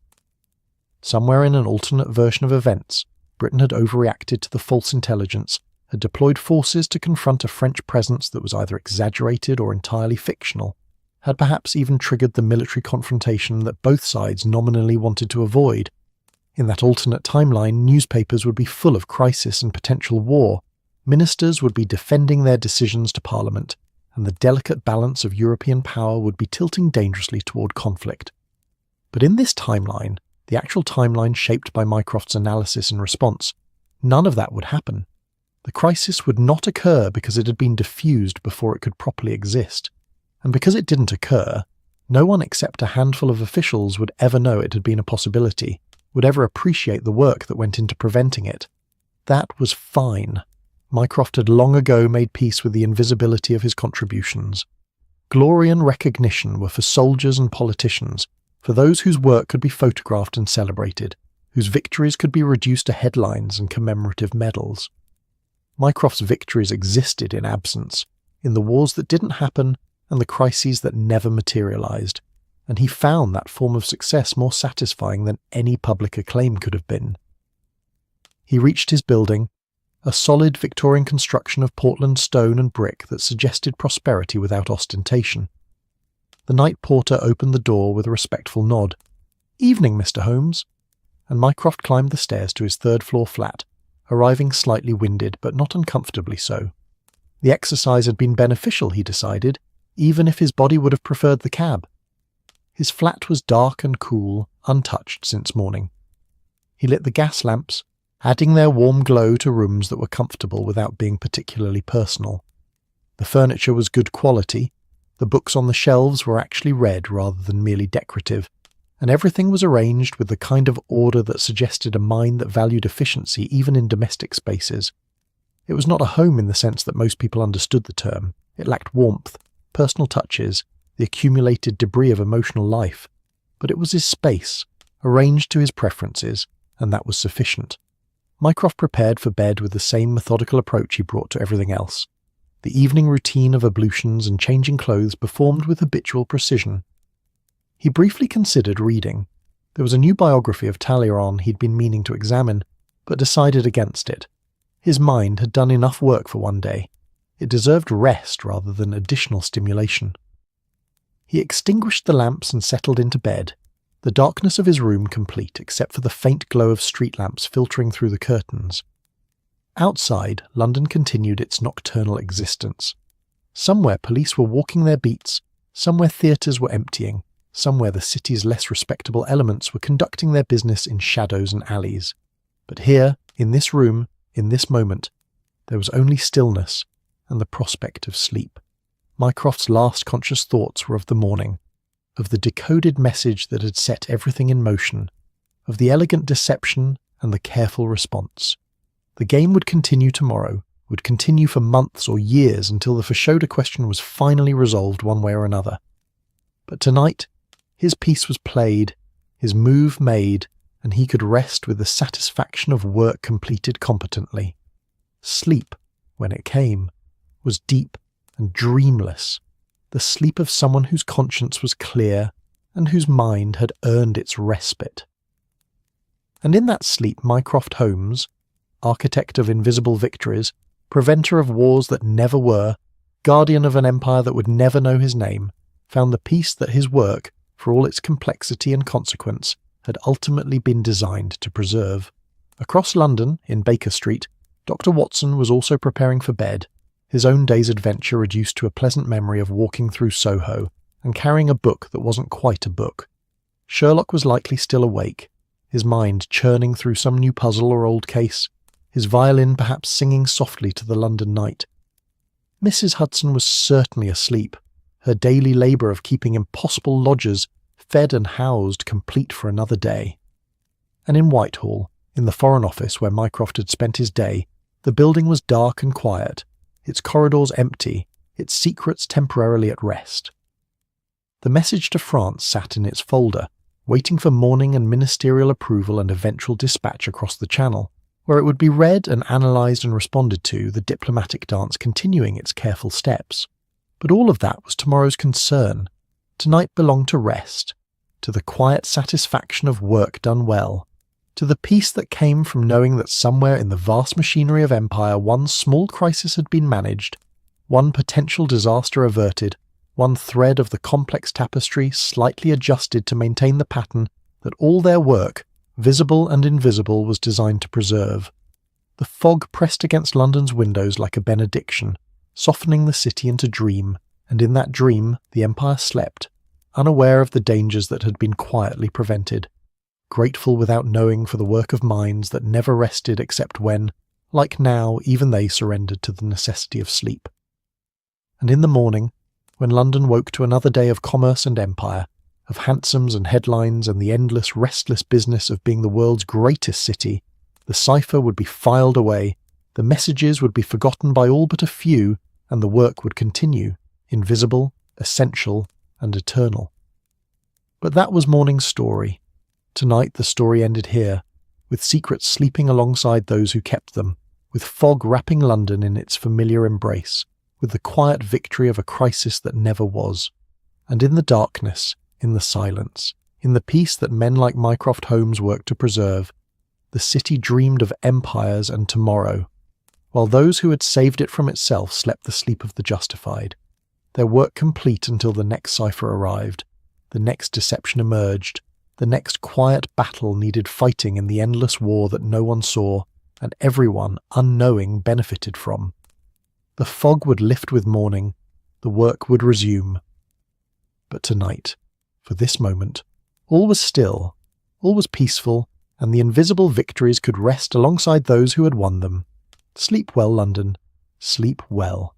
Somewhere in an alternate version of events, Britain had overreacted to the false intelligence, had deployed forces to confront a French presence that was either exaggerated or entirely fictional, had perhaps even triggered the military confrontation that both sides nominally wanted to avoid. In that alternate timeline, newspapers would be full of crisis and potential war, ministers would be defending their decisions to Parliament, and the delicate balance of European power would be tilting dangerously toward conflict. But in this timeline, the actual timeline shaped by Mycroft's analysis and response, none of that would happen. The crisis would not occur because it had been diffused before it could properly exist. And because it didn't occur, no one except a handful of officials would ever know it had been a possibility, would ever appreciate the work that went into preventing it. That was fine. Mycroft had long ago made peace with the invisibility of his contributions. Glory and recognition were for soldiers and politicians, for those whose work could be photographed and celebrated, whose victories could be reduced to headlines and commemorative medals. Mycroft's victories existed in absence, in the wars that didn't happen and the crises that never materialized, and he found that form of success more satisfying than any public acclaim could have been. He reached his building, a solid Victorian construction of Portland stone and brick that suggested prosperity without ostentation. The night porter opened the door with a respectful nod. "Evening, Mr. Holmes," and Mycroft climbed the stairs to his third-floor flat, arriving slightly winded, but not uncomfortably so. The exercise had been beneficial, he decided, even if his body would have preferred the cab. His flat was dark and cool, untouched since morning. He lit the gas lamps, adding their warm glow to rooms that were comfortable without being particularly personal. The furniture was good quality, the books on the shelves were actually read rather than merely decorative, and everything was arranged with the kind of order that suggested a mind that valued efficiency even in domestic spaces. It was not a home in the sense that most people understood the term. It lacked warmth, personal touches, the accumulated debris of emotional life, but it was his space, arranged to his preferences, and that was sufficient. Mycroft prepared for bed with the same methodical approach he brought to everything else. The evening routine of ablutions and changing clothes performed with habitual precision. He briefly considered reading. There was a new biography of Talleyrand he'd been meaning to examine, but decided against it. His mind had done enough work for one day. It deserved rest rather than additional stimulation. He extinguished the lamps and settled into bed, the darkness of his room complete except for the faint glow of street lamps filtering through the curtains. Outside, London continued its nocturnal existence. Somewhere police were walking their beats, somewhere theatres were emptying, somewhere the city's less respectable elements were conducting their business in shadows and alleys. But here, in this room, in this moment, there was only stillness, and the prospect of sleep. Mycroft's last conscious thoughts were of the morning, of the decoded message that had set everything in motion, of the elegant deception and the careful response. The game would continue tomorrow, would continue for months or years until the Fashoda question was finally resolved one way or another. But tonight, his piece was played, his move made, and he could rest with the satisfaction of work completed competently. Sleep, when it came, was deep and dreamless, the sleep of someone whose conscience was clear and whose mind had earned its respite. And in that sleep Mycroft Holmes, architect of invisible victories, preventer of wars that never were, guardian of an empire that would never know his name, found the peace that his work, for all its complexity and consequence, had ultimately been designed to preserve. Across London, in Baker Street, Dr. Watson was also preparing for bed, his own day's adventure reduced to a pleasant memory of walking through Soho and carrying a book that wasn't quite a book. Sherlock was likely still awake, his mind churning through some new puzzle or old case, his violin perhaps singing softly to the London night. Mrs. Hudson was certainly asleep, her daily labour of keeping impossible lodgers fed and housed complete for another day. And in Whitehall, in the Foreign Office where Mycroft had spent his day, the building was dark and quiet, its corridors empty, its secrets temporarily at rest. The message to France sat in its folder, waiting for morning and ministerial approval and eventual dispatch across the Channel, where it would be read and analysed and responded to, the diplomatic dance continuing its careful steps. But all of that was tomorrow's concern. Tonight belonged to rest, to the quiet satisfaction of work done well, to the peace that came from knowing that somewhere in the vast machinery of empire one small crisis had been managed, one potential disaster averted, one thread of the complex tapestry slightly adjusted to maintain the pattern that all their work, visible and invisible, was designed to preserve. The fog pressed against London's windows like a benediction, softening the city into dream, and in that dream the empire slept, unaware of the dangers that had been quietly prevented, grateful without knowing for the work of minds that never rested except when, like now, even they surrendered to the necessity of sleep. And in the morning, when London woke to another day of commerce and empire, of hansoms and headlines and the endless, restless business of being the world's greatest city, the cipher would be filed away, the messages would be forgotten by all but a few, and the work would continue, invisible, essential, and eternal. But that was morning's story. Tonight the story ended here, with secrets sleeping alongside those who kept them, with fog wrapping London in its familiar embrace, with the quiet victory of a crisis that never was. And in the darkness, in the silence, in the peace that men like Mycroft Holmes worked to preserve, the city dreamed of empires and tomorrow, while those who had saved it from itself slept the sleep of the justified, their work complete until the next cipher arrived, the next deception emerged, the next quiet battle needed fighting in the endless war that no one saw and everyone, unknowing, benefited from. The fog would lift with morning, the work would resume. But tonight, for this moment, all was still, all was peaceful, and the invisible victories could rest alongside those who had won them. Sleep well, London. Sleep well.